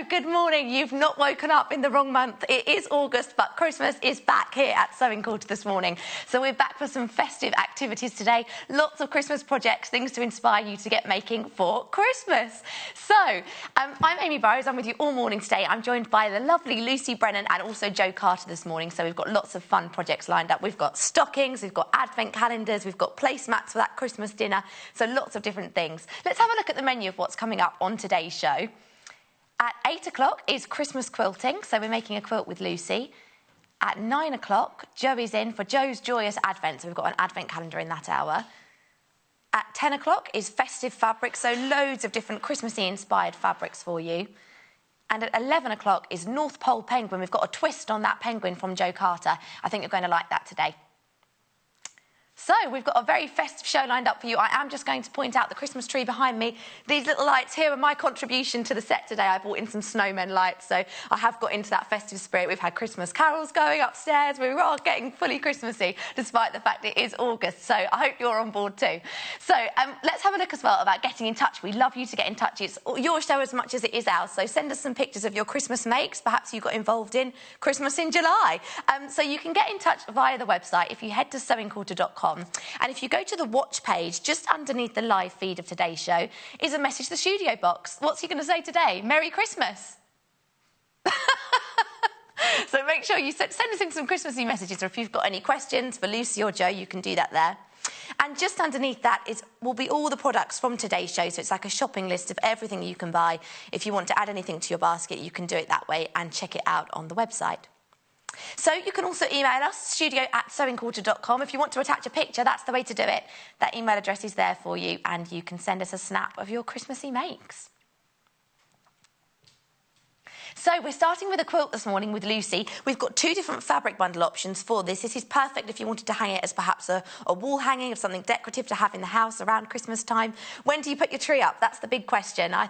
Good morning. You've not woken up in the wrong month. It is August, but Christmas is back here at Sewing Quarter this morning. So we're back for some festive activities today. Lots of Christmas projects, things to inspire you to get making for Christmas. So I'm Amy Burrows. I'm with you all morning today. I'm joined by the lovely Lucy Brennan and also Jo Carter this morning. So we've got lots of fun projects lined up. We've got stockings, we've got advent calendars, we've got placemats for that Christmas dinner. So lots of different things. Let's have a look at the menu of what's coming up on today's show. At 8 o'clock is Christmas quilting, so we're making a quilt with Lucy. At 9 o'clock, Jo is in for Jo's Joyous Advent, so we've got an advent calendar in that hour. At 10 o'clock is Festive fabric, so loads of different Christmassy-inspired fabrics for you. And at 11 o'clock is North Pole Penguin. We've got a twist on that penguin from Jo Carter. I think you're going to like that today. So, we've got a very festive show lined up for you. I am just going to point out the Christmas tree behind me. These little lights here are my contribution to the set today. I brought in some snowmen lights, so I have got into that festive spirit. We've had Christmas carols going upstairs. We are getting fully Christmassy, despite the fact it is August. So, I hope you're on board too. So, let's have a look as well about getting in touch. We'd love you to get in touch. It's your show as much as it is ours. So, send us some pictures of your Christmas makes. Perhaps you got involved in Christmas in July. So, you can get in touch via the website if you head to sewingquarter.com. And if you go to the watch page, just underneath the live feed of today's show, is a message to the studio box. What's he going to say today? Merry Christmas. So make sure you send us in some Christmassy messages, or if you've got any questions for Lucy or Jo, you can do that there. And just underneath that will be all the products from today's show, so it's like a shopping list of everything you can buy. If you want to add anything to your basket, you can do it that way and check it out on the website. So you can also email us, studio@sewingquarter.com. If you want to attach a picture, that's the way to do it. That email address is there for you, and you can send us a snap of your Christmassy makes. So we're starting with a quilt this morning with Lucy. We've got two different fabric bundle options for this. This is perfect if you wanted to hang it as perhaps a wall hanging of something decorative to have in the house around Christmas time. When do you put your tree up? That's the big question. I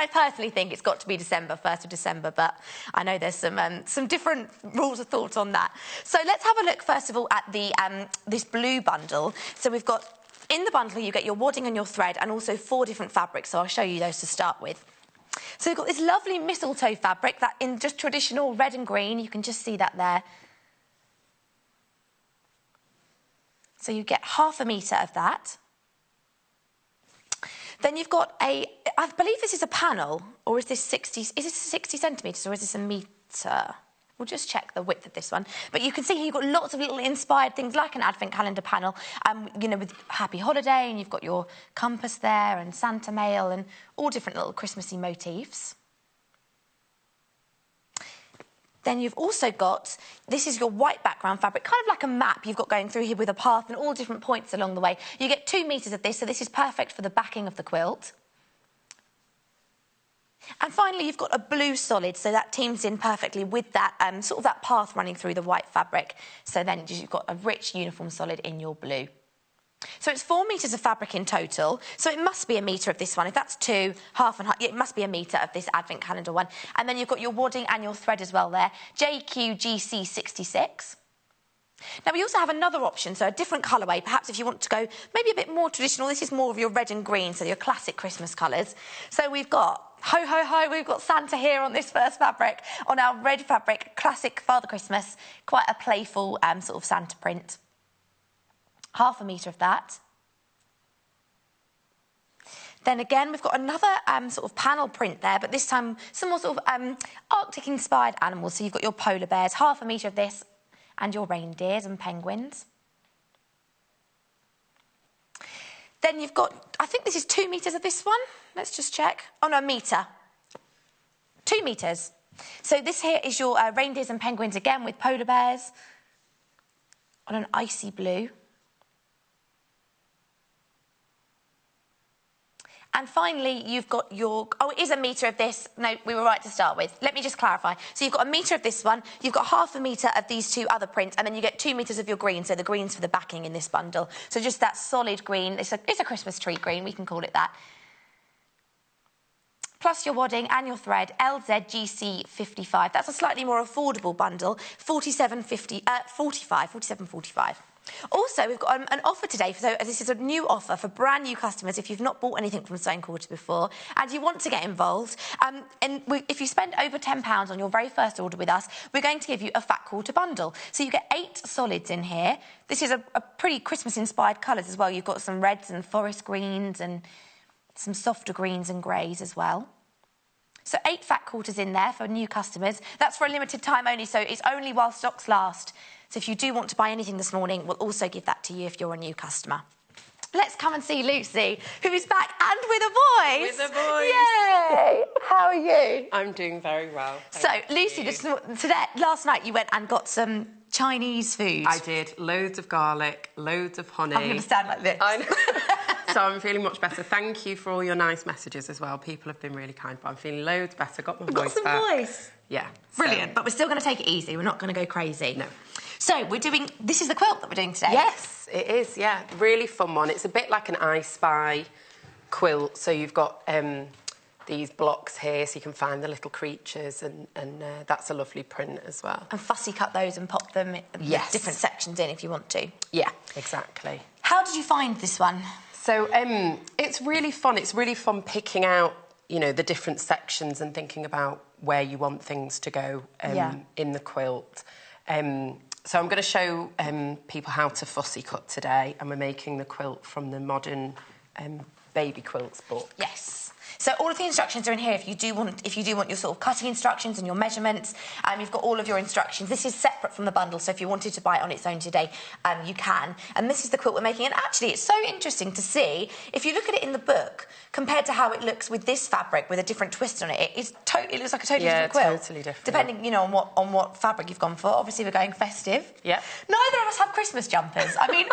personally think it's got to be December, 1st of December, but I know there's some different rules of thought on that. So let's have a look first of all at this blue bundle. So we've got, in the bundle you get your wadding and your thread and also 4 different fabrics, so I'll show you those to start with. So we've got this lovely mistletoe fabric that in just traditional red and green. You can just see that there. So you get 1/2 metre of that. Then you've got I believe this is a panel, or is this 60 centimetres, or is this a metre? We'll just check the width of this one. But you can see here you've got lots of little inspired things like an advent calendar panel, with Happy Holiday, and you've got your compass there and Santa mail and all different little Christmassy motifs. Then you've also got, this is your white background fabric, kind of like a map you've got going through here with a path and all different points along the way. You get 2 metres of this, so this is perfect for the backing of the quilt. And finally, you've got a blue solid, so that teams in perfectly with that sort of that path running through the white fabric. So then you've got a rich uniform solid in your blue. So it's 4 metres of fabric in total. So it must be a metre of this one. If that's 2, half and half, it must be a metre of this advent calendar one. And then you've got your wadding and your thread as well there. JQGC66. Now, we also have another option, so a different colourway. Perhaps if you want to go maybe a bit more traditional, this is more of your red and green, so your classic Christmas colours. So we've got, ho, ho, ho, we've got Santa here on this first fabric, on our red fabric, classic Father Christmas, quite a playful sort of Santa print. 1/2 metre of that. Then again, we've got another sort of panel print there, but this time some more sort of Arctic-inspired animals. So you've got your polar bears, 1/2 metre of this, and your reindeers and penguins. Then you've got, I think this is 2 metres of this one. Let's just check. Oh, no, a metre. 2 metres. So this here is your reindeers and penguins again with polar bears on an icy blue. And finally, you've got your... Oh, it is a metre of this. No, we were right to start with. Let me just clarify. So you've got a metre of this one, you've got 1/2 metre of these 2 other prints, and then you get 2 metres of your green, so the green's for the backing in this bundle. So just that solid green. It's a Christmas tree green, we can call it that. Plus your wadding and your thread, LZGC55. That's a slightly more affordable bundle, 47.45. Also, we've got an offer today. So this is a new offer for brand new customers if you've not bought anything from Sewing Quarter before and you want to get involved. If you spend over £10 on your very first order with us, we're going to give you a Fat Quarter bundle. So you get 8 solids in here. This is a pretty Christmas-inspired colours as well. You've got some reds and forest greens and some softer greens and greys as well. So 8 Fat Quarters in there for new customers. That's for a limited time only, so it's only while stocks last. So if you do want to buy anything this morning, we'll also give that to you if you're a new customer. Let's come and see Lucy, who is back and with a voice. With a voice. Yay! How are you? I'm doing very well. So, Lucy, last night you went and got some Chinese food. I did. Loads of garlic, loads of honey. I'm going to stand like this. I know. So I'm feeling much better. Thank you for all your nice messages as well. People have been really kind, but I'm feeling loads better. Got my voice back. Got some voice. Yeah. Brilliant. But we're still going to take it easy. We're not going to go crazy. No. So this is the quilt that we're doing today. Yes, it is, yeah. Really fun one. It's a bit like an I Spy quilt. So you've got these blocks here so you can find the little creatures and that's a lovely print as well. And Fussy cut those and pop them yes. different sections in if you want to. Yeah, exactly. How did you find this one? So it's really fun. It's really fun picking out, you know, the different sections and thinking about where you want things to go in the quilt. So I'm going to show people how to fussy cut today, and we're making the quilt from the modern baby quilts book. Yes. So all of the instructions are in here if you do want your sort of cutting instructions and your measurements. You've got all of your instructions. This is separate from the bundle, so if you wanted to buy it on its own today, you can. And this is the quilt we're making. And actually, it's so interesting to see, if you look at it in the book, compared to how it looks with this fabric with a different twist on it, it looks like a totally different quilt. Yeah, totally different. Depending, you know, on what fabric you've gone for. Obviously, we're going festive. Yeah. Neither of us have Christmas jumpers. I mean,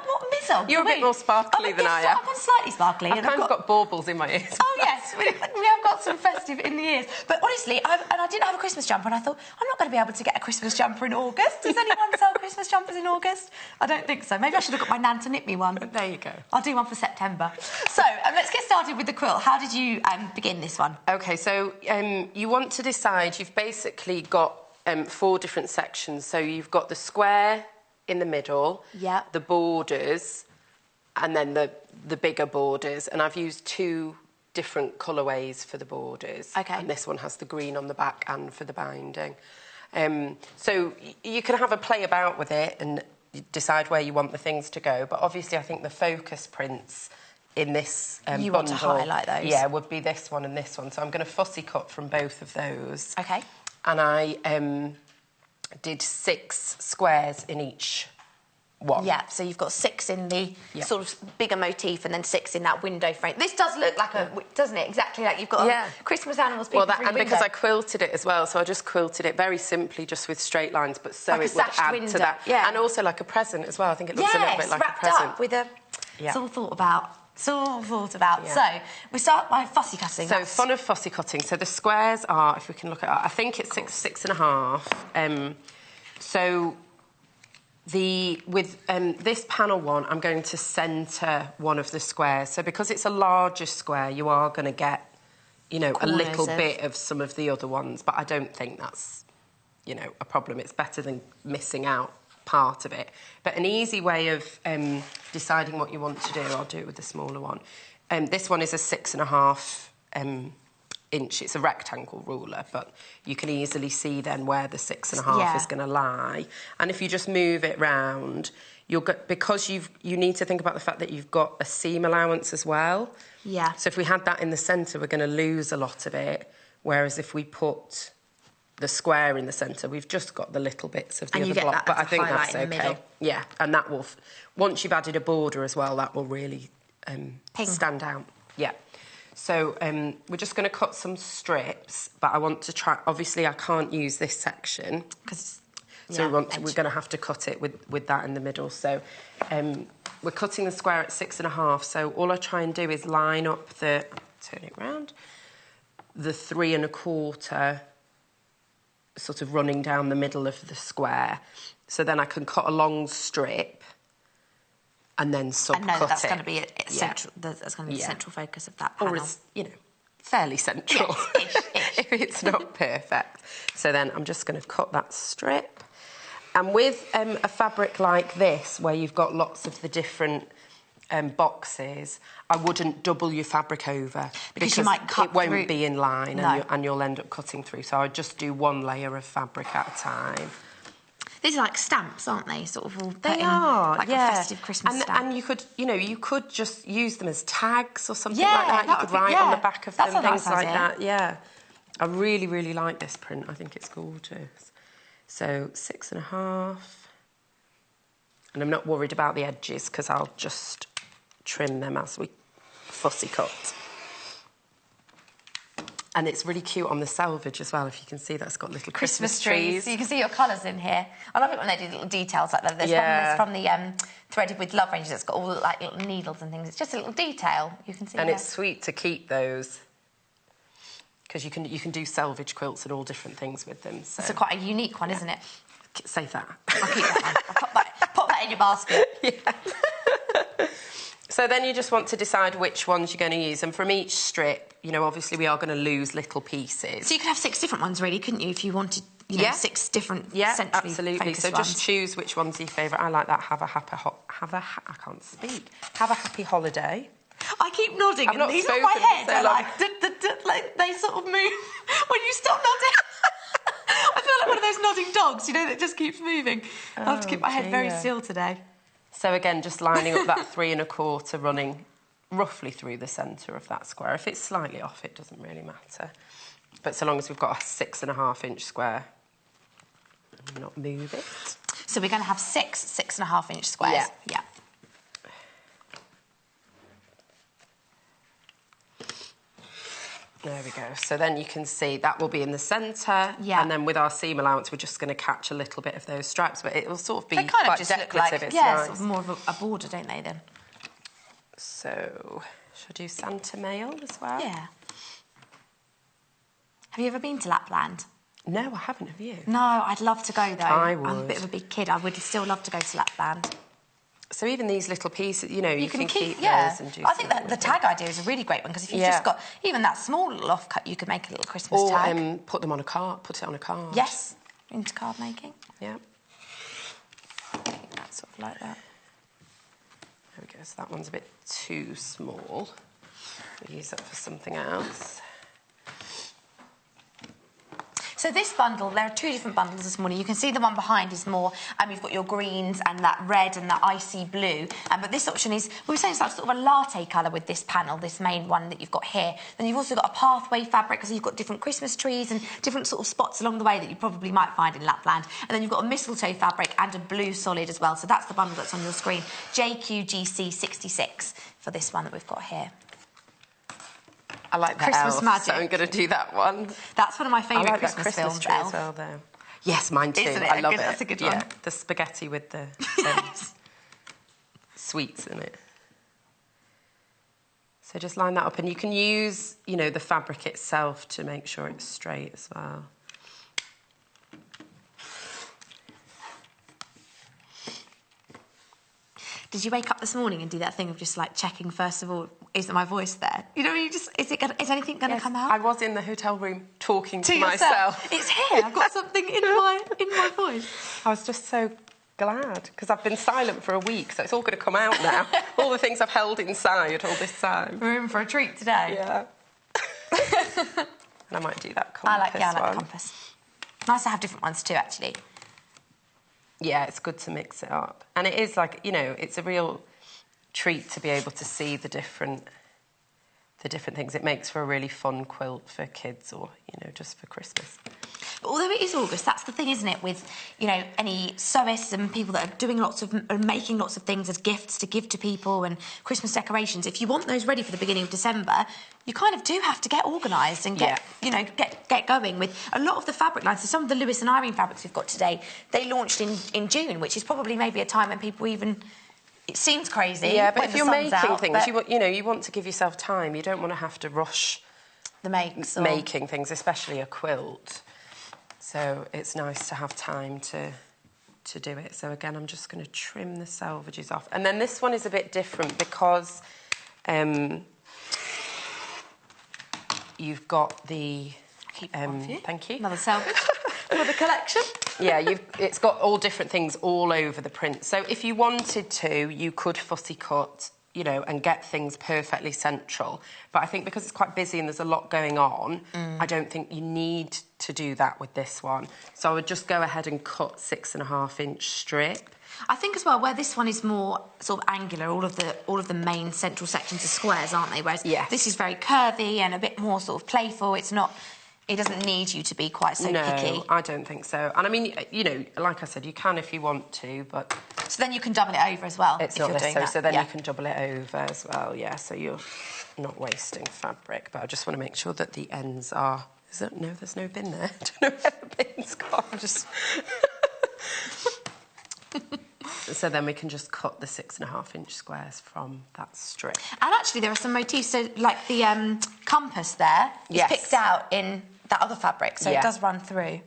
what mizzle? You're a bit more sparkly than I am. I've gone slightly sparkly. I've kind of got baubles in my ears. Oh, yes. We have got some festive in the ears. But honestly, I didn't have a Christmas jumper, and I thought, I'm not going to be able to get a Christmas jumper in August. Does anyone sell Christmas jumpers in August? I don't think so. Maybe I should have got my nan to knit me one. There you go. I'll do one for September. So, let's get started with the quilt. How did you begin this one? OK, so you want to decide, you've basically got 4 different sections. So you've got the square in the middle, the borders, and then the bigger borders. And I've used 2 different colourways for the borders. OK. And this one has the green on the back and for the binding. So you can have a play about with it and decide where you want the things to go. But obviously, I think the focus prints in this you bundle, want to highlight those? Yeah, would be this one and this one. So I'm going to fussy cut from both of those. OK. And I did 6 squares in each one. Yeah, so you've got 6 in the sort of bigger motif and then 6 in that window frame. This does look like doesn't it? Exactly like you've got a Christmas animals being and because I quilted it as well, so I just quilted it very simply, just with straight lines, but so like it would add window. to that. Yeah. And also like a present as well. I think it looks a little bit like a present. Wrapped up with a... It's all thought about. It's all thought about. So, we start by fussy cutting. So, fun of fussy cutting. So, the squares are, if we can look at it, I think it's 6.5. So, with this panel one, I'm going to centre one of the squares. So, because it's a larger square, you are going to get, you know, a little bit of some of the other ones. But I don't think that's, you know, a problem. It's better than missing out part of it. But an easy way of deciding what you want to do, I'll do it with the smaller one. This one is a 6.5 inch. It's a rectangle ruler, but you can easily see then where the 6.5 is going to lie. And if you just move it round, you'll get, because you need to think about the fact that you've got a seam allowance as well. Yeah. So if we had that in the centre, we're going to lose a lot of it. Whereas if we put the square in the centre, we've just got the little bits of the other block. But I think that's okay. Yeah, and that will, once you've added a border as well, that will really stand out. Yeah. So we're just going to cut some strips, but I want to try. Obviously, I can't use this section because we're going to have to cut it with that in the middle. So we're cutting the square at 6.5. So all I try and do is line up turn it round, the 3.25. Sort of running down the middle of the square, so then I can cut a long strip and then subcut it. I know that's going to be a central. That's going to be the central focus of that panel. Or is, you know, fairly central. Ish. If it's not perfect. So then I'm just going to cut that strip, And with a fabric like this, where you've got lots of the different boxes, I wouldn't double your fabric over because you might cut it won't through. be in line, and you'll end up cutting through. So I'd just do one layer of fabric at a time. These are like stamps, aren't they? Sort of all they are, like a festive Christmas stamp. And you could, you could just use them as tags or something like that. You could write on the back of them, things like that. Yeah, I really, really like this print. I think it's gorgeous. So 6.5, and I'm not worried about the edges because I'll just trim them as we fussy cut. And it's really cute on the selvage as well. If you can see, that's got little Christmas trees. So you can see your colours in here. I love it when they do little details like that. There's from the Threaded with Love range that's got all like little needles and things. It's just a little detail you can see. And it's sweet to keep those because you can do selvage quilts and all different things with them. So. It's quite a unique one, isn't it? Save that. I'll keep that one. I'll pop that in your basket. Yeah. So then you just want to decide which ones you're going to use. And from each strip, obviously we are going to lose little pieces. So you could have 6 different ones, really, couldn't you, if you wanted, 6 different century absolutely. So ones. just choose which one's your favourite. I like that I can't speak. Have a happy holiday. I keep nodding, and these on my head are like they sort of move when you stop nodding. I feel like one of those nodding dogs, that just keeps moving. I have to keep my head very still today. So again, just lining up that 3 1/4, running roughly through the centre of that square. If it's slightly off, it doesn't really matter. But so long as we've got a 6.5-inch square, not move it. So we're going to have 6 6.5-inch squares. Yeah. There we go. So then you can see that will be in the centre. Yeah. And then with our seam allowance, we're just going to catch a little bit of those stripes, but it will sort of be they kind quite of just decorative. Look like, it's nice. Sort of more of a border, don't they, then? So, should I do Santa Mail as well? Yeah. Have you ever been to Lapland? No, I haven't. Have you? No, I'd love to go, though. I would. I'm a bit of a big kid. I would still love to go to Lapland. So even these little pieces, you can keep those and do. I think that the tag idea is a really great one because if you've just got even that small little offcut, you could make a little Christmas tag. Or put them on a card. Put it on a card. Yes, into card making. Yeah. That's sort of like that. There we go. So that one's a bit too small. We'll use that for something else. So this bundle, there are 2 different bundles this morning. You can see the one behind is more, you've got your greens and that red and that icy blue. But this option is, we were saying it's like sort of a latte colour with this panel, this main one that you've got here. Then you've also got a pathway fabric, because you've got different Christmas trees and different sort of spots along the way that you probably might find in Lapland. And then you've got a mistletoe fabric and a blue solid as well. So that's the bundle that's on your screen. JQGC66 for this one that we've got here. I like that Christmas elf, magic. so I'm going to do that one. That's one of my favourite like Christmas films, tree as well, though. Yes, mine too. Isn't it? I love it. That's a good one. The spaghetti with the sweets in it. So just line that up, and you can use, the fabric itself to make sure it's straight as well. Did you wake up this morning and do that thing of just like checking first of all, is my voice there? Is anything going to come out? I was in the hotel room talking to myself. It's here. I've got something in my voice. I was just so glad because I've been silent for a week, so it's all going to come out now. All the things I've held inside all this time. We're in for a treat today. Yeah. And I might do that compass. I like the compass. Nice to have different ones too, actually. Yeah, it's good to mix it up. And it is like, it's a real treat to be able to see the different things. It makes for a really fun quilt for kids or, just for Christmas. But although it is August, that's the thing, isn't it, with, any sewists and people that are doing making lots of things as gifts to give to people and Christmas decorations. If you want those ready for the beginning of December, you kind of do have to get organised and get going with a lot of the fabric lines. So some of the Lewis and Irene fabrics we've got today, they launched in June, which is probably maybe a time when people even... It seems crazy. Yeah, but if you're making things, you want to give yourself time. You don't want to have to rush the making things, especially a quilt. So it's nice to have time to do it. So again, I'm just going to trim the selvages off. And then this one is a bit different because you've got the... Keep one for you. Thank you. Another selvage for the collection. Yeah, it's got all different things all over the print. So if you wanted to, you could fussy cut, you know, and get things perfectly central. But I think because it's quite busy and there's a lot going on, I don't think you need to do that with this one. So I would just go ahead and cut 6.5-inch strip. I think as well, where this one is more sort of angular, all of the main central sections are squares, aren't they? Whereas this is very curvy and a bit more sort of playful. It doesn't need you to be quite so picky. No, I don't think so. And I mean, you know, like I said, you can if you want to, but... So then you can double it over as well. It's not necessary, so then you can double it over as well, yeah, so you're not wasting fabric. But I just want to make sure that the ends are... No, there's no bin there. I don't know where the bin's gone. So then we can just cut the 6.5-inch squares from that strip. And actually, there are some motifs. So, like the compass there is picked out in that other fabric, so it does run through.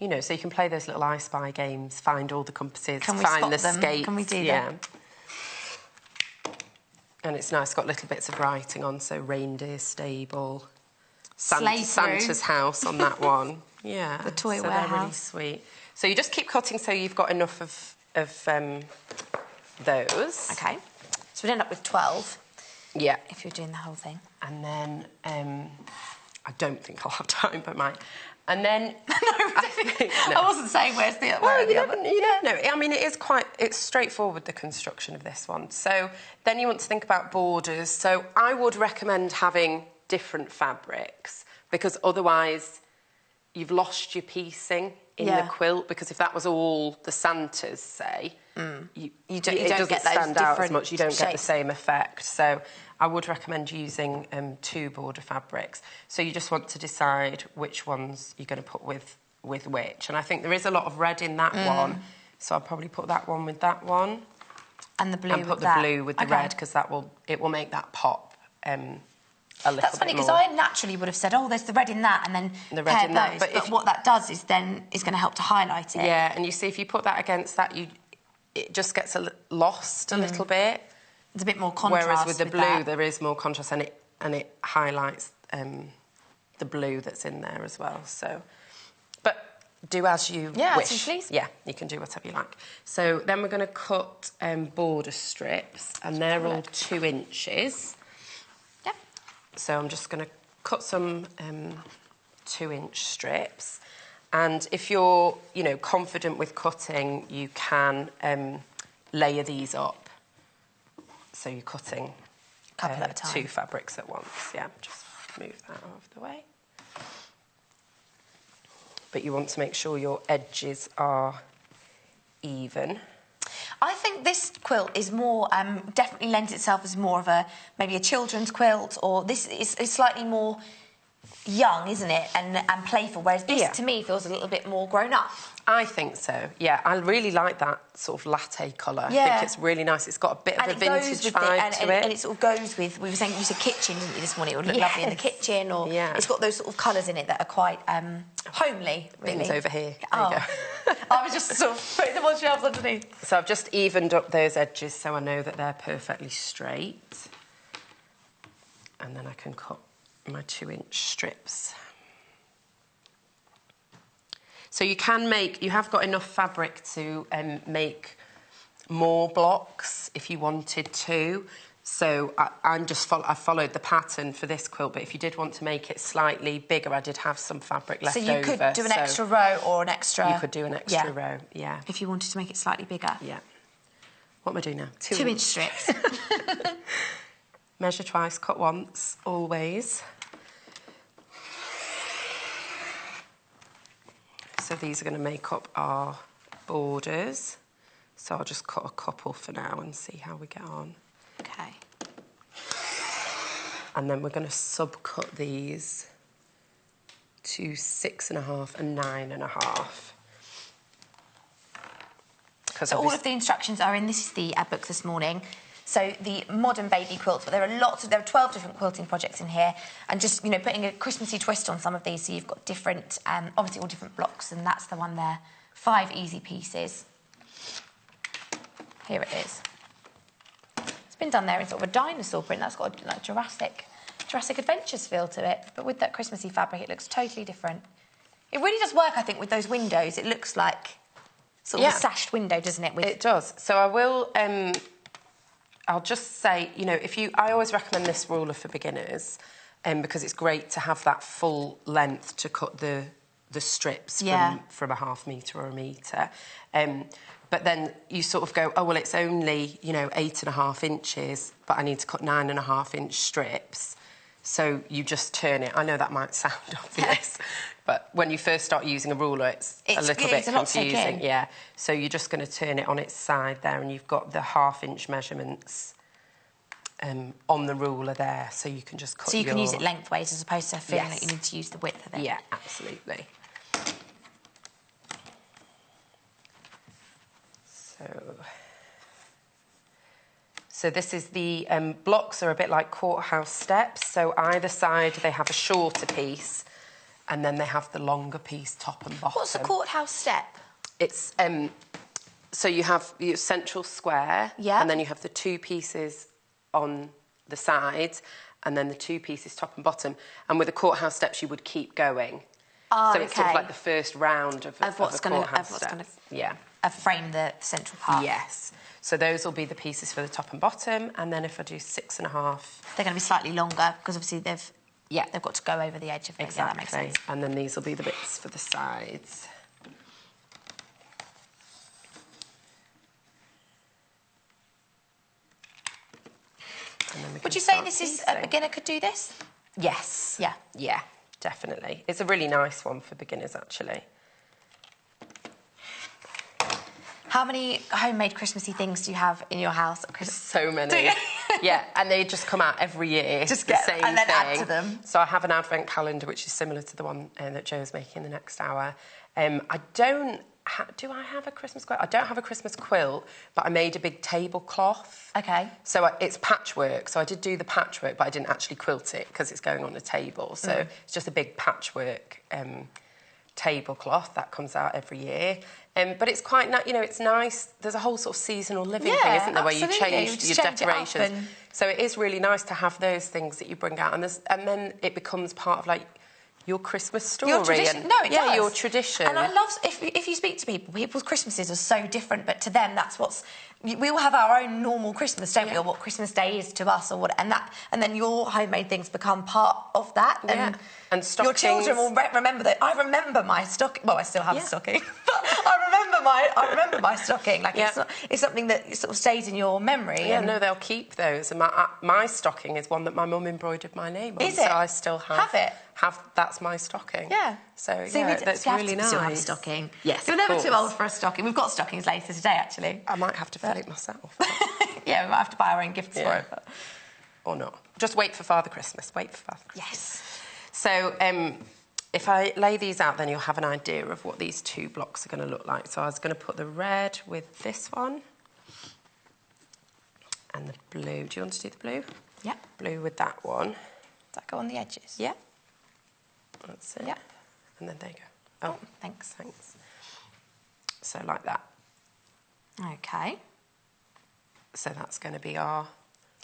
You know, so you can play those little I Spy games, find all the compasses, find the skates. Can we do that? And it's nice, got little bits of writing on, so reindeer stable, Santa's house on that one. Yeah. The toy warehouse. They're really sweet. So you just keep cutting so you've got enough of those. Okay. So we'd end up with 12. Yeah. If you're doing the whole thing. And then, I don't think I'll have time, but might. And then... I wasn't saying where's the other. Well, you don't know. I mean, it's straightforward, the construction of this one. So then you want to think about borders. So I would recommend having different fabrics because otherwise you've lost your piecing in the quilt, because if that was all the Santas, say, it doesn't stand out as much. You don't get the same effect. So I would recommend using 2 border fabrics. So you just want to decide which ones you're going to put with which. And I think there is a lot of red in that one, so I'll probably put that one with that one. And the blue and put the blue with the red, because it will make that pop a little bit. That's funny, because I naturally would have said, oh, there's the red in that, and then the red in those. But what that does is then is going to help to highlight it. Yeah, and you see, if you put that against that, it just gets lost a little bit. There's a bit more contrast. Whereas with the blue, there is more contrast, and it highlights the blue that's in there as well. So, but do as you wish. As you please. Yeah, you can do whatever you like. So then we're going to cut border strips, and they're all 2 inches. Yeah. So I'm just going to cut some 2-inch strips. And if you're, confident with cutting, you can layer these up. So you're cutting a couple at a time. 2 fabrics at once. Yeah, just move that out of the way. But you want to make sure your edges are even. I think this quilt is more, definitely lends itself as more of maybe a children's quilt, or this is slightly more young, isn't it, and playful, whereas this, to me, feels a little bit more grown up. I think so, yeah. I really like that sort of latte colour. I think it's really nice. It's got a bit of a vintage vibe to it. And it sort of goes with, we were saying, you said kitchen, didn't you, this morning? It would look lovely in the kitchen, or it's got those sort of colours in it that are quite homely, really. Bins over here. There you go. I was just sort of putting them on shelves underneath. So I've just evened up those edges so I know that they're perfectly straight. And then I can cut my 2-inch strips. So you have got enough fabric to make more blocks if you wanted to. So I followed the pattern for this quilt, but if you did want to make it slightly bigger, I did have some fabric left over. So you could do an extra row or an extra... You could do an extra row, yeah. If you wanted to make it slightly bigger. Yeah. What am I doing now? 2-inch strips. Measure twice, cut once, always. So these are going to make up our borders. So I'll just cut a couple for now and see how we get on. Okay. And then we're going to subcut these to 6.5 and 9.5. So all of the instructions are in, this is the book this morning. So the modern baby quilts, but there are 12 different quilting projects in here, and just, putting a Christmassy twist on some of these, so you've got different, obviously all different blocks, and that's the one there. 5 easy pieces. Here it is. It's been done there in sort of a dinosaur print. That's got a like, Jurassic Adventures feel to it, but with that Christmassy fabric, it looks totally different. It really does work, I think, with those windows. It looks like sort of a sashed window, doesn't it? It does. So I will... I'll just say, you know, I always recommend this ruler for beginners because it's great to have that full length to cut the strips from a ½ metre or a metre. But then you sort of go, oh, well, it's only, you know, 8.5 inches, but I need to cut 9.5-inch strips. So you just turn it. I know that might sound obvious, but when you first start using a ruler, it's a little bit confusing. Yeah. So you're just going to turn it on its side there, and you've got the ½ inch measurements on the ruler there, so you can just cut. So you can use it lengthways as opposed to feeling that you need to use the width of it. Yeah, absolutely. So this is the blocks are a bit like Courthouse steps. So either side they have a shorter piece, and then they have the longer piece top and bottom. What's a Courthouse step? It's so you have your central square, and then you have the 2 pieces on the sides, and then the 2 pieces top and bottom. And with the Courthouse steps, you would keep going. Oh, so it's sort of like the first round of what's going to frame the central part. Yes. So those will be the pieces for the top and bottom, and then if I do 6.5... They're going to be slightly longer, because obviously they've got to go over the edge of it. Exactly. Yeah, that makes sense. And then these will be the bits for the sides. Would you say this is a beginner could do this? Yes. Yeah. Yeah, definitely. It's a really nice one for beginners, actually. How many homemade Christmassy things do you have in your house at Christmas? So many. Yeah, and they just come out every year. Just get the same and then thing. Add to them. So I have an advent calendar, which is similar to the one that Jo's making in the next hour. Do I have a Christmas quilt? I don't have a Christmas quilt, but I made a big tablecloth. Okay. So it's patchwork. So I did do the patchwork, but I didn't actually quilt it because it's going on a table. So it's just a big patchwork tablecloth that comes out every year. But it's quite, you know, it's nice. There's a whole sort of seasonal living thing, isn't there, where you change your decorations. So it is really nice to have those things that you bring out, and then it becomes part of like your Christmas story. Your tradition. No, it does. Your tradition. And I love if you speak to people, people's Christmases are so different, but to them that's what's. We all have our own normal Christmas, don't we? Or what Christmas Day is to us, or what, and then your homemade things become part of that. Yeah. And stockings. Your children will remember that. I remember my stocking. Well, I still have a stocking, but I remember my stocking. Like it's something that sort of stays in your memory. Yeah, no, they'll keep those. And my stocking is one that my mum embroidered my name on. Is it? So I still have it. That's my stocking. Yeah. So that's really nice. Still have a stocking. Yes. You're never too old for a stocking. We've got stockings later today, actually. I might have to fill it myself. Yeah, we might have to buy our own gifts for it. But... Or not. Just wait for Father Christmas. Wait for Father Christmas. Yes. So if I lay these out, then you'll have an idea of what these 2 blocks are going to look like. So I was going to put the red with this one and the blue. Do you want to do the blue? Yeah. Blue with that one. Does that go on the edges? Yeah. That's it. Yeah. And then there you go. Oh, thanks. So like that. Okay. So that's going to be our...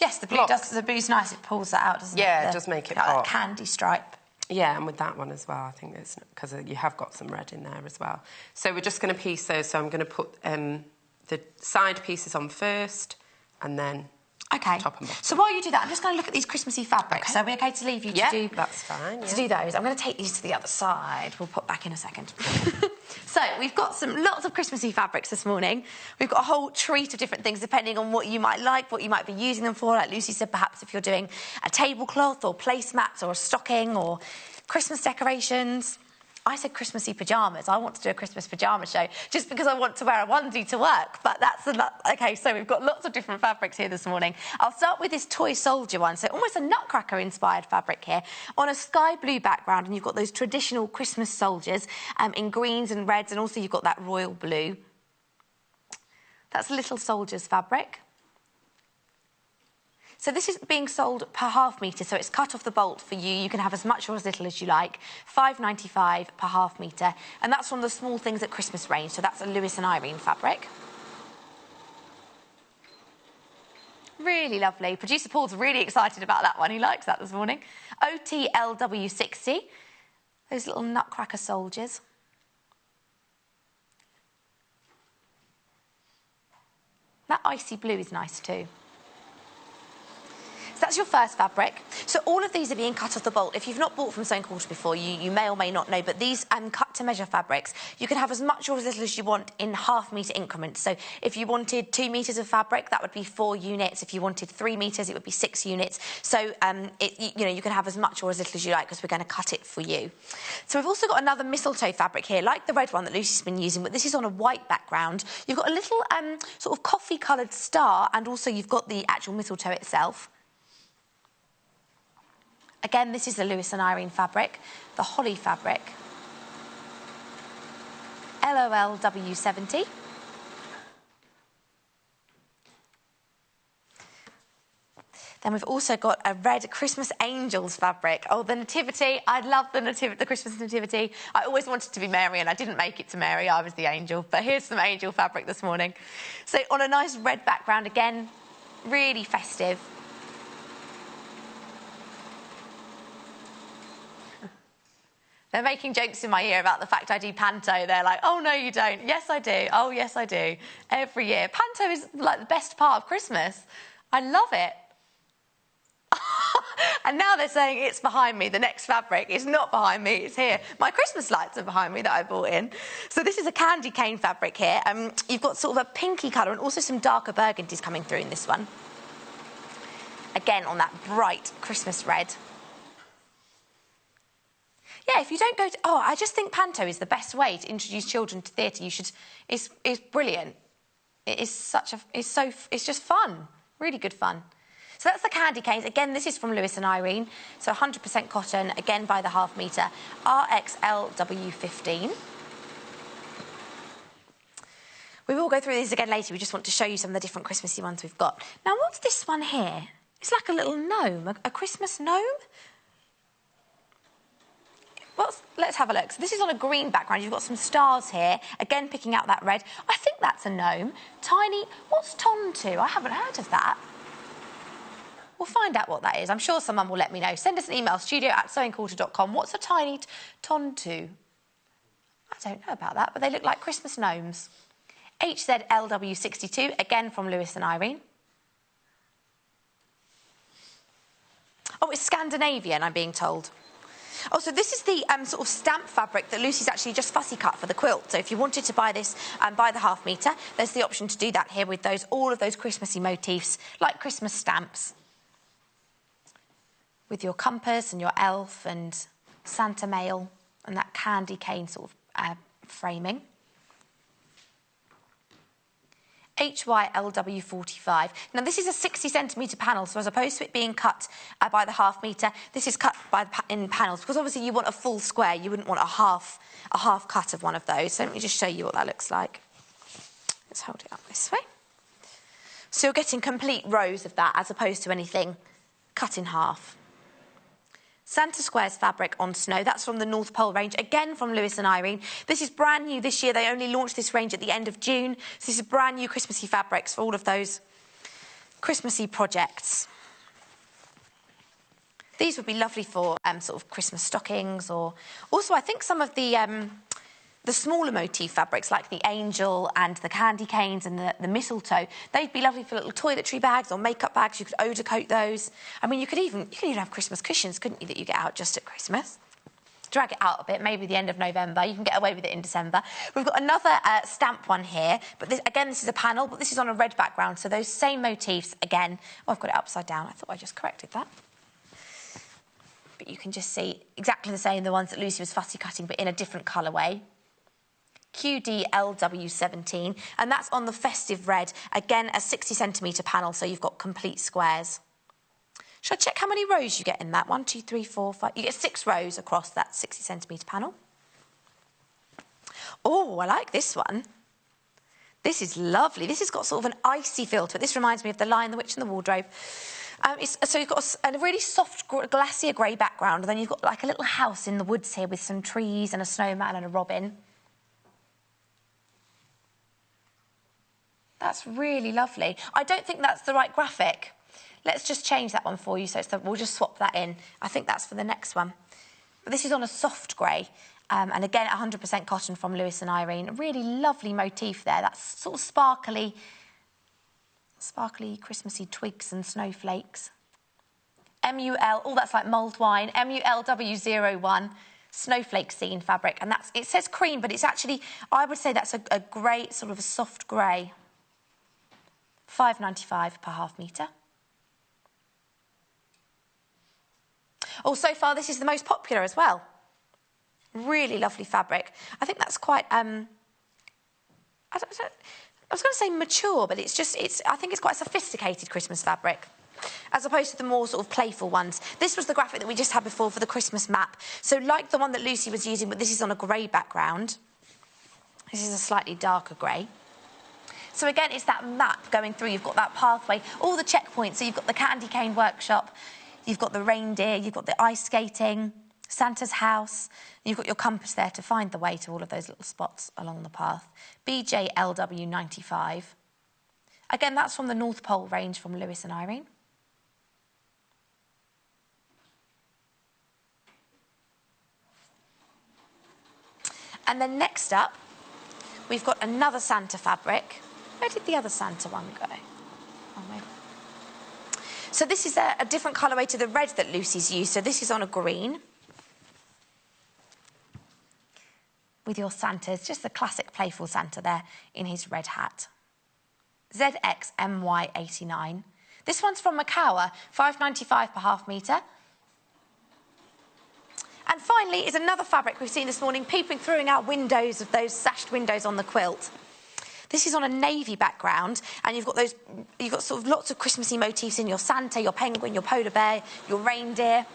Yes, the blue does. The blue's nice. It pulls that out, doesn't it? Yeah, it does make it pop. That candy stripe. Yeah, and with that one as well, I think it's because you have got some red in there as well. So we're just going to piece those. So I'm going to put the side pieces on first, and then top and bottom. So while you do that, I'm just going to look at these Christmassy fabrics. So are we okay to leave you to do? That's fine. To do those, I'm going to take these to the other side. We'll put back in a second. So we've got lots of Christmassy fabrics this morning. We've got a whole treat of different things depending on what you might like, what you might be using them for. Like Lucy said, perhaps if you're doing a tablecloth or placemats or a stocking or Christmas decorations. I said Christmassy pyjamas. I want to do a Christmas pyjama show just because I want to wear a onesie to work. But that's okay. So we've got lots of different fabrics here this morning. I'll start with this toy soldier one. So almost a Nutcracker-inspired fabric here on a sky blue background, and you've got those traditional Christmas soldiers in greens and reds, and also you've got that royal blue. That's Little Soldiers fabric. So this is being sold per ½ metre, so it's cut off the bolt for you. You can have as much or as little as you like. £5.95 per ½ metre. And that's from the Small Things at Christmas range, so that's a Lewis and Irene fabric. Really lovely. Producer Paul's really excited about that one. He likes that this morning. OTLW60. Those little nutcracker soldiers. That icy blue is nice too. So that's your first fabric. So all of these are being cut off the bolt. If you've not bought from Sewing Quarter before, you may or may not know, but these cut to measure fabrics, you can have as much or as little as you want in half-metre increments. So if you wanted 2 metres of fabric, that would be 4 units. If you wanted 3 metres, it would be 6 units. So, you can have as much or as little as you like because we're going to cut it for you. So we've also got another mistletoe fabric here, like the red one that Lucy's been using, but this is on a white background. You've got a little sort of coffee-coloured star, and also you've got the actual mistletoe itself. Again, this is the Lewis and Irene fabric, the holly fabric. LOLW70. Then we've also got a red Christmas Angels fabric. Oh, the Nativity. I love the Christmas Nativity. I always wanted to be Mary, and I didn't make it to Mary. I was the angel. But here's some angel fabric this morning. So on a nice red background, again, really festive. They're making jokes in my ear about the fact I do panto. They're like, oh, no, you don't. Yes, I do. Oh, yes, I do. Every year. Panto is like the best part of Christmas. I love it. And now they're saying it's behind me. The next fabric is not behind me. It's here. My Christmas lights are behind me that I bought in. So this is a candy cane fabric here. You've got sort of a pinky colour and also some darker burgundies coming through in this one. Again, on that bright Christmas red. Yeah, if you don't go to... Oh, I just think panto is the best way to introduce children to theatre. You should... It's brilliant. It is such a... It's just fun. Really good fun. So that's the candy canes. Again, this is from Lewis and Irene. So 100% cotton, again by the half metre. RXLW15. We will go through these again later. We just want to show you some of the different Christmassy ones we've got. Now, what's this one here? It's like a little gnome, a Christmas gnome. Let's have a look. So this is on a green background. You've got some stars here. Again, picking out that red. I think that's a gnome. Tiny... What's tontu? I haven't heard of that. We'll find out what that is. I'm sure someone will let me know. Send us an email, studio@sewingquarter.com. What's a tiny tontu? I don't know about that, but they look like Christmas gnomes. HZLW62, again from Lewis and Irene. Oh, it's Scandinavian, I'm being told. Oh, so this is the sort of stamp fabric that Lucy's actually just fussy cut for the quilt. So if you wanted to buy this by the half metre, there's the option to do that here with all of those Christmassy motifs, like Christmas stamps. With your compass and your elf and Santa mail and that candy cane sort of framing. HYLW45. Now, this is a 60cm panel, so as opposed to it being cut by the half metre, this is cut in panels, because obviously you want a full square. You wouldn't want a half cut of one of those. So let me just show you what that looks like. Let's hold it up this way. So you're getting complete rows of that, as opposed to anything cut in half. Santa Squares fabric on snow. That's from the North Pole range, again from Lewis and Irene. This is brand new this year. They only launched this range at the end of June. So this is brand new Christmassy fabrics for all of those Christmassy projects. These would be lovely for sort of Christmas stockings, or also I think some of the smaller motif fabrics like the angel and the candy canes and the mistletoe, they'd be lovely for little toiletry bags or makeup bags. You could odour coat those. I mean, you could even have Christmas cushions, couldn't you, that you get out just at Christmas? Drag it out a bit, maybe the end of November. You can get away with it in December. We've got another stamp one here, but this is a panel, but this is on a red background, so those same motifs again. Oh, I've got it upside down. I thought I just corrected that. But you can just see exactly the same, the ones that Lucy was fussy cutting, but in a different colourway. QDLW17, and that's on the festive red. Again, a 60cm panel, so you've got complete squares. Should I check how many rows you get in that? 1, 2, 3, 4, 5. You get 6 rows across that 60cm panel. Oh, I like this one. This is lovely. This has got sort of an icy feel to it. This reminds me of The Lion, the Witch and the Wardrobe. So you've got a really soft, glacier grey background, and then you've got like a little house in the woods here with some trees and a snowman and a robin. That's really lovely. I don't think that's the right graphic. Let's just change that one for you. So we'll just swap that in. I think that's for the next one. but this is on a soft grey. And again, 100% cotton from Lewis and Irene. A really lovely motif there. That's sort of sparkly Christmassy twigs and snowflakes. MUL, oh, that's like mulled wine. MULW01, snowflake scene fabric. And that's, it says cream, but it's actually, I would say that's a grey, sort of a soft grey. £5.95 per half metre. Oh, so far this is the most popular as well. Really lovely fabric. I think that's quite, I was going to say mature, but I think it's quite sophisticated Christmas fabric, as opposed to the more sort of playful ones. This was the graphic that we just had before for the Christmas map. So like the one that Lucy was using, but this is on a grey background. This is a slightly darker grey. So again, it's that map going through. You've got that pathway, all the checkpoints. So you've got the candy cane workshop, you've got the reindeer, you've got the ice skating, Santa's house. You've got your compass there to find the way to all of those little spots along the path. BJLW95. Again, that's from the North Pole range from Lewis and Irene. And then next up, we've got another Santa fabric. Where did the other Santa one go? Oh, maybe. So this is a different colourway to the red that Lucy's used. So this is on a green. With your Santas, just the classic playful Santa there in his red hat. ZXMY89. This one's from Macawa, £5.95 per half metre. And finally is another fabric we've seen this morning peeping through in our windows of those sashed windows on the quilt. This is on a navy background, and you've got sort of lots of Christmassy motifs in your Santa, your penguin, your polar bear, your reindeer.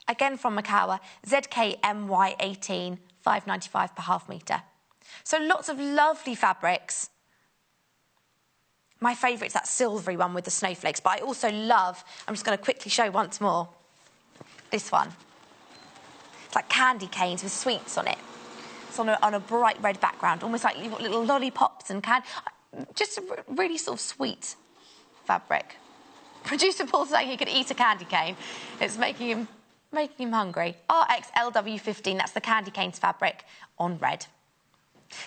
Again from Macawa, ZKMY18, £5.95 per half metre. So lots of lovely fabrics. My favourite's that silvery one with the snowflakes, but I also love, I'm just going to quickly show once more, this one. It's like candy canes with sweets on it. It's on a bright red background, almost like you've got little lollipops and candy. Just a really sort of sweet fabric. Producer Paul saying he could eat a candy cane. It's making him hungry. RXLW15, that's the candy canes fabric on red.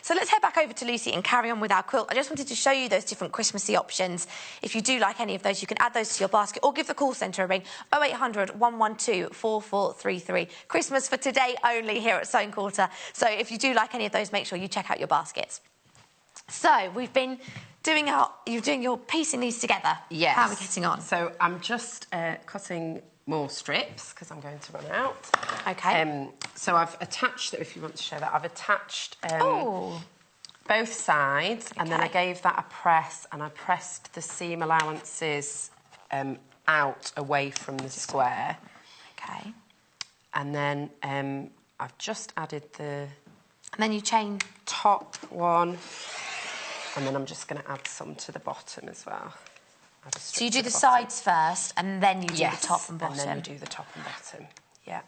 So let's head back over to Lucy and carry on with our quilt. I just wanted to show you those different Christmassy options. If you do like any of those, you can add those to your basket or give the call centre a ring, 0800 112 4433. Christmas for today only here at Sewing Quarter. So if you do like any of those, make sure you check out your baskets. So we've been you're piecing these together. Yes. How are we getting on? So I'm just cutting more strips because I'm going to run out. OK. So I've attached, if you want to show that, I've attached both sides, and then I gave that a press, and I pressed the seam allowances out away from the square. OK. And then I've just added the... And then you chain... top one, and then I'm just going to add some to the bottom as well. So you do the sides first, and then you do the top and bottom? And then you do the top and bottom, yeah.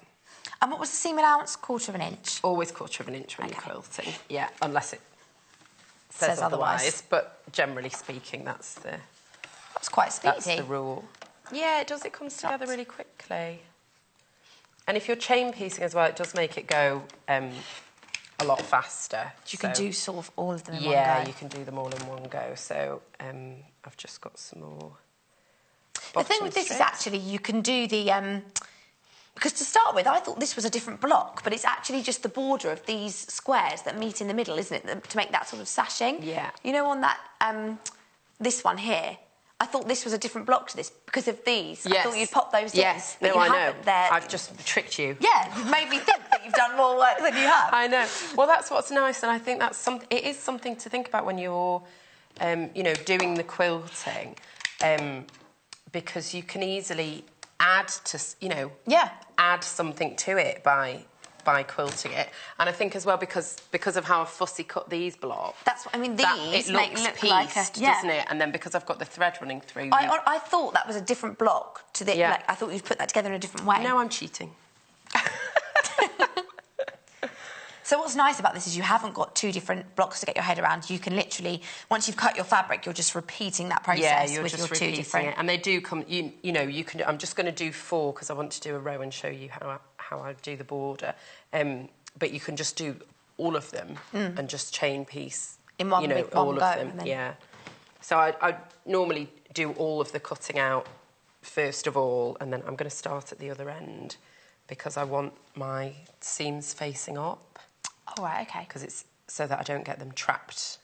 And what was the seam allowance? 1/4 inch? Always 1/4 inch when you're quilting, yeah, unless it says otherwise. But generally speaking, that's quite speedy. That's the rule. Yeah, it does. It comes together really quickly. And if you're chain piecing as well, it does make it go a lot faster. You can do sort of all of them in one go. Yeah, you can do them all in one go. So I've just got some more. The thing with this is actually you can do the... because to start with, I thought this was a different block, but it's actually just the border of these squares that meet in the middle, isn't it, to make that sort of sashing? Yeah. You know, on that, this one here, I thought this was a different block to this because of these. Yes. I thought you'd pop those in. Yes, but no, you I haven't know. There. I've just tricked you. Yeah, you've made me think that you've done more work than you have. I know. Well, that's what's nice, and I think it is something to think about when you're, you know, doing the quilting, because you can easily add to, you know, add something to it by quilting it. And I think as well because of how Fussy cut these blocks. That's what I mean. These look pieced, like doesn't it? And then because I've got the thread running through. I thought that was a different block to the. Yeah. Like, I thought you'd put that together in a different way. No, I'm cheating. So what's nice about this is you haven't got 2 different blocks to get your head around, you can literally, once you've cut your fabric, you're just repeating that process with your 2 different... And they do come, you know, you can... I'm just going to do 4 because I want to do a row and show you how I do the border. But you can just do all of them and just chain piece, in one, you know, big all one of them. then... Yeah. So I normally do all of the cutting out first of all, and then I'm going to start at the other end because I want my seams facing up. Oh, right, OK. Because it's so that I don't get them trapped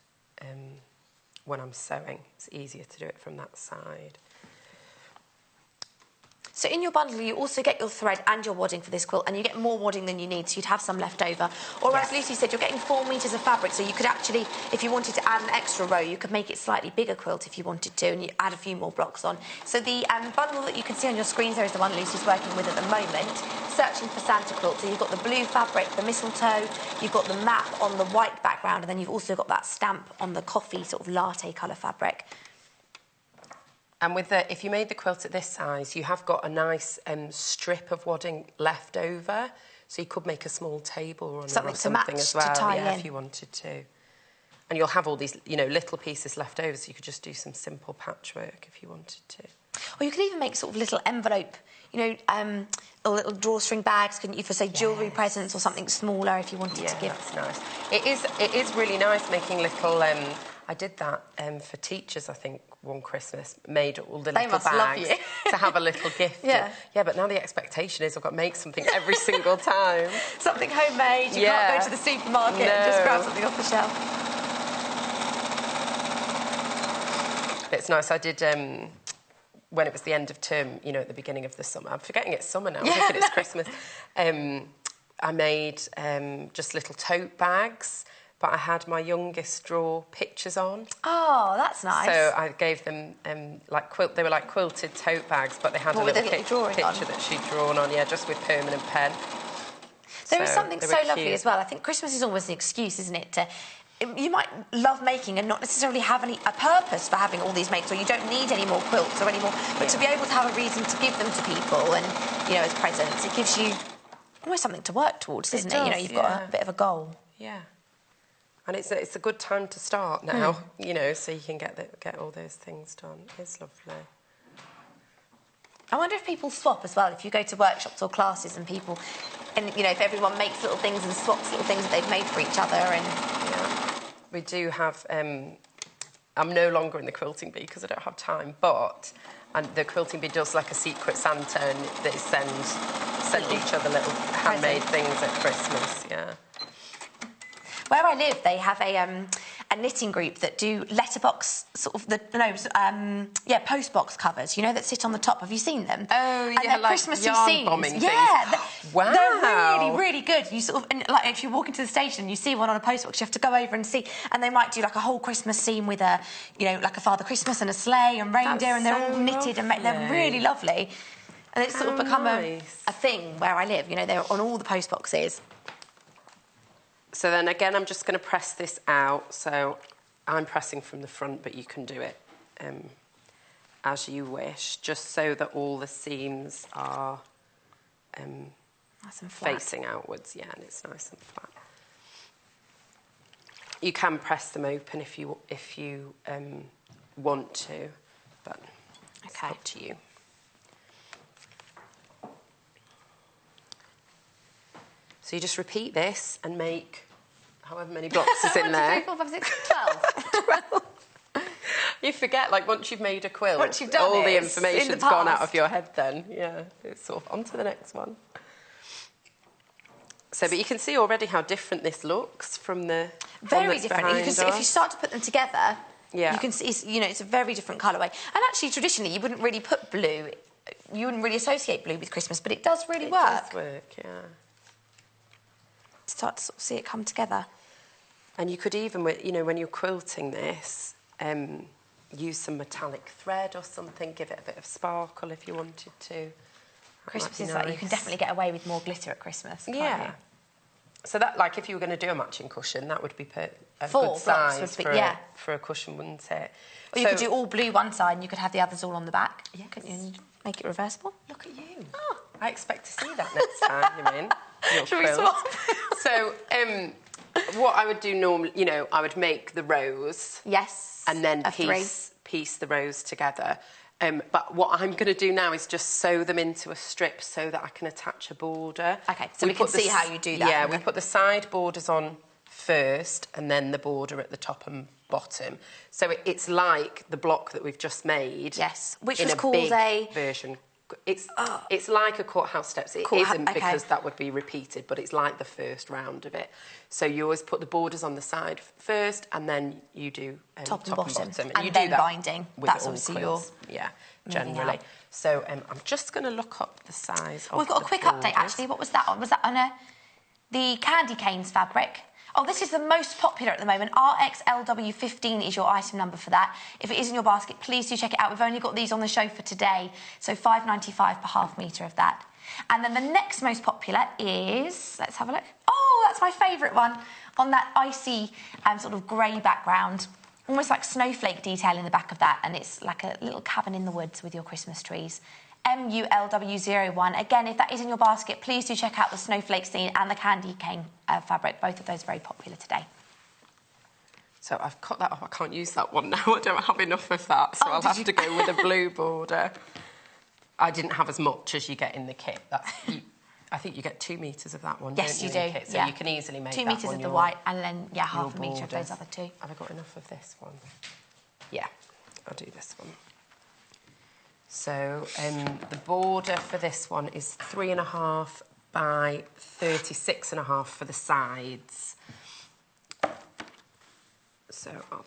when I'm sewing. It's easier to do it from that side. So in your bundle, you also get your thread and your wadding for this quilt, and you get more wadding than you need, so you'd have some left over. Or as Lucy said, you're getting 4 metres of fabric, so you could actually, if you wanted to add an extra row, you could make it slightly bigger quilt if you wanted to, and you add a few more blocks on. So the bundle that you can see on your screens there is the one Lucy's working with at the moment, searching for Santa quilt. So you've got the blue fabric, the mistletoe, you've got the map on the white background, and then you've also got that stamp on the coffee sort of latte colour fabric. And with the, if you made the quilt at this size, you have got a nice strip of wadding left over, so you could make a small table or something as well, if you wanted to. And you'll have all these, you know, little pieces left over, so you could just do some simple patchwork if you wanted to. Or you could even make sort of little envelope, you know, or little drawstring bags, couldn't you, for, say, jewellery presents or something smaller if you wanted to give. That's nice. It is really nice making little... I did that for teachers, I think, one Christmas, made all the little bags to have a little gift. Yeah, but now the expectation is I've got to make something every single time. Something homemade, you can't go to the supermarket and just grab something off the shelf. It's nice, I did, when it was the end of term, you know, at the beginning of the summer, I'm forgetting it's summer now, I'm thinking it's Christmas, I made just little tote bags, but I had my youngest draw pictures on. Oh, that's nice. So I gave them they were like quilted tote bags, but they had a little picture that she'd drawn on, just with permanent pen. There is something so lovely as well. I think Christmas is always an excuse, isn't it? You might love making and not necessarily have a purpose for having all these mates, or you don't need any more quilts or any more, but to be able to have a reason to give them to people and, you know, as presents, it gives you almost something to work towards, doesn't it? You know, you've got a bit of a goal. Yeah. And it's a good time to start now, you know, so you can get all those things done. It's lovely. I wonder if people swap as well, if you go to workshops or classes and people, and, you know, if everyone makes little things and swaps little things that they've made for each other. And we do have... I'm no longer in the quilting bee because I don't have time, but the quilting bee does like a secret Santa, and they send each other little handmade things at Christmas, Where I live, they have a knitting group that do letterbox postbox covers, you know, that sit on the top. Have you seen them? Oh, yeah, and like Christmassy yarn bombing things. Wow. They're really, really good. You sort of, and like if you walk into the station and you see one on a postbox, you have to go over and see, and they might do like a whole Christmas scene with a, you know, like a Father Christmas and a sleigh and reindeer, and they're all knitted and they're really lovely. And it's sort of become a thing where I live, you know, they're on all the postboxes. So then again, I'm just going to press this out. So I'm pressing from the front, but you can do it as you wish, just so that all the seams are nice and flat, facing outwards. Yeah, and it's nice and flat. You can press them open if you want to, but it's up to you. So you just repeat this and make however many blocks is in there. 1, 2, 3, 4, 5, 6, 12. You forget, like, once you've made a quilt, once you've done all the information's gone out of your head then. Yeah, it's sort of on to the next one. So, but you can see already how different this looks from the very different. You can see, if you start to put them together, you can see, you know, it's a very different colourway. And actually, traditionally, you wouldn't really put blue, you wouldn't really associate blue with Christmas, but it does really work. It does work, yeah. Start to sort of see it come together. And you could even, you know, when you're quilting this, use some metallic thread or something, give it a bit of sparkle if you wanted to. Christmas is like, you can definitely get away with more glitter at Christmas, can't you? So that, like, if you were going to do a matching cushion, that would be a good size for a cushion, wouldn't it? Or you could do all blue one side and you could have the others all on the back. Yeah, couldn't you? And make it reversible. Look at you. Oh, I expect to see that next time, you mean? Shall we swap? So, what I would do normally, you know, I would make the rows. Yes. And then piece the rows together. But what I'm going to do now is just sew them into a strip so that I can attach a border. Okay, so we can see how you do that. Yeah, we put the side borders on first and then the border at the top and bottom. So it's like the block that we've just made. Yes, which in was called a version. It's like a courthouse steps. It isn't because that would be repeated, but it's like the first round of it. So you always put the borders on the side first, and then you do top and bottom. And you then do that binding. With That's all obviously quilts. Yeah, generally. So I'm just going to look up the size of We've got a quick update, actually. What was that on? Was that on the candy canes fabric? Oh, this is the most popular at the moment. RXLW15 is your item number for that. If it is in your basket, please do check it out. We've only got these on the show for today, so $5.95 per half metre of that. And then the next most popular is... Let's have a look. Oh, that's my favourite one. On that icy sort of grey background. Almost like snowflake detail in the back of that, and it's like a little cabin in the woods with your Christmas trees. MULW01. Again, if that is in your basket, please do check out the snowflake scene and the candy cane fabric. Both of those are very popular today. So I've cut that off. I can't use that one now. I don't have enough of that, so I'll have to go with a blue border. I didn't have as much as you get in the kit. I think you get 2 metres of that one, yes, don't you in the kit, so you can easily make 2 that metres one of the white, and then, half a metre of those other two. Have I got enough of this one? Yeah, I'll do this one. So the border for this one is 3.5 by 36.5 for the sides. So I'll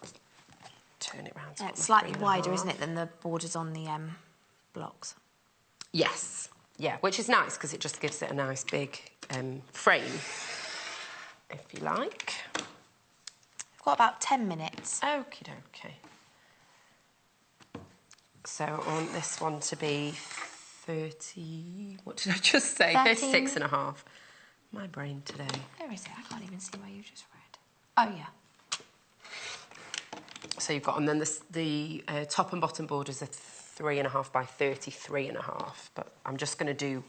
turn it round. It's slightly wider, isn't it, than the borders on the blocks? Yes, yeah, which is nice because it just gives it a nice big frame, if you like. We've got about 10 minutes. Okie dokie. So I want this one to be 30... What did I just say? 36.5. My brain today. Where is it? I can't even see where you just read. Oh, yeah. So you've got... And then the top and bottom borders are 3.5 by 33.5. But I'm just going to do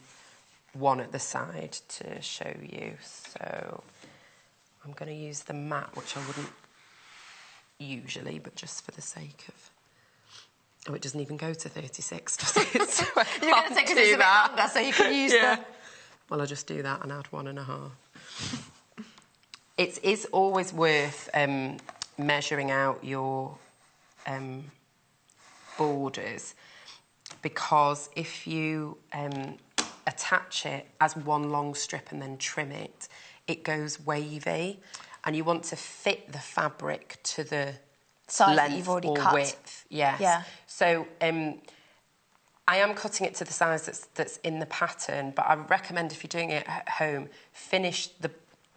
one at the side to show you. So I'm going to use the mat, which I wouldn't usually, but just for the sake of... Oh, it doesn't even go to 36, does it? So you're going to say because it's a bit longer, so you can use the... Well, I'll just do that and add 1.5. It is always worth measuring out your borders, because if you attach it as one long strip and then trim it, it goes wavy, and you want to fit the fabric to the size length that you've already or cut. Width. Yes. Yeah. So I am cutting it to the size that's in the pattern, but I recommend if you're doing it at home, finish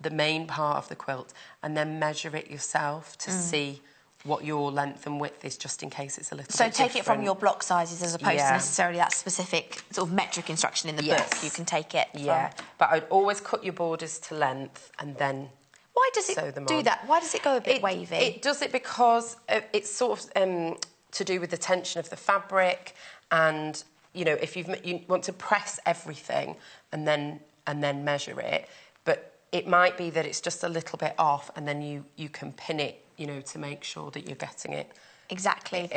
the main part of the quilt and then measure it yourself to see what your length and width is, just in case it's a little bit different. So take it from your block sizes as opposed to necessarily that specific sort of metric instruction in the book. You can take it from... Yeah, but I'd always cut your borders to length and then... Why does it do that? Why does it go a bit wavy? It does it because it's sort of to do with the tension of the fabric, and you know, if you want to press everything and then measure it, but it might be that it's just a little bit off, and then you can pin it, you know, to make sure that you're getting it exactly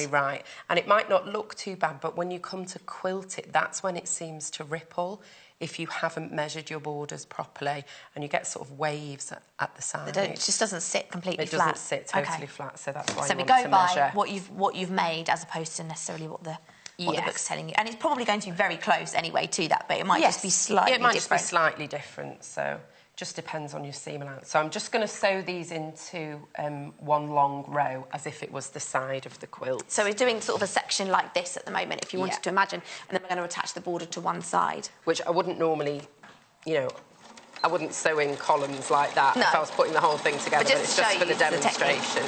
right. And it might not look too bad, but when you come to quilt it, that's when it seems to ripple. If you haven't measured your borders properly, and you get sort of waves at the side. It just doesn't sit completely flat. It doesn't sit totally flat, so that's why so you we want go to by measure. what you've made as opposed to necessarily what the book's telling you. And it's probably going to be very close anyway to that, but it might just be slightly different. It might just be slightly different, so just depends on your seam allowance. So I'm just going to sew these into one long row as if it was the side of the quilt. So we're doing sort of a section like this at the moment, if you wanted to imagine, and then we're going to attach the border to one side. Which I wouldn't normally, you know, I wouldn't sew in columns like that if I was putting the whole thing together, but it's just for the demonstration.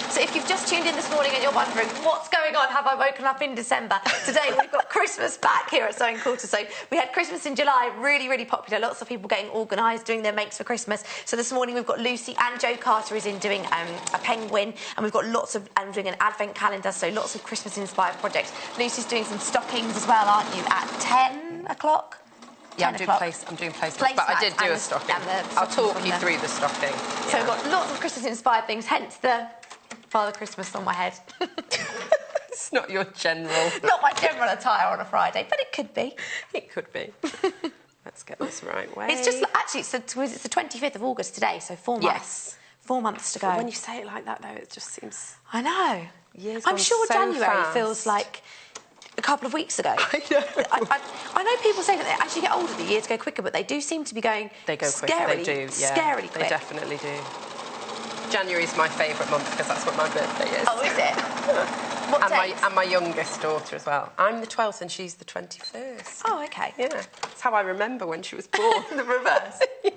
So if you've just tuned in this morning and you're wondering, what's going on? Have I woken up in December? Today we've got Christmas back here at Sewing Courthouse. So we had Christmas in July, really, really popular. Lots of people getting organised, doing their makes for Christmas. So this morning we've got Lucy and Jo Carter is in doing a penguin, and we've got lots of, and doing an advent calendar, so lots of Christmas-inspired projects. Lucy's doing some stockings as well, aren't you, at 10 o'clock? Yeah, I'm doing placemats, but I did do a stocking. I'll talk you through the stocking. Yeah. So we've got lots of Christmas-inspired things, hence the Father Christmas on my head. It's not your general... Not my general attire on a Friday, but it could be. It could be. Let's get this right way. It's just... Actually, it's the 25th of August today, so 4 months. Yes. 4 months to go. But when you say it like that, though, it just seems... I know. Years I'm sure so January fast. Feels like a couple of weeks ago. I know. I know people say that as you get older, the years go quicker, but they do seem to be going... They go quicker, they do, yeah. Scarily quick. They definitely do. January's my favourite month because that's what my birthday is. Oh, is it? What date? And my youngest daughter as well. I'm the 12th and she's the 21st. Oh, OK. Yeah, that's how I remember when she was born, the reverse. Yeah.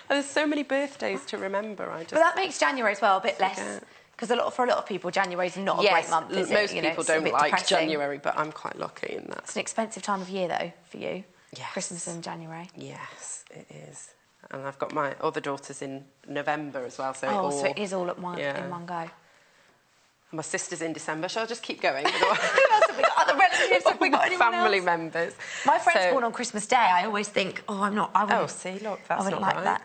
There's so many birthdays to remember. But that makes January as well a bit less... Because for a lot of people, January's not a great month, is it? Most people don't like depressing. January, but I'm quite lucky in that. It's an expensive time of year, though, for you. Yes. Christmas in January. Yes, it is. And I've got my other daughters in November as well, so so it is all in one go. And my sister's in December. Shall I just keep going? Who else have we got? Other relatives? Have we got anyone family else? members. My friend's born on Christmas Day. I always think, I wouldn't... see, look, that's I wouldn't not like right. that.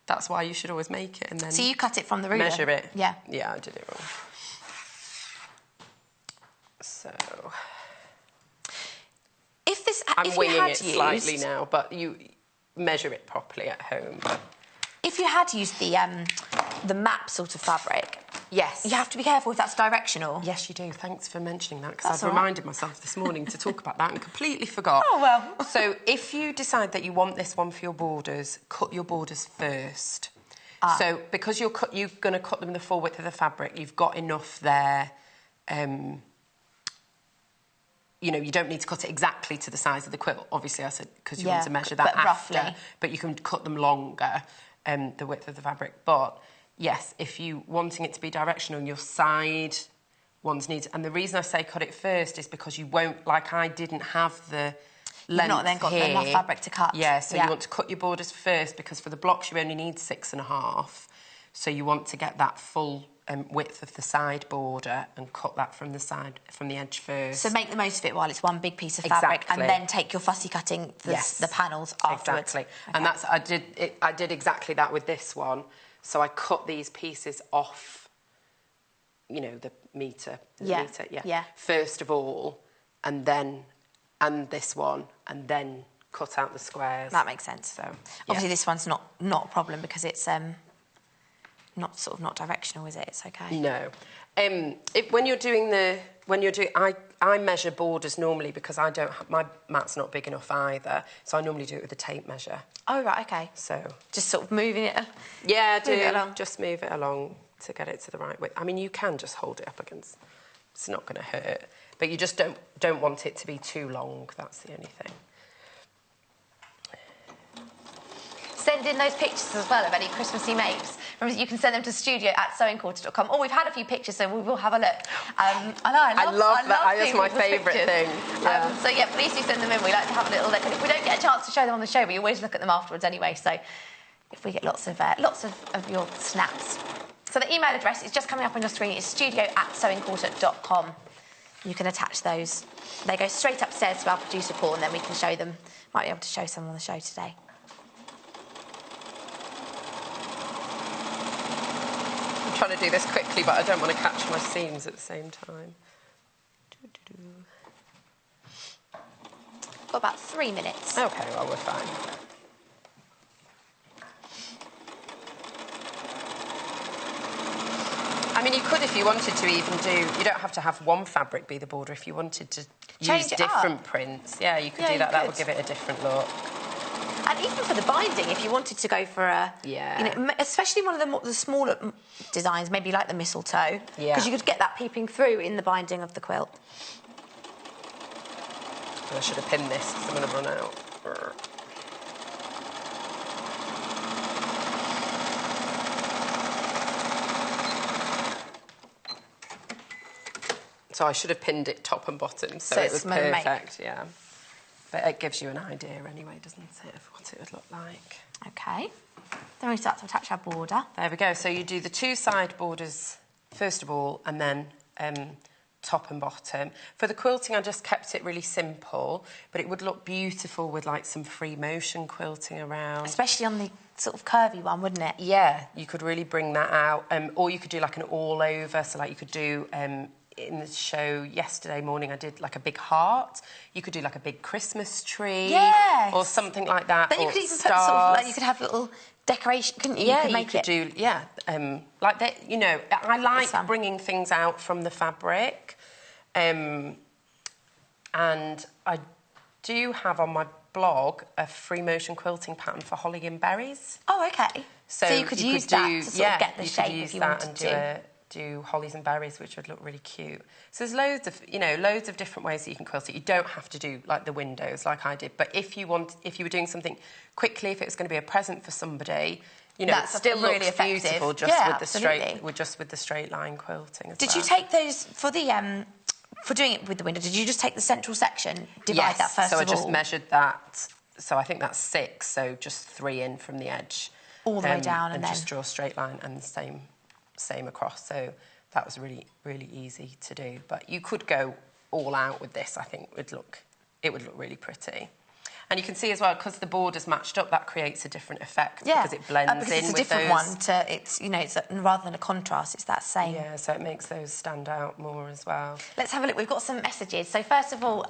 That's why you should always make it and then... So you cut it from the ruler? Measure it. Yeah. Yeah, I did it wrong. So... I'm winging it slightly now, but you measure it properly at home. But... If you had used the map sort of fabric... Yes. You have to be careful if that's directional. Yes, you do. Thanks for mentioning that, because I've reminded myself this morning to talk about that and completely forgot. Oh, well. So if you decide that you want this one for your borders, cut your borders first. So because you're going to cut them the full width of the fabric, you've got enough there... you know, you don't need to cut it exactly to the size of the quilt. Obviously, I said, because you want to measure that after. Roughly. But you can cut them longer, the width of the fabric. But, yes, if you wanting it to be directional, your side ones need... And the reason I say cut it first is because you won't... Like, I didn't have the length. You've not then got enough fabric to cut. Yeah, so you want to cut your borders first, because for the blocks you only need 6.5. So you want to get that full... width of the side border and cut that from the side, from the edge first. So make the most of it while it's one big piece of fabric, and then take your fussy cutting the panels afterwards. Exactly. Okay. And that's I did exactly that with this one. So I cut these pieces off, you know, the metre, first of all, and this one, and then cut out the squares. That makes sense. So obviously this one's not a problem because it's not directional, is it? It's okay. No. When you're doing I measure borders normally because I don't have, my mat's not big enough either, so I normally do it with a tape measure. Oh, right, okay. So just sort of moving it. Yeah, just move it along to get it to the right width. I mean, you can just hold it up against. It's not going to hurt, but you just don't want it to be too long. That's the only thing. Send in those pictures as well of any Christmassy makes. You can send them to studio@sewingquarter.com. Oh, we've had a few pictures, so we will have a look. I love that. That's my favourite thing. Yeah. So, yeah, please do send them in. We like to have a little look. And if we don't get a chance to show them on the show, we always look at them afterwards anyway. So if we get lots of your snaps. So the email address is just coming up on your screen. It's studio@sewingquarter.com. You can attach those. They go straight upstairs to our producer, Paul, and then we can show them. Might be able to show some on the show today. I'm trying to do this quickly, but I don't want to catch my seams at the same time. Got about 3 minutes. OK, well, we're fine. I mean, you could, if you wanted to, even do... You don't have to have one fabric be the border. If you wanted to use different prints, yeah, you could do that. That would give it a different look. And even for the binding, if you wanted to go for a... Yeah. You know, especially one of the smaller designs, maybe like the mistletoe. Yeah. Because you could get that peeping through in the binding of the quilt. I should have pinned this because I'm going to run out. So I should have pinned it top and bottom, so it was perfect, yeah. But it gives you an idea anyway, doesn't it, of what it would look like. OK. Then we start to attach our border. There we go. So you do the two side borders first of all, and then top and bottom. For the quilting, I just kept it really simple, but it would look beautiful with like some free motion quilting around. Especially on the sort of curvy one, wouldn't it? Yeah, you could really bring that out. Or you could do like an all over, so like you could do, in the show yesterday morning, I did like a big heart. You could do like a big Christmas tree. Yes. Or something like that. Then you could even put sort of, like, you could have little decoration, couldn't you? Yeah, you could do, yeah. Like that, you know, I like bringing things out from the fabric. And I do have on my blog a free motion quilting pattern for holly and berries. Oh, okay. So you could use that to sort of get the shape if you wanted to. Do hollies and berries, which would look really cute. So there's loads of, you know, loads of different ways that you can quilt it. You don't have to do like the windows like I did, but if you were doing something quickly, if it was going to be a present for somebody, you know, that's it still really looks effective. Beautiful just with the straight line quilting as Did you take those for the for doing it with the window? Did you just take the central section, divide that first of all? So I just measured that. So I think that's 6. So just 3 in from the edge, all the way down, and then just draw a straight line and the same across. So that was really, really easy to do. But you could go all out with this. I think it would look really pretty. And you can see as well, because the borders matched up, that creates a different effect, because it blends because in it's a with different those. one to, it's, you know, it's rather than a contrast, it's that same. Yeah, so it makes those stand out more as well. Let's have a look. We've got some messages. So first of all,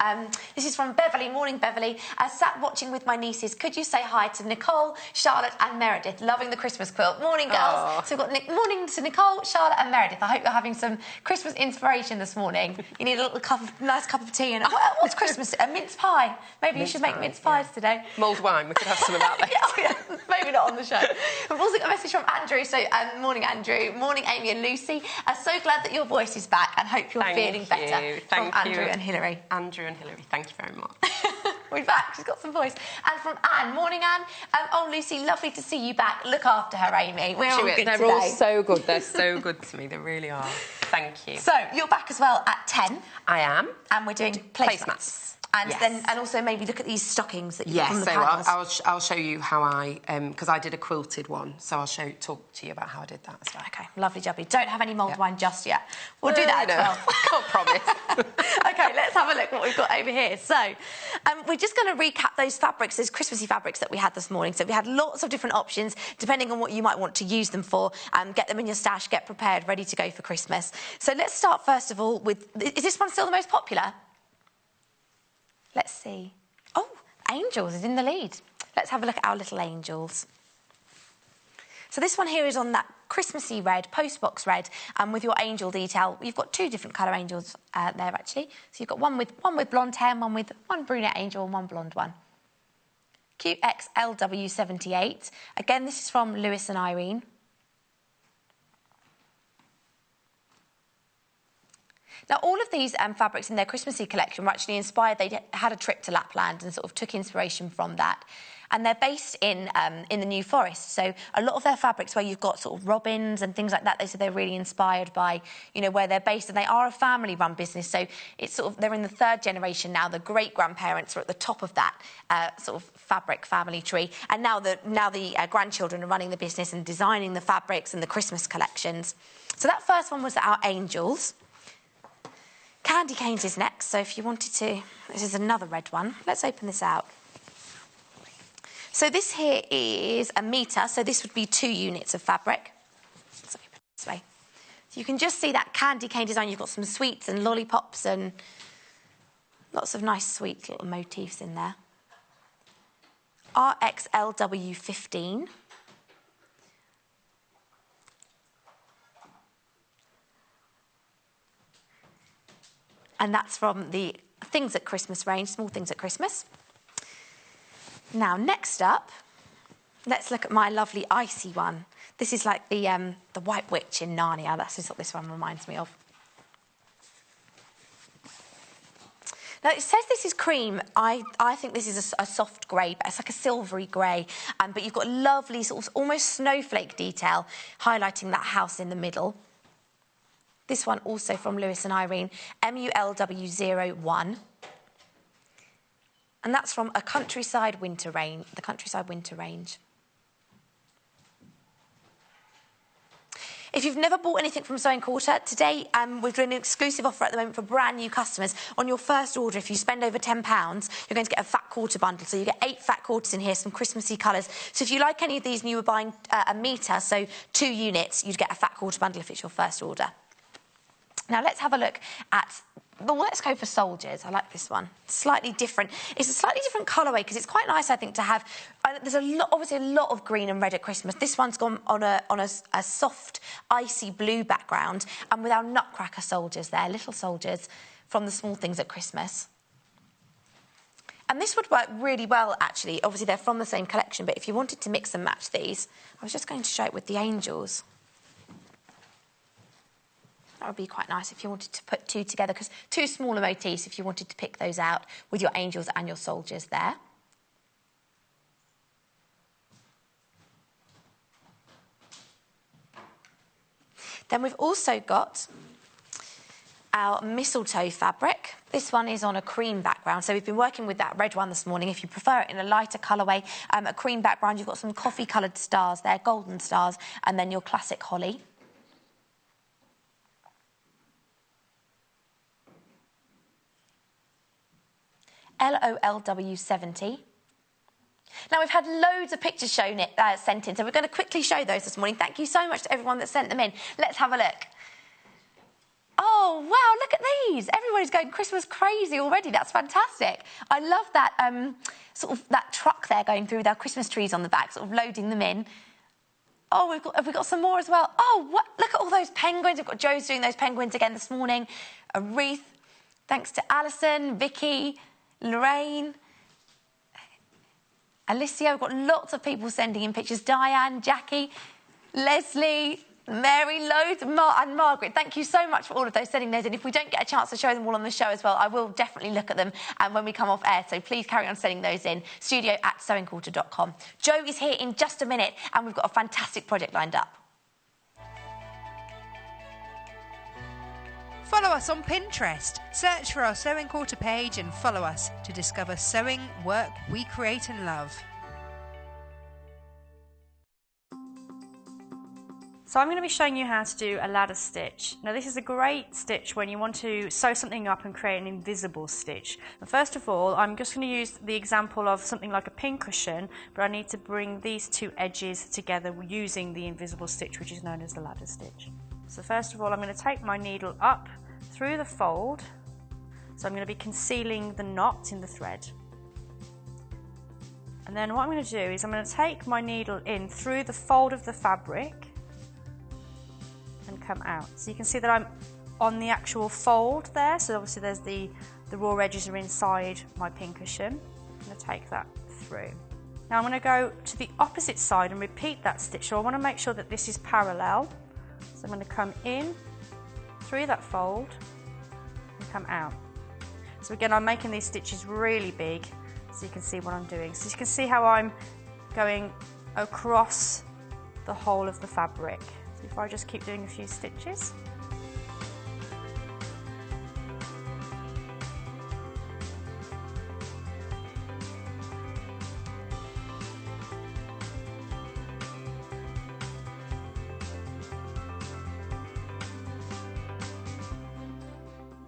this is from Beverly. Morning, Beverly. Sat watching with my nieces. Could you say hi to Nicole, Charlotte and Meredith? Loving the Christmas quilt. Morning, girls. Aww. So we've got morning to Nicole, Charlotte and Meredith. I hope you're having some Christmas inspiration this morning. You need a little nice cup of tea and what's Christmas? A mince pie. Maybe you should make mince pies today. Mulled wine, we could have some of that later. yeah, maybe not on the show. We've also got a message from Andrew. So, morning, Andrew. Morning, Amy and Lucy. So glad that your voice is back and hope you're feeling better. From Andrew and Hilary. Andrew and Hilary, thank you very much. We're back. She's got some voice. And from Anne. Morning, Anne. Oh, Lucy, lovely to see you back. Look after her, Amy. We're all good They're all so good. They're so good to me. They really are. Thank you. So, you're back as well at 10. I am. And we're doing placemats. And also maybe look at these stockings that you got from the panels. I'll show you how I because I did a quilted one, so I'll talk to you about how I did that as well. Okay, lovely jubbly. Don't have any mulled wine just yet. We'll do that as well. Can't promise. Okay, let's have a look what we've got over here. So, we're just going to recap those fabrics, those Christmassy fabrics that we had this morning. So we had lots of different options depending on what you might want to use them for. Get them in your stash, get prepared, ready to go for Christmas. So let's start first of all with, is this one still the most popular? Let's see. Oh, Angels is in the lead. Let's have a look at our little angels. So this one here is on that Christmassy red, postbox red, and with your angel detail. You've got 2 different colour angels there, actually. So you've got one with blonde hair and one brunette angel and one blonde one. QXLW78. Again, this is from Lewis and Irene. Now, all of these fabrics in their Christmassy collection were actually inspired. They had a trip to Lapland and sort of took inspiration from that. And they're based in the New Forest. So a lot of their fabrics where you've got sort of robins and things like that, they said they're really inspired by, you know, where they're based. And they are a family-run business. So it's sort of, they're in the 3rd generation now. The great-grandparents are at the top of that sort of fabric family tree. And now the grandchildren are running the business and designing the fabrics and the Christmas collections. So that first one was our angels. Candy canes is next, so if you wanted to... This is another red one. Let's open this out. So this here is a metre, so this would be 2 units of fabric. Let's open it this way. So you can just see that candy cane design. You've got some sweets and lollipops and lots of nice sweet little motifs in there. RXLW15. And that's from the Things at Christmas range, Small Things at Christmas. Now, next up, let's look at my lovely icy one. This is like the White Witch in Narnia. That's just what this one reminds me of. Now, it says this is cream. I think this is a soft grey, but it's like a silvery grey. But you've got lovely sort of almost snowflake detail highlighting that house in the middle. This one also from Lewis and Irene, MULW01. And that's from a Countryside Winter range, the Countryside Winter range. If you've never bought anything from Sewing Quarter, today we're doing an exclusive offer at the moment for brand new customers. On your first order, if you spend over £10, you're going to get a fat quarter bundle. So you get 8 fat quarters in here, some Christmassy colours. So if you like any of these and you were buying a metre, so 2 units, you'd get a fat quarter bundle if it's your first order. Now let's have a look at... Well, let's go for soldiers. I like this one. Slightly different. It's a slightly different colourway because it's quite nice, I think, to have... There's obviously a lot of green and red at Christmas. This one's gone on a soft, icy blue background, and with our nutcracker soldiers there, little soldiers from the small things at Christmas. And this would work really well, actually. Obviously, they're from the same collection, but if you wanted to mix and match these, I was just going to show it with the angels. That would be quite nice if you wanted to put 2 together, because 2 smaller motifs, if you wanted to pick those out with your angels and your soldiers there. Then we've also got our mistletoe fabric. This one is on a cream background, so we've been working with that red one this morning. If you prefer it in a lighter colourway, a cream background, you've got some coffee-coloured stars there, golden stars, and then your classic holly. LOLW70. Now, we've had loads of pictures sent in, so we're going to quickly show those this morning. Thank you so much to everyone that sent them in. Let's have a look. Oh, wow, look at these. Everybody's going Christmas crazy already. That's fantastic. I love that sort of that truck there going through with our Christmas trees on the back, sort of loading them in. Oh, have we got some more as well? Oh, what? Look at all those penguins. We've got Joe's doing those penguins again this morning. A wreath. Thanks to Alison, Vicky, Lorraine, Alicia. We've got lots of people sending in pictures. Diane, Jackie, Leslie, Mary, loads, and Margaret. Thank you so much for all of those sending those in. If we don't get a chance to show them all on the show as well, I will definitely look at them when we come off air. So please carry on sending those in. studio@sewingquarter.com. Joe is here in just a minute, and we've got a fantastic project lined up. Follow us on Pinterest. Search for our Sewing Quarter page and follow us to discover sewing work we create and love. So I'm going to be showing you how to do a ladder stitch. Now this is a great stitch when you want to sew something up and create an invisible stitch. And first of all, I'm just going to use the example of something like a pincushion, but I need to bring these 2 edges together using the invisible stitch, which is known as the ladder stitch. So first of all, I'm going to take my needle up through the fold. So I'm going to be concealing the knot in the thread. And then what I'm going to do is I'm going to take my needle in through the fold of the fabric and come out. So you can see that I'm on the actual fold there. So obviously there's the raw edges are inside my pincushion. I'm going to take that through. Now I'm going to go to the opposite side and repeat that stitch. So I want to make sure that this is parallel. So I'm going to come in through that fold and come out. So again, I'm making these stitches really big so you can see what I'm doing. So you can see how I'm going across the whole of the fabric. So if I just keep doing a few stitches.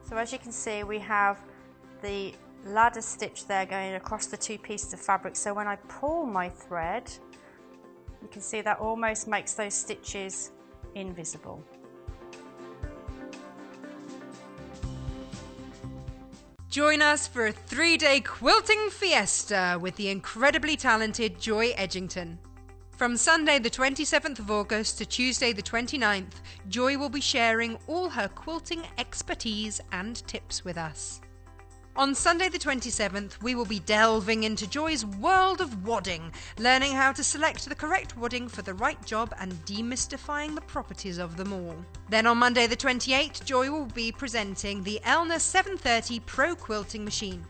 So as you can see, we have the ladder stitch there going across the 2 pieces of fabric. So when I pull my thread, you can see that almost makes those stitches invisible. Join us for a 3-day quilting fiesta with the incredibly talented Joy Edgington. From Sunday the 27th of August to Tuesday the 29th, Joy will be sharing all her quilting expertise and tips with us. On Sunday the 27th, we will be delving into Joy's world of wadding, learning how to select the correct wadding for the right job and demystifying the properties of them all. Then on Monday the 28th, Joy will be presenting the Elna 730 Pro Quilting Machine.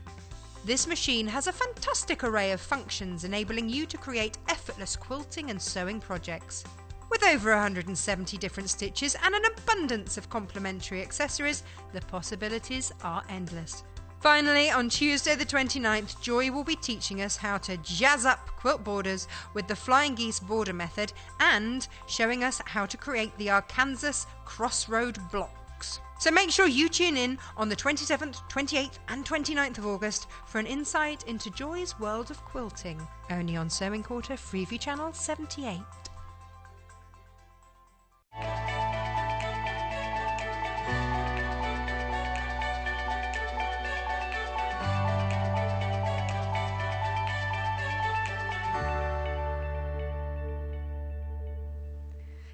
This machine has a fantastic array of functions enabling you to create effortless quilting and sewing projects. With over 170 different stitches and an abundance of complementary accessories, the possibilities are endless. Finally, on Tuesday the 29th, Joy will be teaching us how to jazz up quilt borders with the Flying Geese border method and showing us how to create the Arkansas crossroad blocks. So make sure you tune in on the 27th, 28th and 29th of August for an insight into Joy's world of quilting, only on Sewing Quarter Freeview Channel 78.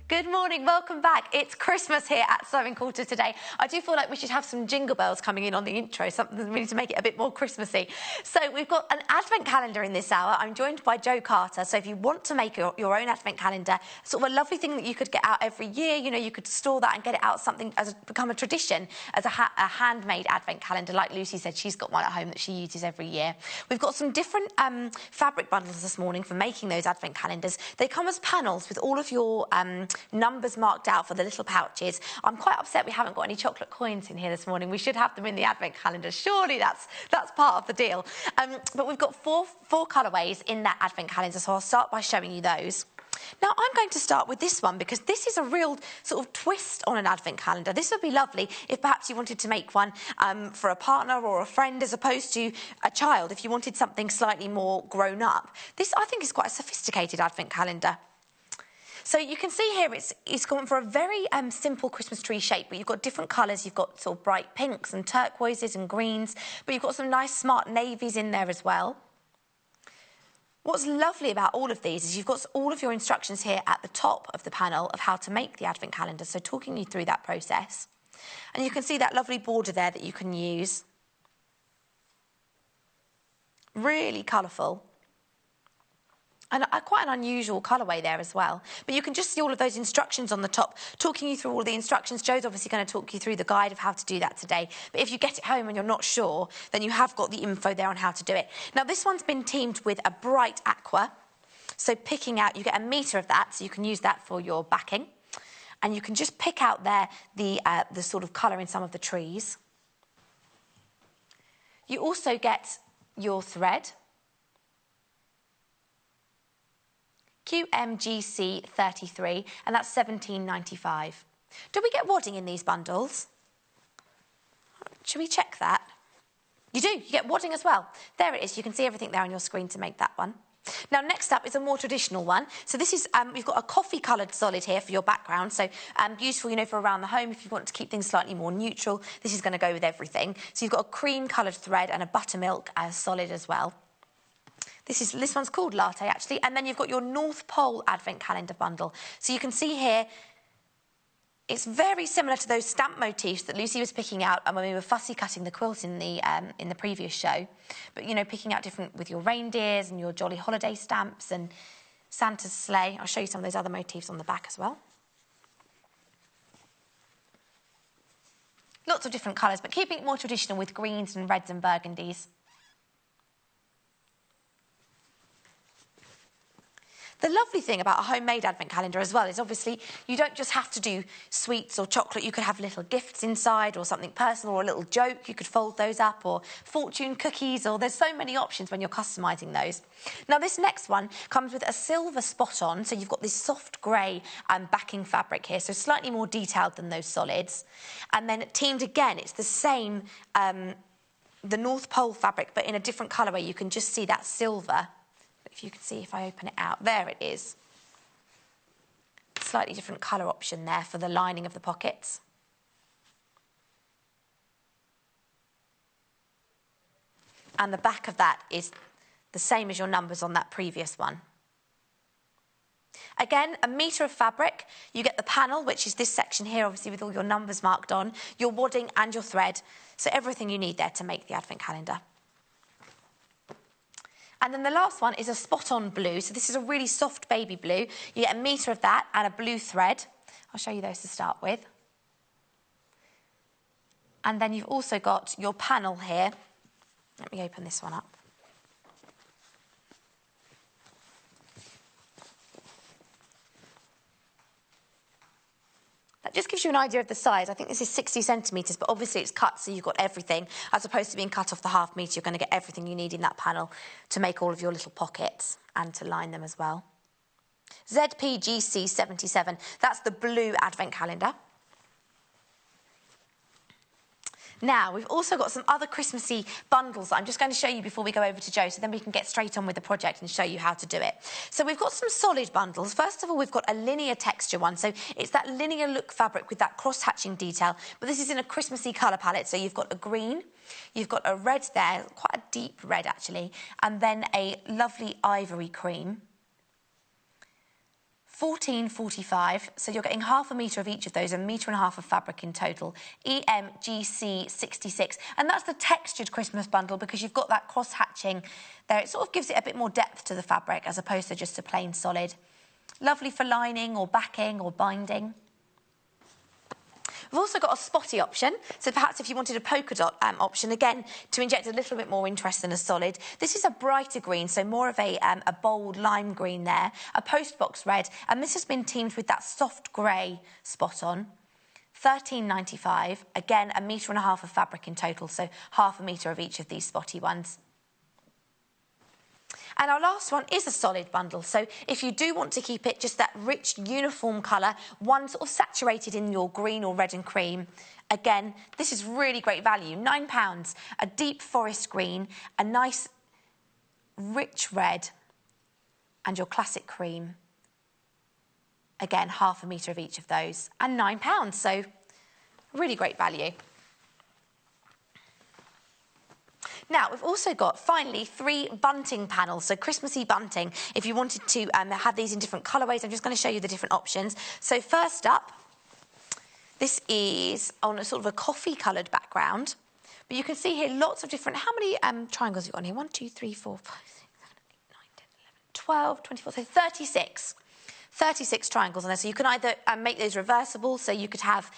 Good morning, welcome back. It's Christmas here at Sewing Quarter today. I do feel like we should have some jingle bells coming in on the intro, something we need to make it a bit more Christmassy. So we've got an advent calendar in this hour. I'm joined by Jo Carter. So if you want to make your own advent calendar, sort of a lovely thing that you could get out every year, you know, you could store that and get it out something as become a tradition as a handmade advent calendar. Like Lucy said, she's got one at home that she uses every year. We've got some different fabric bundles this morning for making those advent calendars. They come as panels with all of your numbers marked out for the little pouches. I'm quite upset we haven't got any chocolate coins in here this morning. We should have them in the advent calendar. Surely that's part of the deal. But we've got four colourways in that advent calendar, so I'll start by showing you those. Now, I'm going to start with this one because this is a real sort of twist on an advent calendar. This would be lovely if perhaps you wanted to make one for a partner or a friend as opposed to a child, if you wanted something slightly more grown up. This, I think, is quite a sophisticated advent calendar. So you can see here it's gone for a very simple Christmas tree shape, but you've got different colours. You've got sort of bright pinks and turquoises and greens, but you've got some nice smart navies in there as well. What's lovely about all of these is you've got all of your instructions here at the top of the panel of how to make the advent calendar, so talking you through that process. And you can see that lovely border there that you can use. Really colourful. And quite an unusual colourway there as well. But you can just see all of those instructions on the top, talking you through all the instructions. Jo's obviously going to talk you through the guide of how to do that today. But if you get it home and you're not sure, then you have got the info there on how to do it. Now, this one's been teamed with a bright aqua. So picking out, you get 1 metre of that, so you can use that for your backing. And you can just pick out there the sort of colour in some of the trees. You also get your thread. QMGC 33, and that's £17.95. Do we get wadding in these bundles? Should we check that? You do, you get wadding as well. There it is, you can see everything there on your screen to make that one. Now, next up is a more traditional one. So this is, we've got a coffee-coloured solid here for your background, so useful, you know, for around the home if you want to keep things slightly more neutral. This is going to go with everything. So you've got a cream-coloured thread and a buttermilk solid as well. This one's called Latte, actually. And then you've got your North Pole Advent Calendar bundle. So you can see here, it's very similar to those stamp motifs that Lucy was picking out when we were fussy cutting the quilt in the previous show. But, you know, picking out different with your reindeers and your jolly holiday stamps and Santa's sleigh. I'll show you some of those other motifs on the back as well. Lots of different colours, but keeping it more traditional with greens and reds and burgundies. The lovely thing about a homemade advent calendar as well is obviously you don't just have to do sweets or chocolate. You could have little gifts inside or something personal or a little joke. You could fold those up, or fortune cookies, or there's so many options when you're customising those. Now, this next one comes with a silver spot on, so you've got this soft grey backing fabric here, so slightly more detailed than those solids. And then teamed again, it's the same, the North Pole fabric, but in a different colourway. You can just see that silver. If you can see, if I open it out, there it is. Slightly different colour option there for the lining of the pockets. And the back of that is the same as your numbers on that previous one. Again, 1 metre of fabric. You get the panel, which is this section here, obviously with all your numbers marked on, your wadding and your thread. So everything you need there to make the advent calendar. And then the last one is a spot-on blue. So this is a really soft baby blue. You get 1 metre of that and a blue thread. I'll show you those to start with. And then you've also got your panel here. Let me open this one up. That just gives you an idea of the size. I think this is 60 centimetres, but obviously it's cut so you've got everything. As opposed to being cut off the ½ metre, you're going to get everything you need in that panel to make all of your little pockets and to line them as well. ZPGC77, that's the blue advent calendar. Now, we've also got some other Christmassy bundles that I'm just going to show you before we go over to Jo, so then we can get straight on with the project and show you how to do it. So we've got some solid bundles. First of all, we've got a linear texture one. So it's that linear look fabric with that cross-hatching detail, but this is in a Christmassy colour palette. So you've got a green, you've got a red there, quite a deep red actually, and then a lovely ivory cream. 14.45, so you're getting ½ metre of each of those, 1.5 metres of fabric in total. EMGC 66, and that's the textured Christmas bundle because you've got that cross-hatching there. It sort of gives it a bit more depth to the fabric as opposed to just a plain solid. Lovely for lining or backing or binding. We've also got a spotty option, so perhaps if you wanted a polka dot option, again, to inject a little bit more interest than a solid. This is a brighter green, so more of a bold lime green there, a postbox red, and this has been teamed with that soft grey spot on. 13.95, again, 1.5 metres of fabric in total, so ½ metre of each of these spotty ones. And our last one is a solid bundle. So if you do want to keep it just that rich, uniform colour, one sort of saturated in your green or red and cream, again, this is really great value. £9, a deep forest green, a nice rich red, and your classic cream. Again, ½ metre of each of those, and £9. So really great value. Now, we've also got, finally, 3 bunting panels, so Christmassy bunting. If you wanted to have these in different colourways, I'm just going to show you the different options. So first up, this is on a sort of a coffee-coloured background. But you can see here lots of different... How many triangles have you got on here? 1, 2, 3, 4, 5, 6, 7, 8, 9, 10, 11, 12, 24, so 36. 36 triangles on there. So you can either make those reversible, so you could have...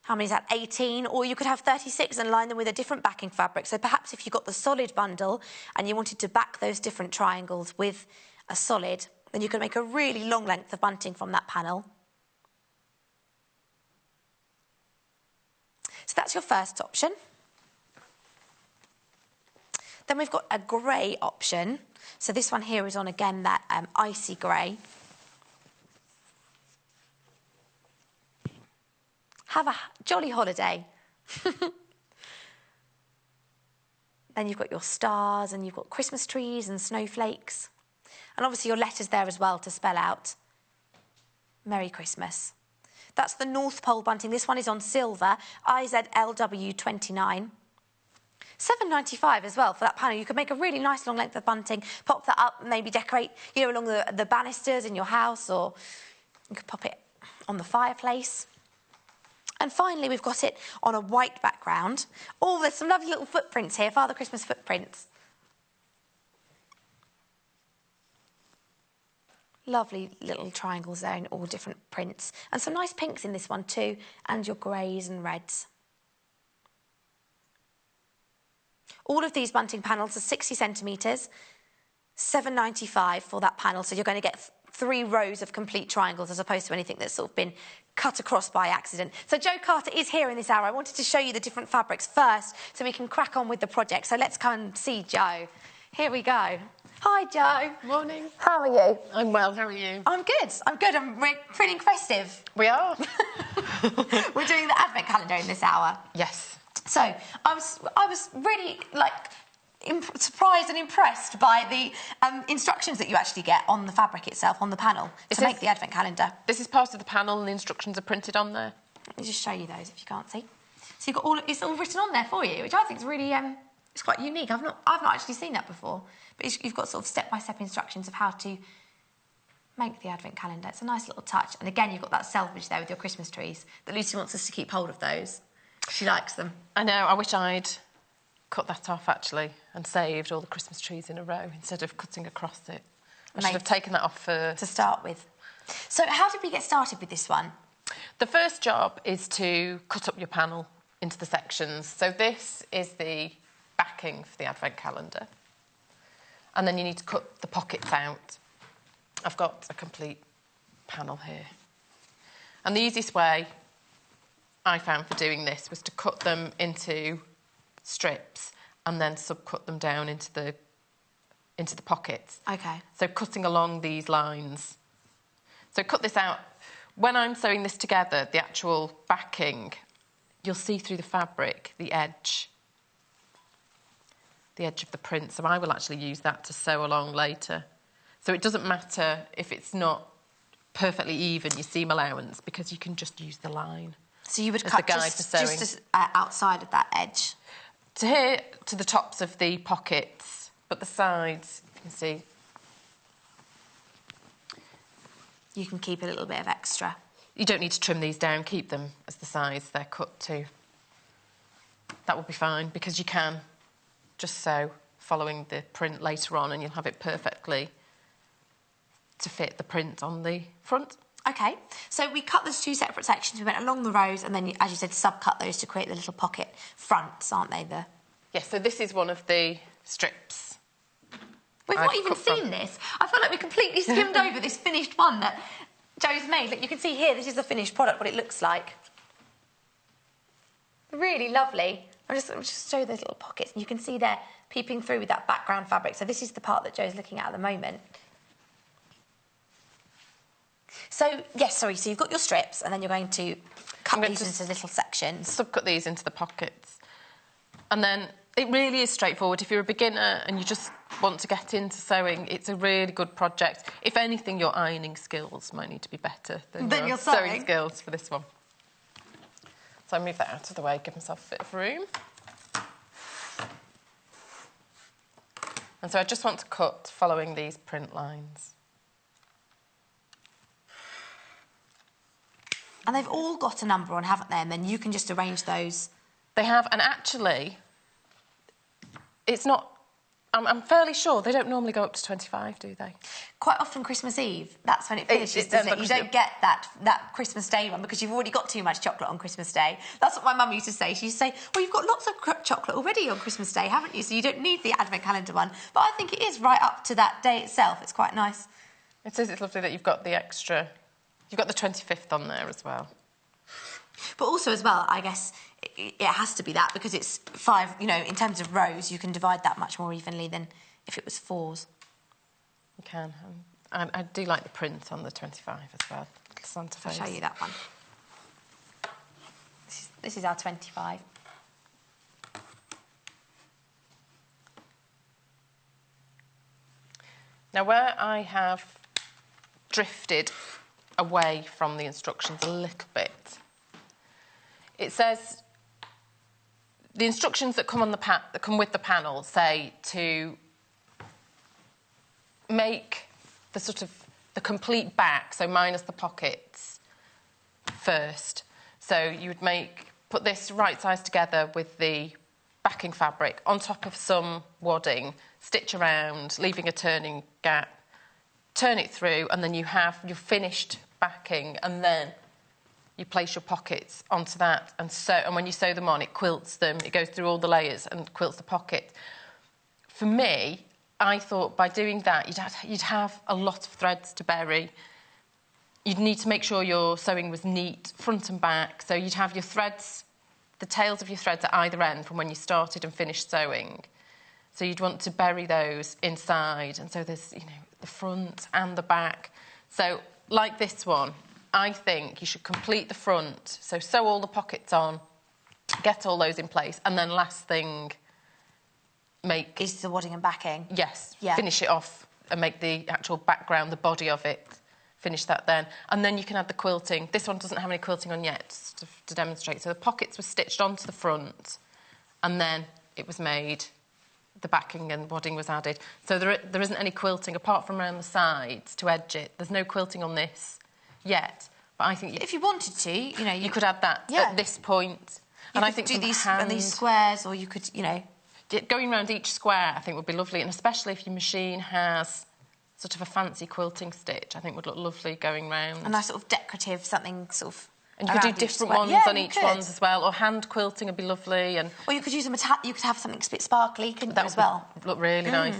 How many is that? 18, or you could have 36 and line them with a different backing fabric. So perhaps if you got the solid bundle and you wanted to back those different triangles with a solid, then you could make a really long length of bunting from that panel. So that's your first option. Then we've got a grey option. So this one here is on, again, that icy grey. Have a jolly holiday. Then you've got your stars and you've got Christmas trees and snowflakes. And obviously your letters there as well to spell out Merry Christmas. That's the North Pole bunting. This one is on silver, IZLW29. £7.95 as well for that panel. You could make a really nice long length of bunting, pop that up, maybe decorate, you know, along the banisters in your house, or you could pop it on the fireplace. And finally, we've got it on a white background. Oh, there's some lovely little footprints here, Father Christmas footprints. Lovely little triangles there in all different prints. And some nice pinks in this one too, and your greys and reds. All of these bunting panels are 60 centimetres, £7.95 for that panel. So you're going to get 3 rows of complete triangles as opposed to anything that's sort of been cut across by accident. So Jo Carter is here in this hour. I wanted to show you the different fabrics first so we can crack on with the project. So let's come and see Jo. Here we go. Hi, Jo. Morning. How are you? I'm well, how are you? I'm good. We're feeling festive. We are. We're doing the advent calendar in this hour. Yes. So I was really, like, surprised and impressed by the instructions that you actually get on the fabric itself, on the panel, to make the advent calendar. This is part of the panel and the instructions are printed on there. Let me just show you those if you can't see. So you've got it's all written on there for you, which I think is really it's quite unique. I've not actually seen that before. But you've got sort of step-by-step instructions of how to make the advent calendar. It's a nice little touch. And again, you've got that selvage there with your Christmas trees. That Lucy wants us to keep hold of those. She likes them. I know. I wish I'd cut that off, actually, and saved all the Christmas trees in a row instead of cutting across it. I should have taken that off first. To start with. So how did we get started with this one? The first job is to cut up your panel into the sections. So this is the backing for the advent calendar. And then you need to cut the pockets out. I've got a complete panel here. And the easiest way I found for doing this was to cut them into strips and then subcut them down into the pockets. Okay. So cutting along these lines. So cut this out. When I'm sewing this together, the actual backing, you'll see through the fabric the edge of the print. So I will actually use that to sew along later. So it doesn't matter if it's not perfectly even, your seam allowance, because you can just use the line. So you would cut just outside of that edge? To here, to the tops of the pockets, but the sides, you can see. You can keep a little bit of extra. You don't need to trim these down, keep them as the size they're cut to. That will be fine, because you can just sew following the print later on and you'll have it perfectly to fit the print on the front. OK, so we cut those 2 separate sections. We went along the rows and then, as you said, subcut those to create the little pocket fronts, aren't they? Yes, so this is one of the strips. We've not even seen this. I feel like we completely skimmed over this finished one that Jo's made. Look, you can see here, this is the finished product, what it looks like. Really lovely. I'll just show those little pockets. And you can see they're peeping through with that background fabric. So this is the part that Jo's looking at the moment. So, yes, sorry, so you've got your strips and then you're going to cut these into little sections. Subcut these into the pockets. And then it really is straightforward. If you're a beginner and you just want to get into sewing, it's a really good project. If anything, your ironing skills might need to be better than your sewing skills for this one. So I move that out of the way, give myself a bit of room. And so I just want to cut following these print lines. And they've all got a number on, haven't they? And then you can just arrange those. They have, and actually, it's not... I'm fairly sure they don't normally go up to 25, do they? Quite often Christmas Eve, that's when it finishes, doesn't it? You don't get that Christmas Day one because you've already got too much chocolate on Christmas Day. That's what my mum used to say. She used to say, well, you've got lots of chocolate already on Christmas Day, haven't you? So you don't need the Advent calendar one. But I think it is right up to that day itself. It's quite nice. It is. It's lovely that you've got the extra... You've got the 25th on there as well. But also as well, I guess it has to be that because it's 5, you know, in terms of rows, you can divide that much more evenly than if it was 4s. You can. I do like the print on the 25 as well. Santa face. I'll show you that one. This is our 25. Now, where I have drifted away from the instructions a little bit, it says the instructions that come on that come with the panel say to make the sort of the complete back, so minus the pockets, first. So you would put this right size together with the backing fabric on top of some wadding, stitch around, leaving a turning gap, turn it through, and then you have your finished backing, and then you place your pockets onto that, and when you sew them on, it quilts them. It goes through all the layers and quilts the pocket. For me, I thought by doing that, you'd have a lot of threads to bury. You'd need to make sure your sewing was neat, front and back, so you'd have your threads, the tails of your threads at either end from when you started and finished sewing. So you'd want to bury those inside, and so there's, you know, the front and the back. So, like this one, I think you should complete the front, so sew all the pockets on, get all those in place, and then last thing, is the wadding and backing? Yes, yeah. Finish it off and make the actual background, the body of it, finish that then. And then you can add the quilting. This one doesn't have any quilting on yet, just to demonstrate. So the pockets were stitched onto the front, and then it was made... the backing and wadding was added. So there isn't any quilting, apart from around the sides to edge it. There's no quilting on this yet. But I think... if you wanted to, you know... You could add that at this point. And I think do these squares, or you could, you know... Going around each square, I think, would be lovely, and especially if your machine has sort of a fancy quilting stitch, I think would look lovely going round. A nice sort of decorative, something sort of... And you could do different ones on each ones as well, or hand quilting would be lovely. Or you could use you could have something a bit sparkly, couldn't you, as well? Look really nice.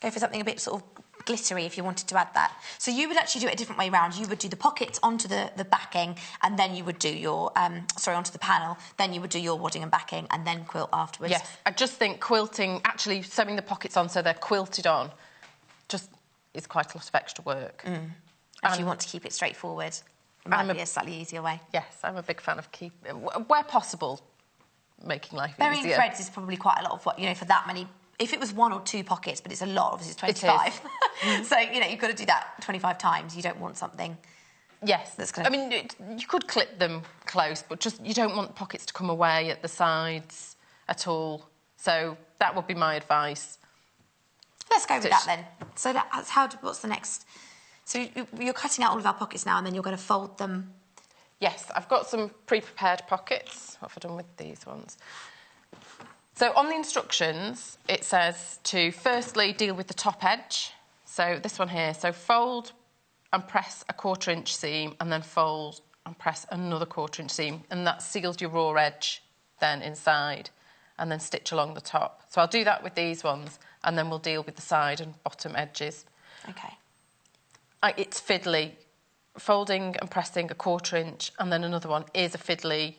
Go for something a bit sort of glittery if you wanted to add that. So you would actually do it a different way around. You would do the pockets onto the backing, and then you would do your, onto the panel, then you would do your wadding and backing, and then quilt afterwards. Yes, I just think quilting, actually sewing the pockets on so they're quilted on, just is quite a lot of extra work. If you want to keep it straightforward, it might be a slightly easier way. Yes, I'm a big fan of where possible, making life easier. Burying threads is probably quite a lot of what, for that many. If it was 1 or 2 pockets, but it's a lot, obviously it's 25. It is. So, you've got to do that 25 times. You don't want something... Yes. That's kind of... I mean, you could clip them close, but just you don't want pockets to come away at the sides at all. So that would be my advice. Let's go with that then. So that's what's the next... So you're cutting out all of our pockets now, and then you're going to fold them. Yes, I've got some pre-prepared pockets. What have I done with these ones? So on the instructions, it says to firstly deal with the top edge. So this one here. So fold and press a 1/4 inch seam, and then fold and press another 1/4 inch seam, and that seals your raw edge then inside, and then stitch along the top. So I'll do that with these ones, and then we'll deal with the side and bottom edges. Okay. It's fiddly. Folding and pressing a 1/4 inch, and then another one is a fiddly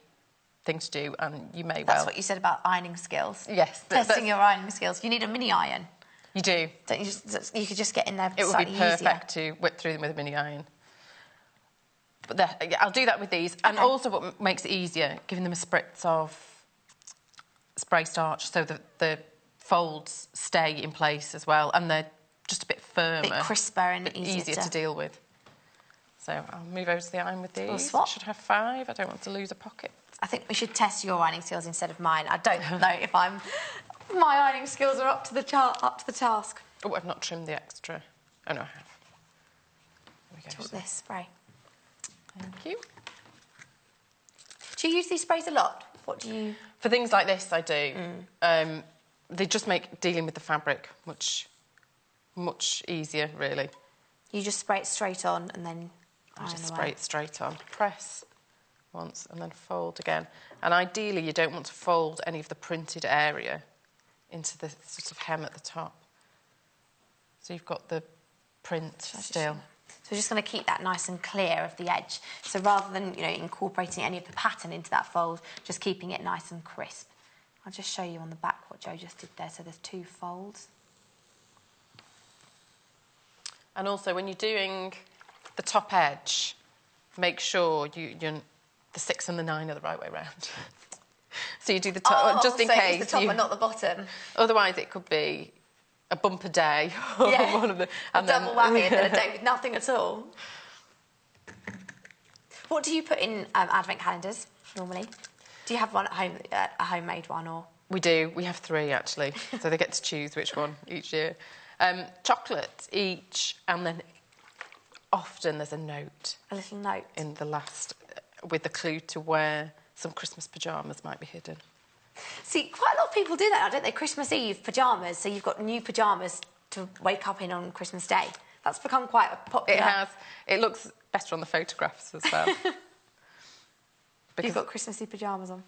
thing to do, and you may That's what you said about ironing skills. Yes. Testing your ironing skills. You need a mini iron. You do. Don't you could just get in there. It would be perfect to whip through them with a mini iron. But I'll do that with these. Okay. And also what makes it easier, giving them a spritz of spray starch so that the folds stay in place as well, and they're just a bit firmer. A bit crisper and easier to deal with. So I'll move over to the iron with these. We'll swap. I should have 5. I don't want to lose a pocket. I think we should test your ironing skills instead of mine. I don't know if my ironing skills are up to the task. Oh, I've not trimmed the extra. Oh, no, I have. There we go. Talk this spray. Thank you. Do you use these sprays a lot? What do you... For things like this, I do. They just make dealing with the fabric much easier, really. You just spray it straight on and then I just spray it straight on. Press once and then fold again. And ideally, you don't want to fold any of the printed area into the sort of hem at the top. So you've got the print still. So we're just going to keep that nice and clear of the edge. So rather than, incorporating any of the pattern into that fold, just keeping it nice and crisp. I'll just show you on the back what Jo just did there. So there's 2 folds. And also, when you're doing the top edge, make sure the 6 and the 9 are the right way round. So you do the top, just in case. It's the top and not the bottom. Otherwise, it could be a bumper day. Yeah, one of the, and a double whammy and then a day with nothing at all. What do you put in advent calendars, normally? Do you have one at home, a homemade one, or...? We do. We have 3, actually. So they get to choose which one each year. Chocolate each, and then often there's a note. A little note. In the last, with the clue to where some Christmas pyjamas might be hidden. See, quite a lot of people do that now, don't they? Christmas Eve pyjamas, so you've got new pyjamas to wake up in on Christmas Day. That's become quite a popular... It has. It looks better on the photographs as well. You've got Christmassy pyjamas on?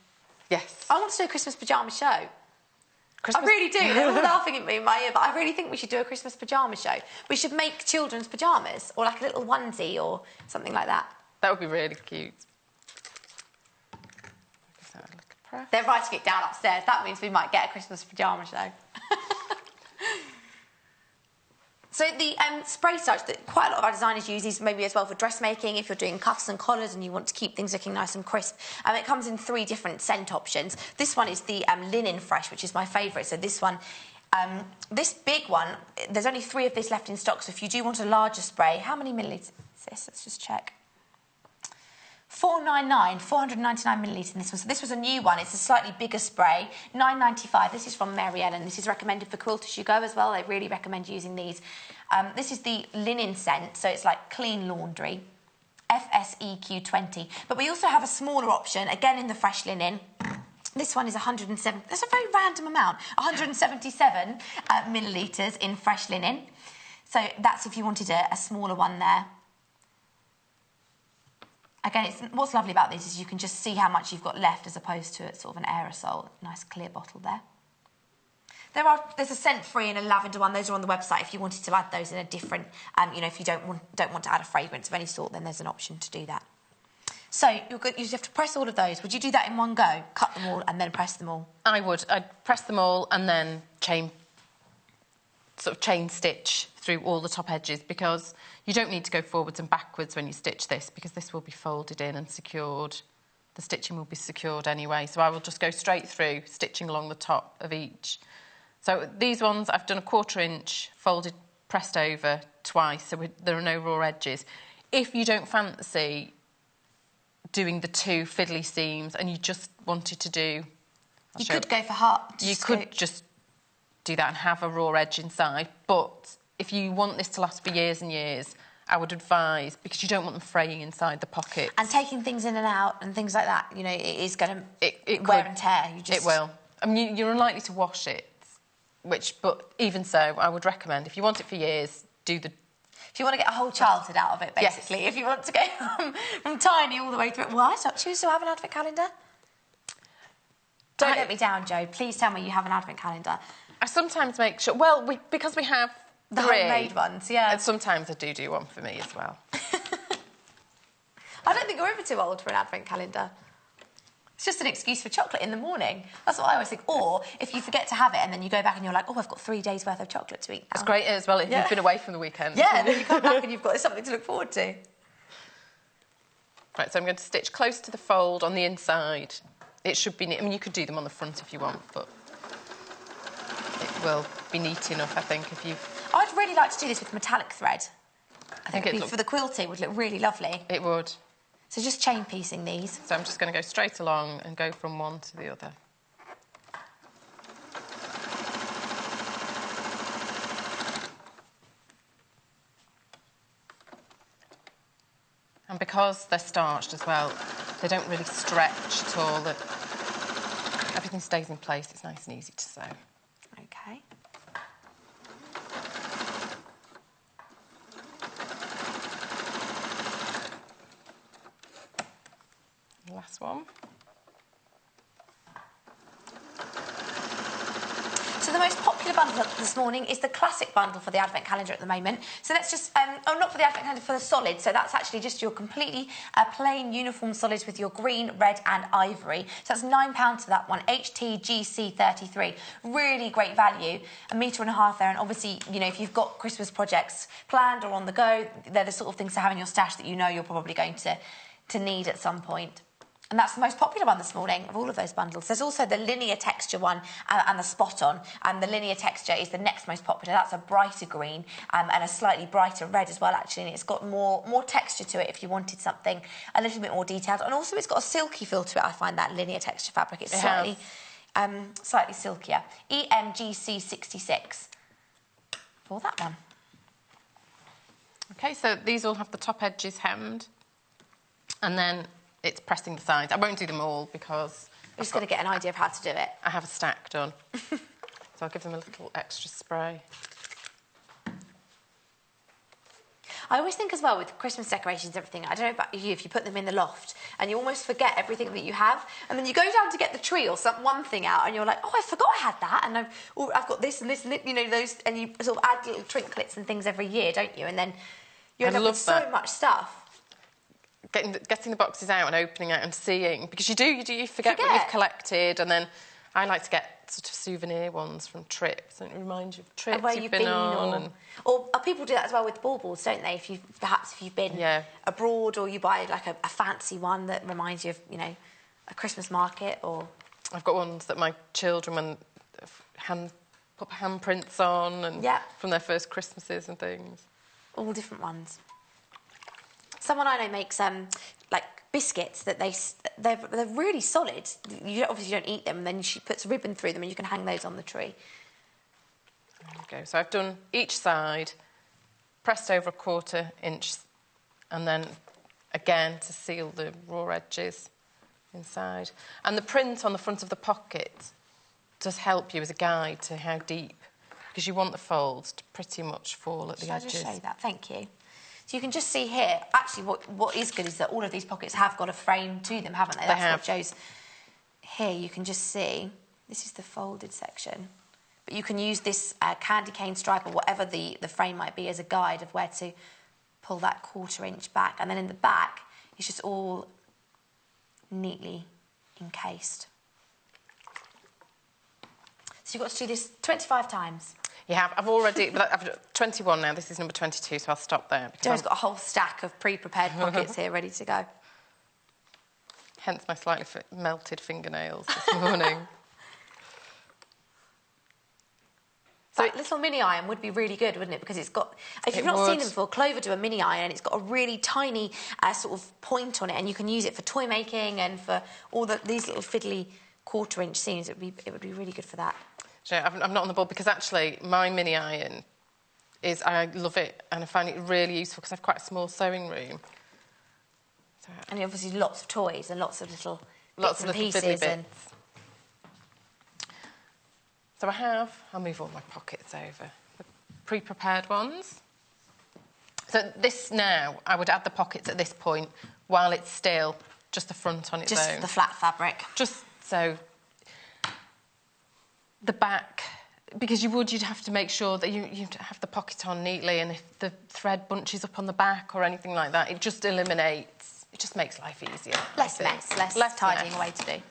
Yes. I want to do a Christmas pyjama show. I really do. They're all laughing at me in my ear, but I really think we should do a Christmas pyjama show. We should make children's pyjamas, or like a little onesie or something like that. That would be really cute. Give that a little press. They're writing it down upstairs. That means we might get a Christmas pyjama show. So the spray starch that quite a lot of our designers use these maybe as well for dressmaking, if you're doing cuffs and collars and you want to keep things looking nice and crisp. It comes in 3 different scent options. This one is the Linen Fresh, which is my favourite. So this one, this big one, there's only 3 of this left in stock. So if you do want a larger spray, how many millilitres is this? Let's just check. 499 millilitres in this one. So this was a new one. It's a slightly bigger spray. £9.95. This is from Mary Ellen. This is recommended for Quilt As You Go as well. They really recommend using these. This is the linen scent, so it's like clean laundry. FSEQ20. But we also have a smaller option, again in the fresh linen. This one is 107. That's a very random amount. 177 millilitres in fresh linen. So that's if you wanted a smaller one there. Again, what's lovely about this is you can just see how much you've got left as opposed to sort of an aerosol. Nice clear bottle there. There's a scent-free and a lavender one. Those are on the website. If you wanted to add those in a different, if you don't want to add a fragrance of any sort, then there's an option to do that. So you have to press all of those. Would you do that in one go? Cut them all and then press them all? I would. I'd press them all and then chain stitch through all the top edges, because you don't need to go forwards and backwards when you stitch this, because this will be folded in and secured. The stitching will be secured anyway, so I will just go straight through, stitching along the top of each. So these ones, I've done a 1/4 inch, folded, pressed over twice, so there are no raw edges. If you don't fancy doing the 2 fiddly seams and you just wanted to do... You could go for half. You could just do that and have a raw edge inside, but if you want this to last for years and years, I would advise, because you don't want them fraying inside the pocket. And taking things in and out and things like that, it is going to wear and tear. It will. I mean, you're unlikely to wash it, but even so, I would recommend, if you want it for years, do the... If you want to get a whole childhood out of it, basically. Yes. If you want to go from tiny all the way through... Why? Do you still have an advent calendar? Don't let me down, Jo. Please tell me you have an advent calendar. I sometimes make sure... Well, because we have the 3... homemade ones, yeah. And sometimes I do one for me as well. I don't think you're ever too old for an advent calendar. It's just an excuse for chocolate in the morning. That's what I always think. Or if you forget to have it and then you go back and you're like, oh, I've got 3 days' worth of chocolate to eat now. It's great as well if you've been away from the weekend. Yeah, and then you come back and you've got something to look forward to. Right, so I'm going to stitch close to the fold on the inside. It should be neat. I mean, you could do them on the front if you want, but it will be neat enough, I think, if you've... I'd really like to do this with metallic thread. I think for the quilting would look really lovely. It would. So just chain piecing these. So I'm just going to go straight along and go from one to the other. And because they're starched as well, they don't really stretch at all. Everything stays in place. It's nice and easy to sew. OK. Last one. So the most popular bundle this morning is the classic bundle for the advent calendar at the moment. So let's just, not for the advent calendar, for the solid. So that's actually just your completely plain uniform solids with your green, red and ivory. So that's £9 for that one, HTGC33. Really great value, £1.5 meters there. And obviously, if you've got Christmas projects planned or on the go, they're the sort of things to have in your stash that you're probably going to need at some point. And that's the most popular one this morning of all of those bundles. There's also the linear texture one and the spot on. And the linear texture is the next most popular. That's a brighter green and a slightly brighter red as well, actually. And it's got more texture to it if you wanted something a little bit more detailed. And also it's got a silky feel to it, I find, that linear texture fabric. It's slightly silkier. EMGC66 for that one. OK, so these all have the top edges hemmed. And then... it's pressing the sides. I won't do them all because... We're just going to get an idea of how to do it. I have a stack done. So I'll give them a little extra spray. I always think as well with Christmas decorations and everything, I don't know about you, if you put them in the loft and you almost forget everything that you have, and then you go down to get the tree or one thing out and you're like, oh, I forgot I had that, and I've got this and this, and those, and you sort of add little trinklets and things every year, don't you? And then you end up with so much stuff. Getting the boxes out and opening out and seeing, because you forget what you've collected, and then I like to get sort of souvenir ones from trips, and it reminds you of trips where you've been on. Or people do that as well with baubles, don't they? If you've been abroad, or you buy like a fancy one that reminds you of a Christmas market. Or I've got ones that my children put handprints on, and from their first Christmases and things. All different ones. Someone I know makes like biscuits that they're really solid. You obviously don't eat them, and then she puts a ribbon through them, and you can hang those on the tree. There you go. So I've done each side, pressed over 1/4 inch, and then again to seal the raw edges inside. And the print on the front of the pocket does help you as a guide to how deep, because you want the folds to pretty much fall at the edges. Should I just show that? Thank you. So you can just see here, actually what is good is that all of these pockets have got a frame to them, haven't they? That's what shows here. You can just see, this is the folded section. But you can use this candy cane stripe or whatever the frame might be as a guide of where to pull that 1/4 inch back. And then in the back, it's just all neatly encased. So you've got to do this 25 times. You have. I've 21 now. This is number 22, so I'll stop there. Joe's got a whole stack of pre-prepared pockets here ready to go. Hence my slightly melted fingernails this morning. So a little mini iron would be really good, wouldn't it? Because it's got, if you've not seen them before, Clover do a mini iron, and it's got a really tiny sort of point on it, and you can use it for toy making and for all these little fiddly 1/4 inch seams. It would be really good for that. So I'm not on the ball because actually my mini iron I love it, and I find it really useful because I have quite a small sewing room. So, and obviously lots of toys and lots of little pieces. And... So I'll move all my pockets over, the pre-prepared ones. So this now, I would add the pockets at this point while it's still just the front on its own. Just the flat fabric. Just so the back, because you'd have to make sure that you have the pocket on neatly, and if the thread bunches up on the back or anything like that, it just makes life easier. Less mess, less tidying away to do.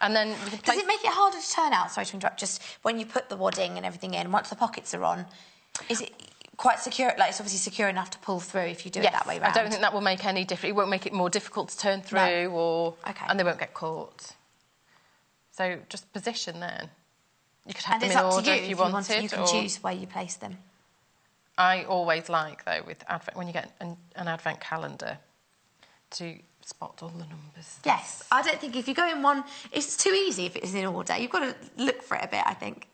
And then does it make it harder to turn out? Sorry to interrupt. Just when you put the wadding and everything in, once the pockets are on, is it quite secure? Like, it's obviously secure enough to pull through if you do it that way round. I don't think that will make any difference. It won't make it more difficult to turn through, and they won't get caught. So just position then. You could have them in order if you wanted. You can choose where you place them. I always like, though, with Advent, when you get an Advent calendar, to spot all the numbers. Yes, I don't think if you go in one, it's too easy if it's in order. You've got to look for it a bit, I think.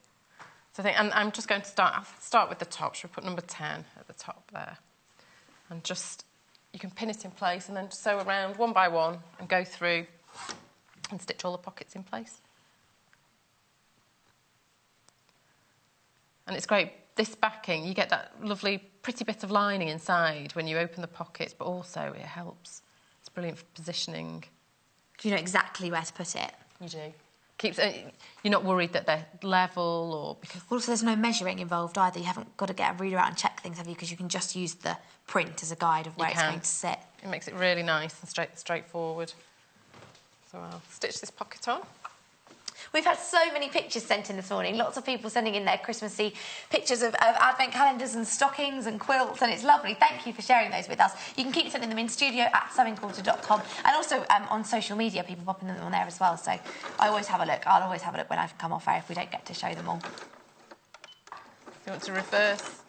So and I'm just going to I'll start with the top. Should we put number 10 at the top there? And just, you can pin it in place and then sew around one by one and go through and stitch all the pockets in place. And it's great, this backing, you get that lovely, pretty bit of lining inside when you open the pockets, but also it helps. It's brilliant for positioning. You know exactly where to put it. You do. You're not worried that they're level or because... Also, there's no measuring involved either. You haven't got to get a ruler out and check things, have you? Because you can just use the print as a guide of where it's going to sit. It makes it really nice and straightforward. So I'll stitch this pocket on. We've had so many pictures sent in this morning. Lots of people sending in their Christmassy pictures of advent calendars and stockings and quilts, and it's lovely. Thank you for sharing those with us. You can keep sending them in studio@sewingquilter.com, and also on social media, people popping them on there as well. So I always have a look. I'll always have a look when I've come off air if we don't get to show them all. You want to reverse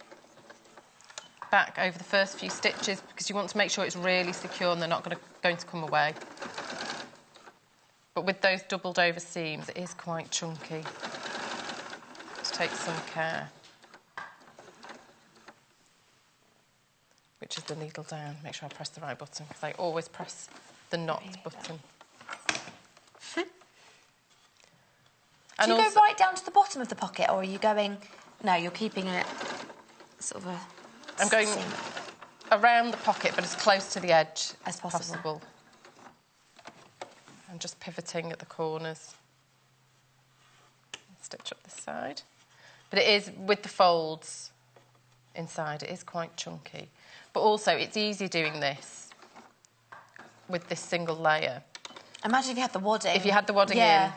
back over the first few stitches because you want to make sure it's really secure and they're not going to come away. But with those doubled over seams, it is quite chunky. Just take some care. Which is the needle down. Make sure I press the right button because I always press the not button. Do you go right down to the bottom of the pocket, or are you going... No, you're keeping it sort of a... I'm going around the pocket, but as close to the edge as possible. And just pivoting at the corners. Stitch up this side. But it is, with the folds inside, it is quite chunky. But also, it's easy doing this with this single layer. Imagine if you had the wadding. If you had the wadding in.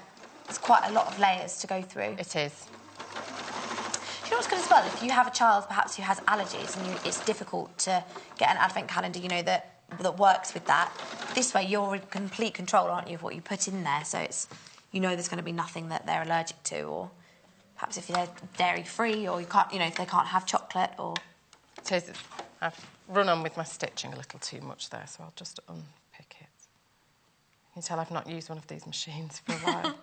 It's quite a lot of layers to go through. It is. Do you know what's good as well? If you have a child, perhaps, who has allergies and it's difficult to get an advent calendar, you know, that works with that, this way you're in complete control, aren't you, of what you put in there, so it's, you know, there's going to be nothing that they're allergic to, or perhaps if they're dairy-free, or you can't, you know, if they can't have chocolate, or... It is. I've run on with my stitching a little too much there, so I'll just unpick it. You can tell I've not used one of these machines for a while.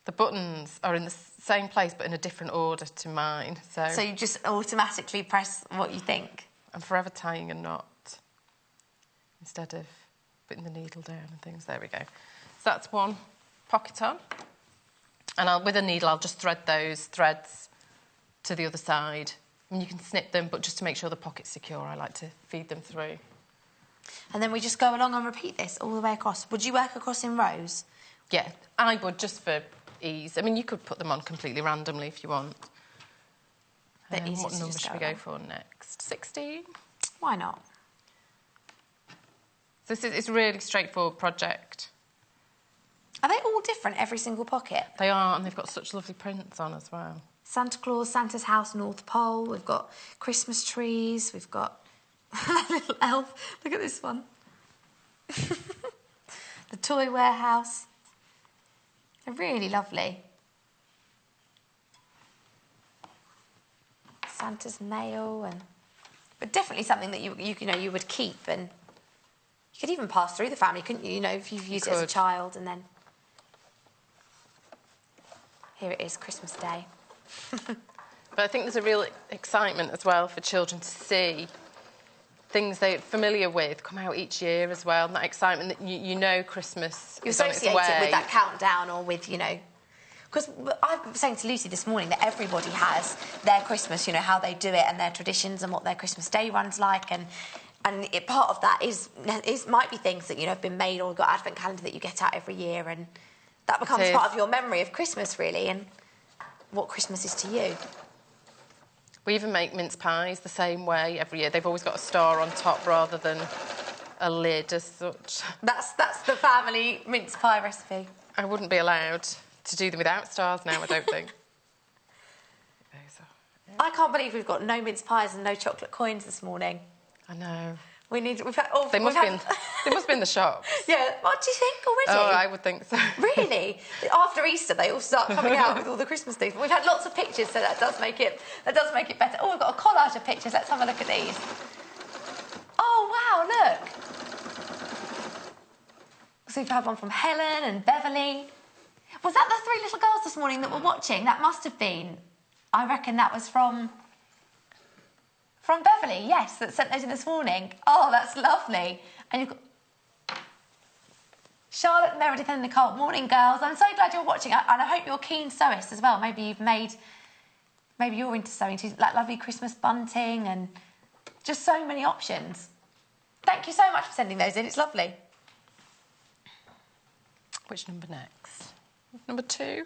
The buttons are in the same place, but in a different order to mine, so... So you just automatically press what you think? I'm forever tying a knot instead of putting the needle down and things. There we go. So that's one pocket on. And with a needle, I'll just thread those threads to the other side. And you can snip them, but just to make sure the pocket's secure, I like to feed them through. And then we just go along and repeat this all the way across. Would you work across in rows? Yeah, I would, just for ease. I mean, you could put them on completely randomly if you want. What number should we go for next? 16? Why not? It's a really straightforward project. Are they all different, every single pocket? They are, and they've got such lovely prints on as well. Santa Claus, Santa's house, North Pole. We've got Christmas trees. We've got a little elf. Look at this one. The toy warehouse. They're really lovely. Santa's mail, but definitely something that you would keep, and you could even pass through the family, couldn't you? You know, if you've used it as a child, and then here it is, Christmas Day. But I think there's a real excitement as well for children to see things they're familiar with come out each year as well, and that excitement that you know Christmas is on its way. You associate it with that countdown, or with, you know... Because I was saying to Lucy this morning that everybody has their Christmas, you know, how they do it and their traditions and what their Christmas Day run's like, and part of that might be things that, you know, have been made, or got advent calendar that you get out every year, and that becomes part of your memory of Christmas, really, and what Christmas is to you. We even make mince pies the same way every year. They've always got a star on top rather than a lid as such. That's the family mince pie recipe. I wouldn't be allowed to do them without stars now, I don't think. I can't believe we've got no mince pies and no chocolate coins this morning. I know. They must be in the shops. Yeah. What do you think already? Oh, I would think so. Really? After Easter, they all start coming out with all the Christmas things. But we've had lots of pictures, so that does make it better. Oh, we've got a collage of pictures. Let's have a look at these. Oh wow, look. So we've had one from Helen and Beverly. Was that the three little girls this morning that were watching? That must have been. I reckon that was from Beverly, yes, that sent those in this morning. Oh, that's lovely. And you've got Charlotte, Meredith and Nicole. Morning, girls. I'm so glad you're watching. And I hope you're keen sewists as well. Maybe you're into sewing too. Like lovely Christmas bunting and just so many options. Thank you so much for sending those in. It's lovely. Which number next? Number 2?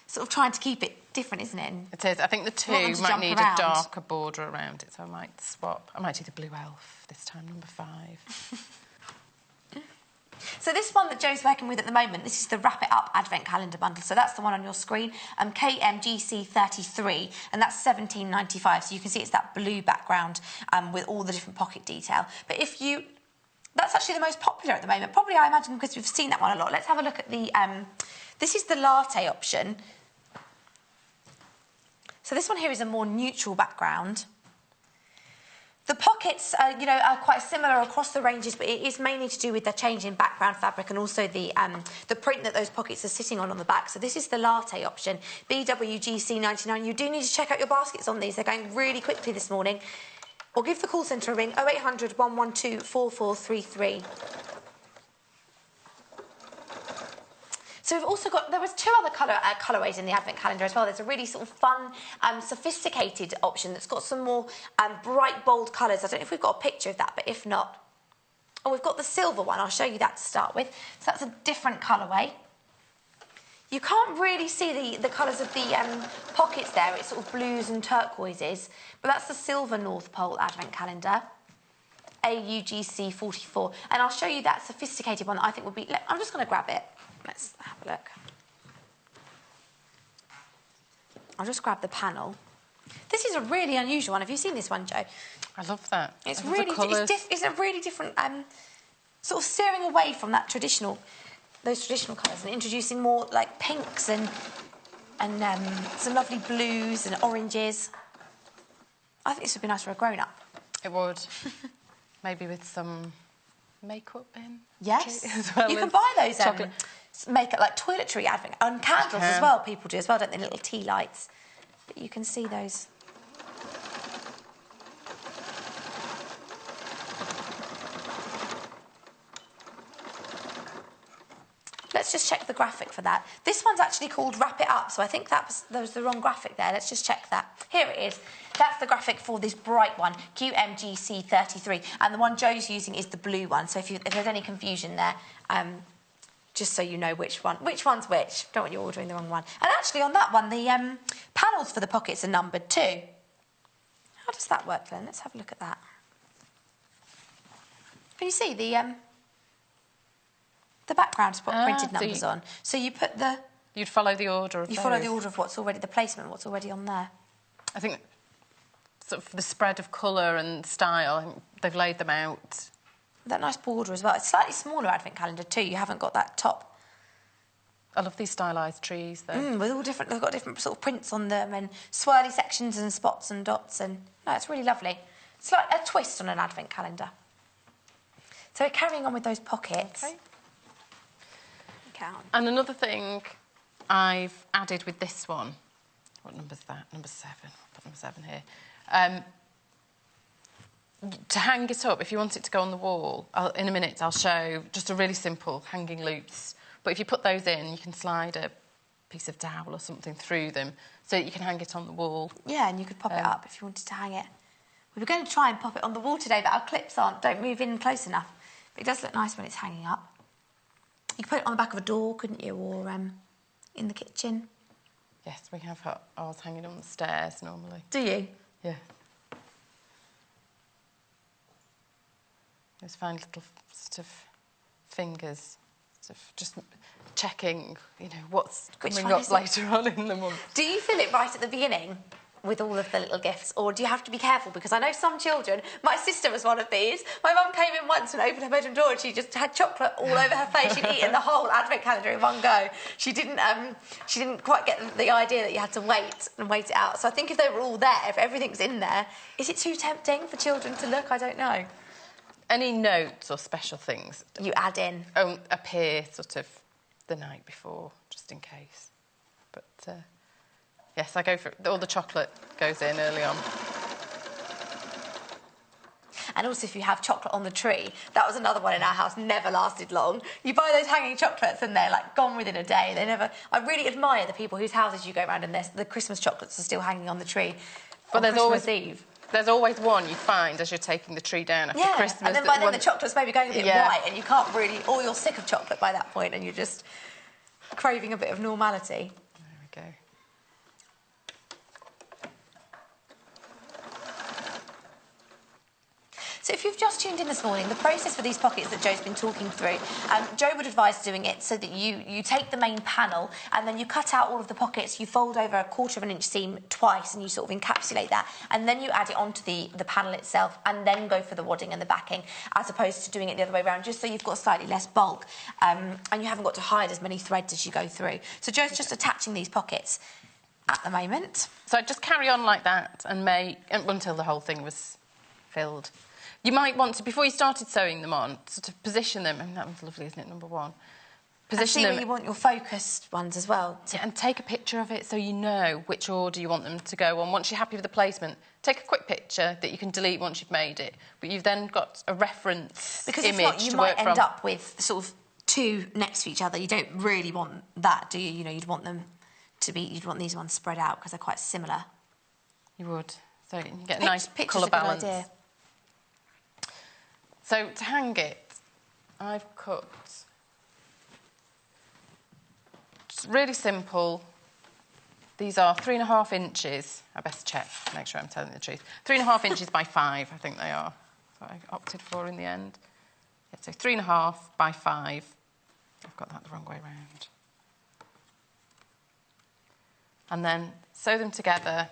Sort of trying to keep it different, isn't it? It is. I think the 2 might need a darker border around it, so I might swap. I might do the blue elf this time, number 5. So this one that Jo's working with at the moment, this is the Wrap It Up Advent Calendar Bundle. So that's the one on your screen, KMGC33, and that's £17.95. So you can see it's that blue background with all the different pocket detail. But that's actually the most popular at the moment. Probably, I imagine, because we've seen that one a lot. Let's have a look at the... this is the latte option. So this one here is a more neutral background. The pockets, are quite similar across the ranges, but it is mainly to do with the change in background fabric and also the print that those pockets are sitting on the back. So this is the latte option, BWGC99. You do need to check out your baskets on these. They're going really quickly this morning. Or give the call centre a ring, 0800 112 4433. So we've also got, there was 2 other colourways in the Advent calendar as well. There's a really sort of fun, sophisticated option that's got some more bright, bold colours. I don't know if we've got a picture of that, but if not... Oh, we've got the silver one. I'll show you that to start with. So that's a different colourway. You can't really see the colours of the pockets there. It's sort of blues and turquoises. But that's the silver North Pole Advent calendar. AUGC 44. And I'll show you that sophisticated one that I think would be... I'm just going to grab it. Let's have a look. I'll just grab the panel. This is a really unusual one. Have you seen this one, Jo? I love that. It's really... It's a really different... sort of steering away from that those traditional colours and introducing more, like, pinks and some lovely blues and oranges. I think this would be nice for a grown-up. It would. Maybe with some makeup in. Yes. As well, you can buy those makeup, like toiletry advent, and candles as well. People do as well, don't they? Little tea lights. But you can see those. Let's just check the graphic for that. This one's actually called Wrap It Up, so I think there was the wrong graphic there. Let's just check that. Here it is. That's the graphic for this bright one, QMGC33, and the one Jo's using is the blue one. So if there's any confusion there, just so you know which one's which. Don't want you ordering the wrong one. And actually on that one, the panels for the pockets are numbered too. How does that work then? Let's have a look at that. Can you see the background's put printed numbers on? So you put the... You'd follow the order of You follow the order of what's already... The placement, what's already on there. I think sort of the spread of colour and style, they've laid them out. That nice border as well. It's a slightly smaller advent calendar too. You haven't got that top. I love these stylised trees though. With all different, they've got different sort of prints on them and swirly sections and spots and dots, and no, it's really lovely. It's like a twist on an advent calendar. So we're carrying on with those pockets. Okay. Count. And another thing I've added with this one, what number's that? Number 7. I'll put number 7 here. To hang it up, if you want it to go on the wall, in a minute I'll show just a really simple hanging loops. But if you put those in, you can slide a piece of dowel or something through them so that you can hang it on the wall. Yeah, and you could pop it up if you wanted to hang it. We were going to try and pop it on the wall today, but our clips don't move in close enough. But it does look nice when it's hanging up. You could put it on the back of a door, couldn't you, or in the kitchen? Yes, we have ours hanging on the stairs normally. Do you? Yeah. Those fine little sort of fingers, sort of just checking, you know, what's coming up later on in the month. Do you feel it right at the beginning with all of the little gifts, or do you have to be careful? Because I know some children, my sister was one of these. My mum came in once and opened her bedroom door and she just had chocolate all over her face. She'd eaten the whole advent calendar in one go. She didn't quite get the idea that you had to wait it out. So I think if they were all there, if everything's in there, is it too tempting for children to look? I don't know. Any notes or special things you add in appear sort of the night before, just in case. But yes, I go for all the chocolate goes in early on. And also, if you have chocolate on the tree, that was another one in our house, never lasted long. You buy those hanging chocolates and they're like gone within a day. They never. I really admire the people whose houses you go around and the Christmas chocolates are still hanging on the tree. But there's Christmas Eve. There's always one you find as you're taking the tree down after Christmas. And then by then the chocolate's maybe going a bit white and you can't really... Or you're sick of chocolate by that point and you're just craving a bit of normality. There we go. So if you've just tuned in this morning, the process for these pockets that Jo's been talking through, Jo would advise doing it so that you take the main panel and then you cut out all of the pockets, you fold over 1/4 of an inch seam twice and you sort of encapsulate that, and then you add it onto the panel itself and then go for the wadding and the backing, as opposed to doing it the other way around, just so you've got slightly less bulk and you haven't got to hide as many threads as you go through. So Jo's just attaching these pockets at the moment. So I'd just carry on like that and make until the whole thing was filled. You might want to, before you started sewing them on, sort of position them. I mean, that was lovely, isn't it, number 1? Position them. And see where you want your focused ones as well. Yeah, and take a picture of it so you know which order you want them to go on. Once you're happy with the placement, take a quick picture that you can delete once you've made it. But you've then got a reference because image if not, you to might work end from. up with sort of 2 next to each other. You don't really want that, do you? You know, you'd want them to be... You'd want these ones spread out because they're quite similar. You would. So you can get a nice colour balance. Idea. So to hang it, I've cut... It's really simple. These are 3.5 inches. I best check to make sure I'm telling the truth. 3.5 inches by 5, I think they are. That's what I opted for in the end. Yeah, so 3.5 by 5. I've got that the wrong way round. And then sew them together,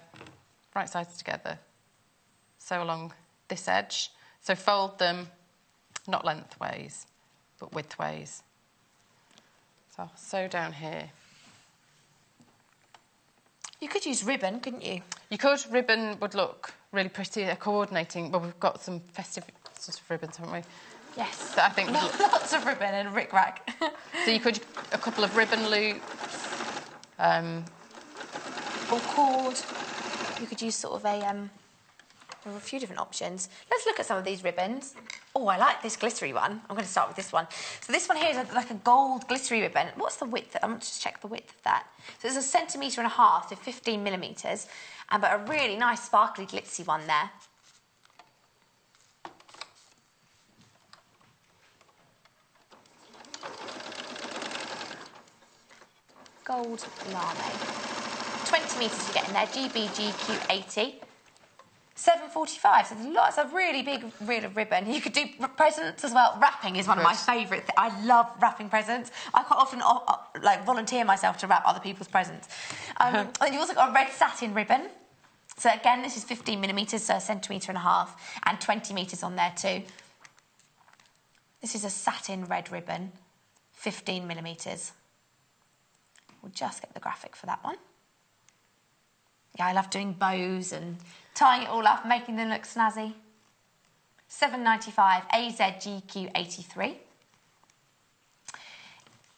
right sides together. Sew along this edge. So fold them, not lengthways, but widthways. So I'll sew down here. You could use ribbon, couldn't you? You could. Ribbon would look really pretty. Coordinating. Well, we've got some festive sort of ribbons, haven't we? Yes. That I think lots of ribbon and rick-rack. So you could a couple of ribbon loops. Or cord. You could use sort of a... There are a few different options. Let's look at some of these ribbons. Oh, I like this glittery one. I'm going to start with this one. So this one here is like a gold glittery ribbon. What's the width? I'm going to just check the width of that. So it's 1.5 centimetres, so 15 millimetres, but a really nice sparkly glitzy one there. gold lame. 20 metres you get in there, GBGQ80. 7.45, so there's lots of really big reel of ribbon. You could do presents as well. Wrapping is one of my favourite things. I love wrapping presents. I quite often volunteer myself to wrap other people's presents. And you've also got a red satin ribbon. So again, this is 15 millimetres, so 1.5 centimetres, and 20 metres on there too. This is a satin red ribbon, 15 millimetres. We'll just get the graphic for that one. Yeah, I love doing bows and tying it all up, making them look snazzy. 7.95, AZGQ83.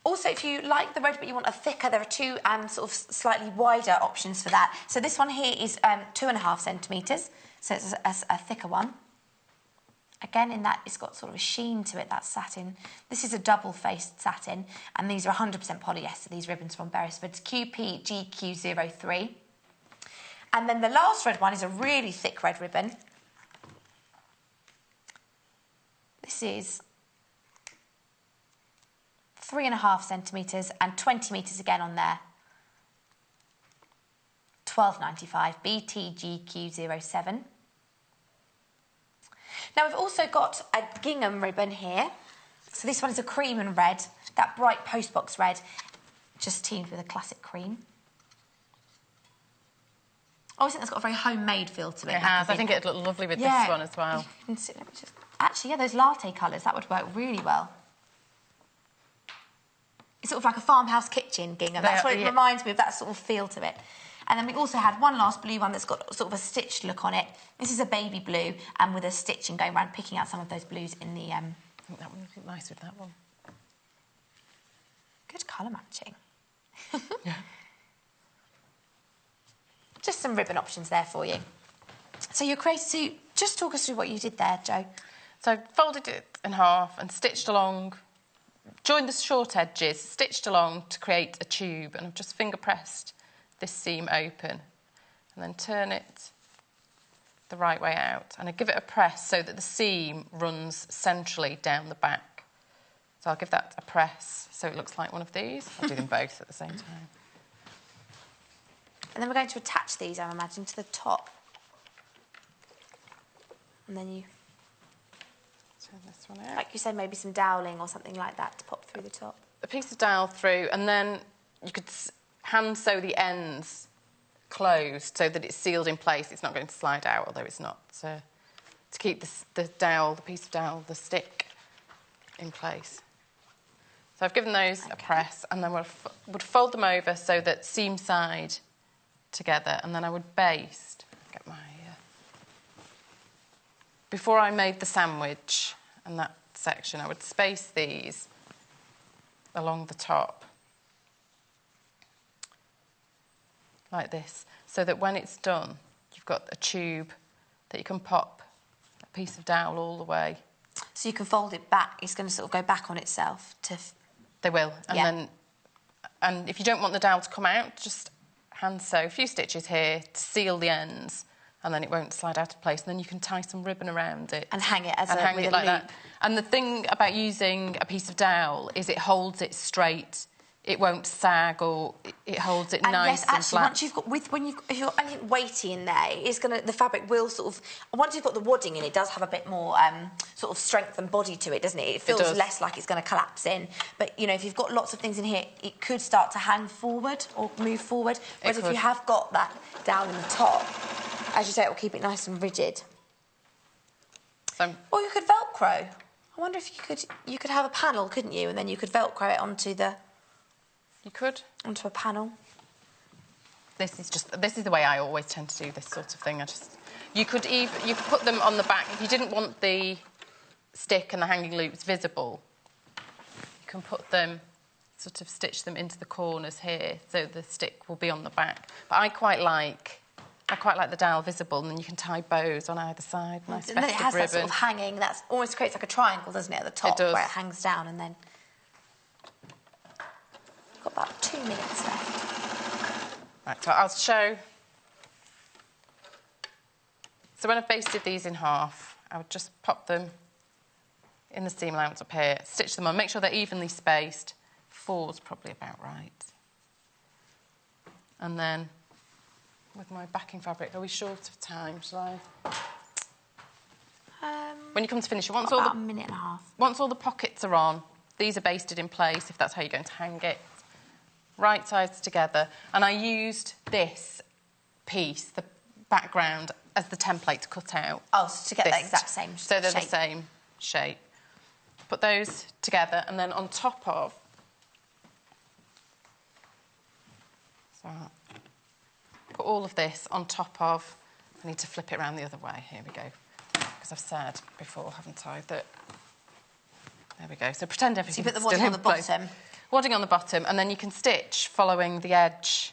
Also, if you like the red but you want a thicker, there are two sort of slightly wider options for that. So this one here is 2.5 centimetres, so it's a thicker one. Again, in that, it's got sort of a sheen to it, that satin. This is a double-faced satin, and these are 100% polyester, these ribbons from Beresford's QPGQ03. And then the last red one is a really thick red ribbon. This is 3.5 centimetres and 20 metres again on there. 12.95, BTGQ07. Now we've also got a gingham ribbon here. So this one is a cream and red, that bright postbox red, just teamed with a classic cream. I always think that's got a very homemade feel to it. It has. I think it'd look lovely with this one as well. Actually, yeah, those latte colours, that would work really well. It's sort of like a farmhouse kitchen gingham. That's what it reminds me of, that sort of feel to it. And then we also had one last blue one that's got sort of a stitched look on it. This is a baby blue, and with a stitching going around, picking out some of those blues in the... I think that one would look nice with that one. Good colour matching. Yeah. Just some ribbon options there for you. So you're creative. So just talk us through what you did there, Jo. So I folded it in half and stitched along, joined the short edges, stitched along to create a tube, and I've just finger pressed this seam open, and then turn it the right way out, and I give it a press so that the seam runs centrally down the back. So I'll give that a press so it looks like one of these. I'll do them both at the same time. And then we're going to attach these, I imagine, to the top. And then you... Turn this one out. Like you said, maybe some doweling or something like that to pop through the top. A piece of dowel through, and then you could hand sew the ends closed so that it's sealed in place. It's not going to slide out, although it's not. To keep the dowel, the piece of dowel, the stick in place. So I've given those a press, and then would fold them over so that seam side together, and then I would baste. Get my before I made the sandwich and that section, I would space these along the top like this, so that when it's done, you've got a tube that you can pop a piece of dowel all the way. So you can fold it back. It's going to sort of go back on itself to. They will, and if you don't want the dowel to come out, just hand sew a few stitches here to seal the ends, and then it won't slide out of place. And then you can tie some ribbon around it and hang it as and hang it like loop. that. And the thing about using a piece of dowel is it holds it straight. It won't sag, or it holds it nice and flat. Once you've got if you've got anything weighty in there, the fabric will sort of, once you've got the wadding in, it does have a bit more sort of strength and body to it, doesn't it? It feels less like it's going to collapse in. But if you've got lots of things in here, it could start to hang forward or move forward. Whereas if you have got that down in the top, as you say, it will keep it nice and rigid. Or you could Velcro. I wonder if you could have a panel, couldn't you? And then you could Velcro it onto the. You could. Onto a panel. This is the way I always tend to do this sort of thing. You could put them on the back if you didn't want the stick and the hanging loops visible. You can put them, sort of stitch them into the corners here, so the stick will be on the back. But I quite like the dowel visible, and then you can tie bows on either side. Nice and then it has ribbon. That sort of hanging. That almost creates like a triangle, doesn't it, at the top, where it hangs down, and then. Got about 2 minutes left. Right, so I'll show. So when I've basted these in half, I would just pop them in the seam allowance up here, stitch them on, make sure they're evenly spaced. 4's probably about right. And then with my backing fabric, are we short of time? Shall I? When you come to finish it, once about a minute and a half. Once all the pockets are on, these are basted in place, if that's how you're going to hang it. Right sides together. And I used this piece, the background, as the template to cut out. Oh, so to get the exact same shape. So they're the same shape. Put those together, and then on top of... So put all of this on top of... I need to flip it around the other way. Here we go. Because I've said before, haven't I, that... There we go. So pretend everything's so you put the wadding on the bottom. Wadding on the bottom, and then you can stitch following the edge.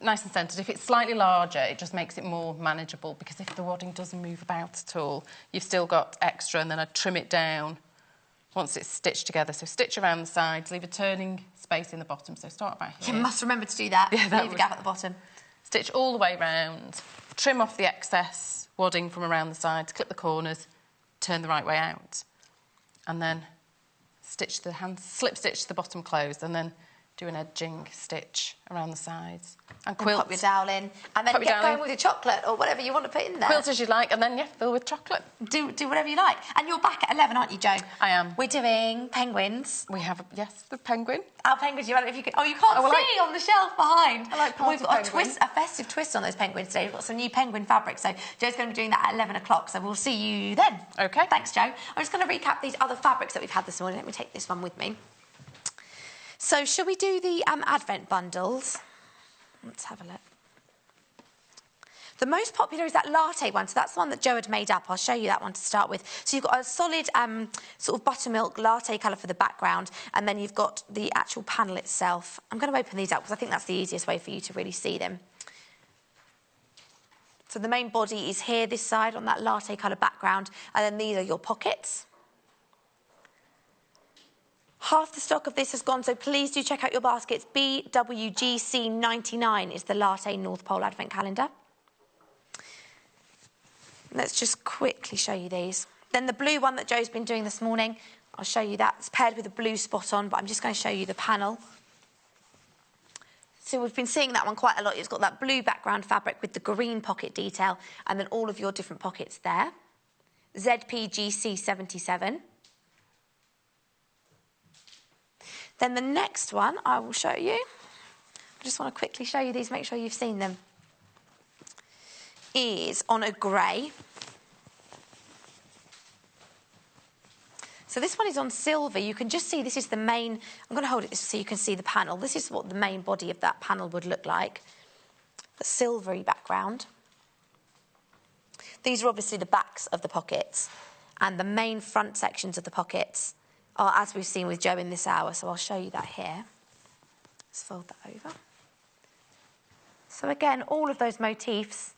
Nice and centred. If it's slightly larger, it just makes it more manageable, because if the wadding doesn't move about at all, you've still got extra, and then I'd trim it down once it's stitched together. So stitch around the sides, leave a turning space in the bottom. So start about here. You must remember to do that. Yeah, leave a gap at the bottom. Stitch all the way round, trim off the excess wadding from around the sides, clip the corners, turn the right way out, and then stitch the hands, slip stitch the bottom closed, and then do an edging stitch around the sides. And quilt. Pop your dowel in. And then get going with your chocolate or whatever you want to put in there. Quilt as you like, and then, yeah, fill with chocolate. Do whatever you like. And you're back at 11, aren't you, Jo? I am. We're doing penguins. We have, yes, the penguin. Our penguins, you can't see on the shelf behind. I like We've got a festive twist on those penguins today. We've got some new penguin fabric, so Jo's going to be doing that at 11 o'clock, so we'll see you then. OK. Thanks, Jo. I'm just going to recap these other fabrics that we've had this morning. Let me take this one with me. So, shall we do the Advent bundles? Let's have a look. The most popular is that latte one, so that's the one that Jo had made up. I'll show you that one to start with. So you've got a solid sort of buttermilk latte colour for the background, and then you've got the actual panel itself. I'm going to open these up because I think that's the easiest way for you to really see them. So the main body is here, this side, on that latte colour background, and then these are your pockets. Half the stock of this has gone, so please do check out your baskets. BWGC99 is the Latte North Pole Advent Calendar. Let's just quickly show you these. Then the blue one that Jo's been doing this morning, I'll show you that. It's paired with a blue spot on, but I'm just going to show you the panel. So we've been seeing that one quite a lot. It's got that blue background fabric with the green pocket detail, and then all of your different pockets there. ZPGC77. Then the next one I will show you. I just want to quickly show you these, make sure you've seen them. Is on a grey. So this one is on silver. You can just see this is the main... I'm going to hold it so you can see the panel. This is what the main body of that panel would look like. A silvery background. These are obviously the backs of the pockets, and the main front sections of the pockets are, as we've seen with Jo in this hour, so I'll show you that here. Let's fold that over. So again, all of those motifs.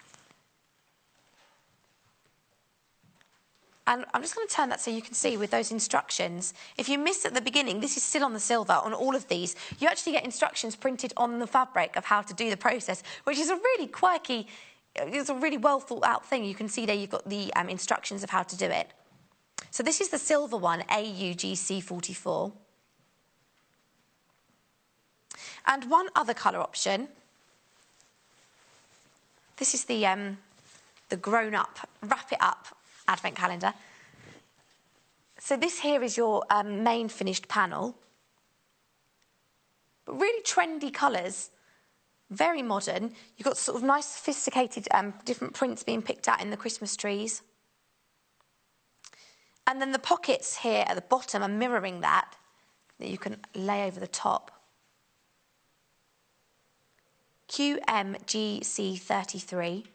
And I'm just going to turn that so you can see with those instructions. If you missed at the beginning, this is still on the silver on all of these. You actually get instructions printed on the fabric of how to do the process, which is a really quirky, it's a really well thought out thing. You can see there you've got the instructions of how to do it. So this is the silver one, AUGC44. And one other colour option. This is the grown-up, wrap it up Advent calendar. So this here is your main finished panel. But really trendy colours, very modern. You've got sort of nice, sophisticated different prints being picked out in the Christmas trees. And then the pockets here at the bottom are mirroring that you can lay over the top. QMGC33.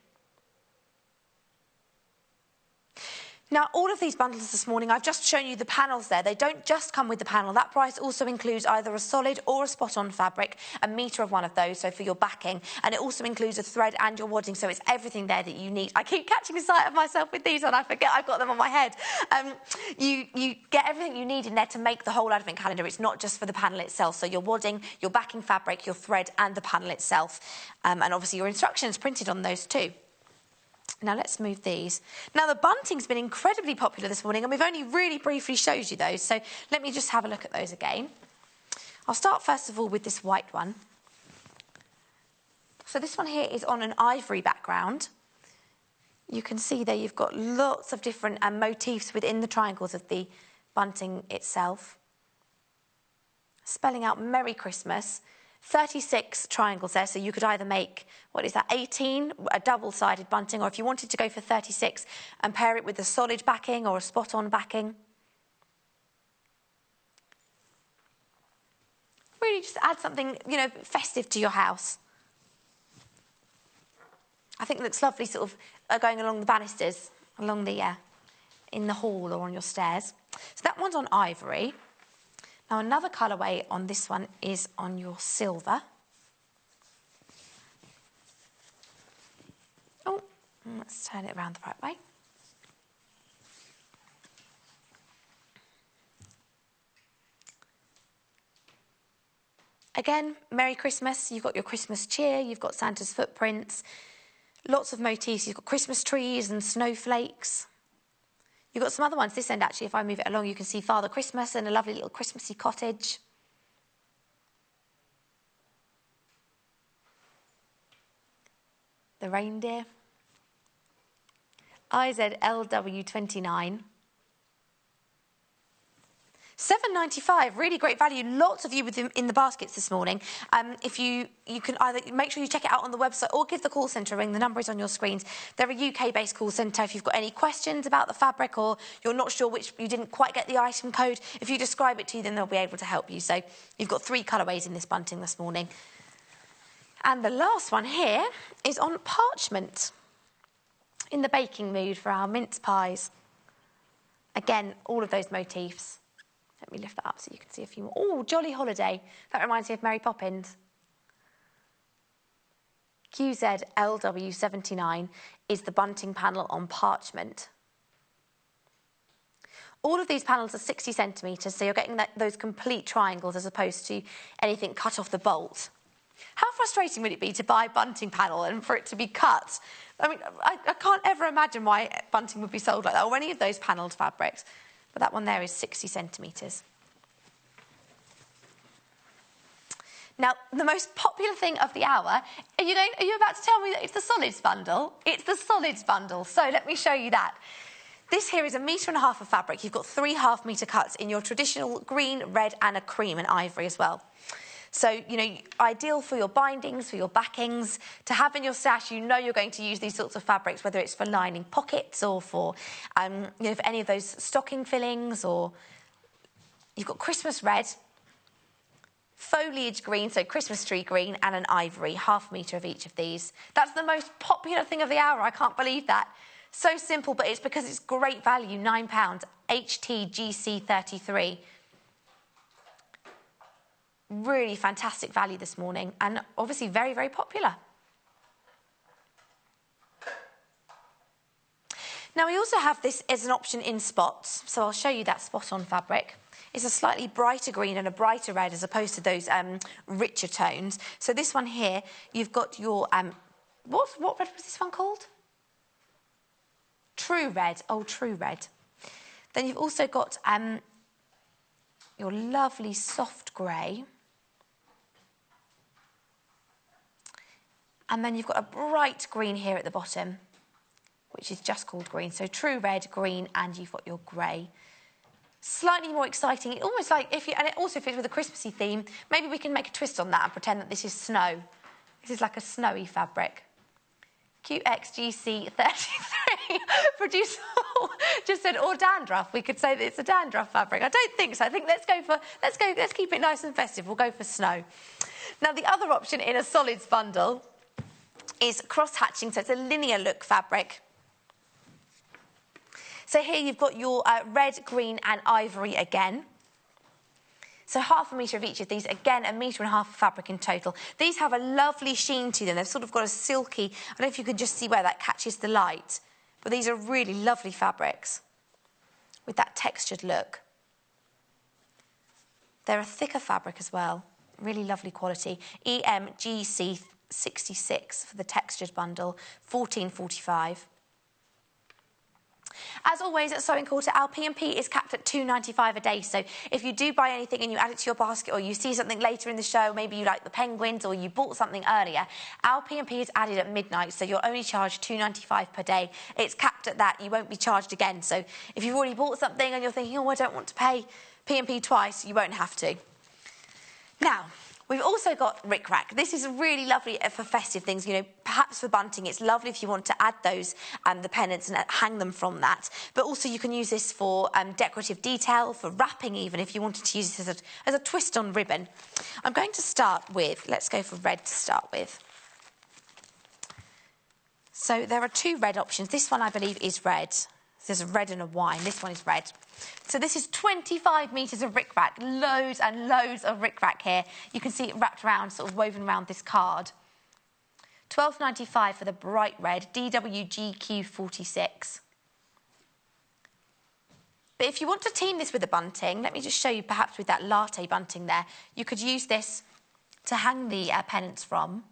Now, all of these bundles this morning, I've just shown you the panels there. They don't just come with the panel. That price also includes either a solid or a spot-on fabric, a metre of one of those, so for your backing. And it also includes a thread and your wadding, so it's everything there that you need. I keep catching sight of myself with these on. I forget I've got them on my head. You get everything you need in there to make the whole Advent calendar. It's not just for the panel itself. So your wadding, your backing fabric, your thread and the panel itself. And obviously your instructions printed on those too. Now, let's move these. Now, the bunting's been incredibly popular this morning, and we've only really briefly showed you those, so let me just have a look at those again. I'll start, first of all, with this white one. So this one here is on an ivory background. You can see there you've got lots of different motifs within the triangles of the bunting itself. Spelling out Merry Christmas. 36 triangles there, so you could either make, what is that, 18, a double-sided bunting, or if you wanted to go for 36 and pair it with a solid backing or a spot-on backing. Really just add something, you know, festive to your house. I think it looks lovely sort of going along the banisters, along the, in the hall or on your stairs. So that one's on ivory. Now another colourway on this one is on your silver. Oh, let's turn it around the right way. Again, Merry Christmas. You've got your Christmas cheer, you've got Santa's footprints, lots of motifs. You've got Christmas trees and snowflakes. You've got some other ones this end, actually. If I move it along, you can see Father Christmas and a lovely little Christmassy cottage. The reindeer. IZLW29. $7.95, really great value. Lots of you in the baskets this morning. If you can either make sure you check it out on the website or give the call centre a ring. The number is on your screens. They're a UK-based call centre. If you've got any questions about the fabric or you're not sure you didn't quite get the item code, if you describe it to them, they'll be able to help you. So you've got 3 colourways in this bunting this morning. And the last one here is on parchment. In the baking mood for our mince pies. Again, all of those motifs. Let me lift that up so you can see a few more. Oh, Jolly Holiday. That reminds me of Mary Poppins. QZLW79 is the bunting panel on parchment. All of these panels are 60 centimetres, so you're getting those complete triangles as opposed to anything cut off the bolt. How frustrating would it be to buy a bunting panel and for it to be cut? I mean, I can't ever imagine why bunting would be sold like that, or any of those panelled fabrics. But that one there is 60 centimetres. Now, the most popular thing of the hour, are you about to tell me that it's the solids bundle? It's the solids bundle, so let me show you that. This here is 1.5 metres of fabric. You've got 3 half-metre cuts in your traditional green, red and a cream and ivory as well. So, you know, ideal for your bindings, for your backings, to have in your stash. You know you're going to use these sorts of fabrics, whether it's for lining pockets or for, you know, for any of those stocking fillings, or you've got Christmas red, foliage green, so Christmas tree green, and an ivory, 1/2 metre of each of these. That's the most popular thing of the hour. I can't believe that. So simple, but it's because it's great value, £9, HTGC33. Really fantastic value this morning, and obviously very, very popular. Now, we also have this as an option in spots, so I'll show you that spot-on fabric. It's a slightly brighter green and a brighter red as opposed to those richer tones. So this one here, you've got your... what red was this one called? True red. Oh, true red. Then you've also got your lovely soft grey. And then you've got a bright green here at the bottom, which is just called green. So true red, green, and you've got your grey. Slightly more exciting, almost like and it also fits with a Christmassy theme. Maybe we can make a twist on that and pretend that this is snow. This is like a snowy fabric. QXGC33 producer just said, or dandruff. We could say that it's a dandruff fabric. I don't think so. I think let's keep it nice and festive. We'll go for snow. Now, the other option in a solids bundle is cross-hatching, so it's a linear look fabric. So here you've got your red, green and ivory again. So 1/2 metre of each of these, again 1.5 metres of fabric in total. These have a lovely sheen to them. They've sort of got a silky, I don't know if you can just see where that catches the light, but these are really lovely fabrics with that textured look. They're a thicker fabric as well, really lovely quality. EMGC66 for the textured bundle, $14.45. As always at Sewing Quarter, our P&P is capped at £2.95 a day. So if you do buy anything and you add it to your basket, or you see something later in the show, maybe you like the penguins or you bought something earlier, our P&P is added at midnight, so you're only charged £2.95 per day. It's capped at that. You won't be charged again. So if you've already bought something and you're thinking, oh, I don't want to pay P&P twice, you won't have to. Now, we've also got rickrack. This is really lovely for festive things. You know, perhaps for bunting, it's lovely if you want to add those, the pennants, and hang them from that. But also you can use this for decorative detail, for wrapping even, if you wanted to use this as a twist on ribbon. I'm going to start with, let's go for red to start with. So there are two red options. This one, I believe, is red. There's a red and a wine. This one is red. So this is 25 metres of rickrack. Loads and loads of rickrack here. You can see it wrapped around, sort of woven around this card. £12.95 for the bright red, DWGQ46. But if you want to team this with a bunting, let me just show you perhaps with that latte bunting there, you could use this to hang the pennants from.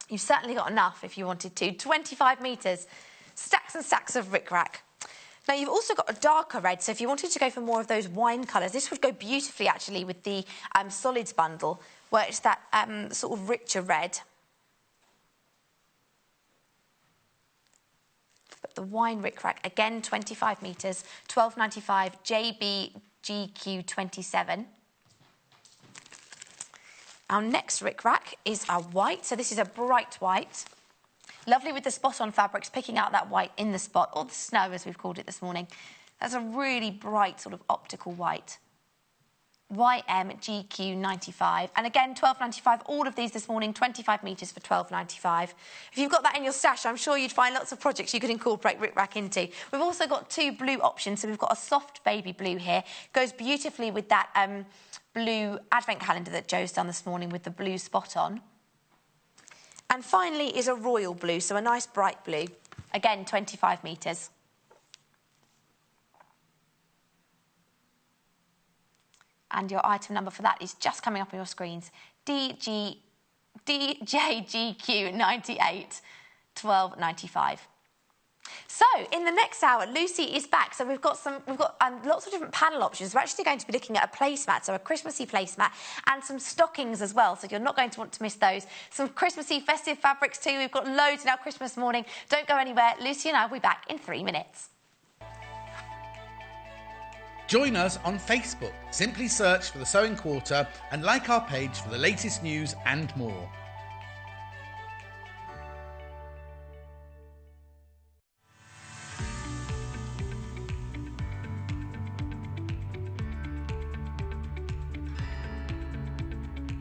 You've certainly got enough if you wanted to. 25 metres. Stacks and stacks of rickrack. Now, you've also got a darker red, so if you wanted to go for more of those wine colours, this would go beautifully, actually, with the solids bundle, where it's that sort of richer red. But the wine rickrack, again, 25 metres, £12.95, JBGQ27. Our next rickrack is our white, so this is a bright white. Lovely with the spot-on fabrics, picking out that white in the spot, or the snow, as we've called it this morning. That's a really bright sort of optical white. YMGQ95. And again, £12.95. All of these this morning, 25 metres for £12.95. If you've got that in your stash, I'm sure you'd find lots of projects you could incorporate rickrack into. We've also got two blue options. So we've got a soft baby blue here. Goes beautifully with that blue advent calendar that Joe's done this morning with the blue spot on. And finally is a royal blue, so a nice bright blue. Again, 25 metres. And your item number for that is just coming up on your screens. DJGQ98, £12.95. So, in the next hour, Lucy is back. So we've got lots of different panel options. We're actually going to be looking at a placemat, so a Christmassy placemat, and some stockings as well. So you're not going to want to miss those. Some Christmassy festive fabrics too. We've got loads in our Christmas morning. Don't go anywhere. Lucy and I will be back in 3 minutes. Join us on Facebook. Simply search for the Sewing Quarter and like our page for the latest news and more.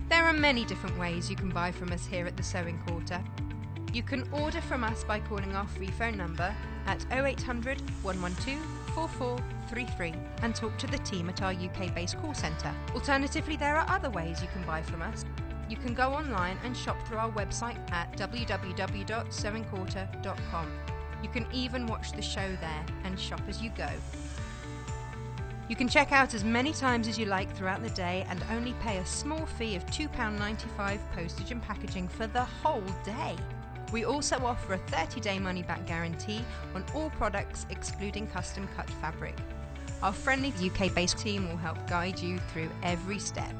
There are many different ways you can buy from us here at the Sewing Quarter. You can order from us by calling our free phone number at 0800 112 4433 and talk to the team at our UK-based call centre. Alternatively, there are other ways you can buy from us. You can go online and shop through our website at www.sewingquarter.com. You can even watch the show there and shop as you go. You can check out as many times as you like throughout the day and only pay a small fee of £2.95 postage and packaging for the whole day. We also offer a 30-day money-back guarantee on all products excluding custom-cut fabric. Our friendly UK-based team will help guide you through every step.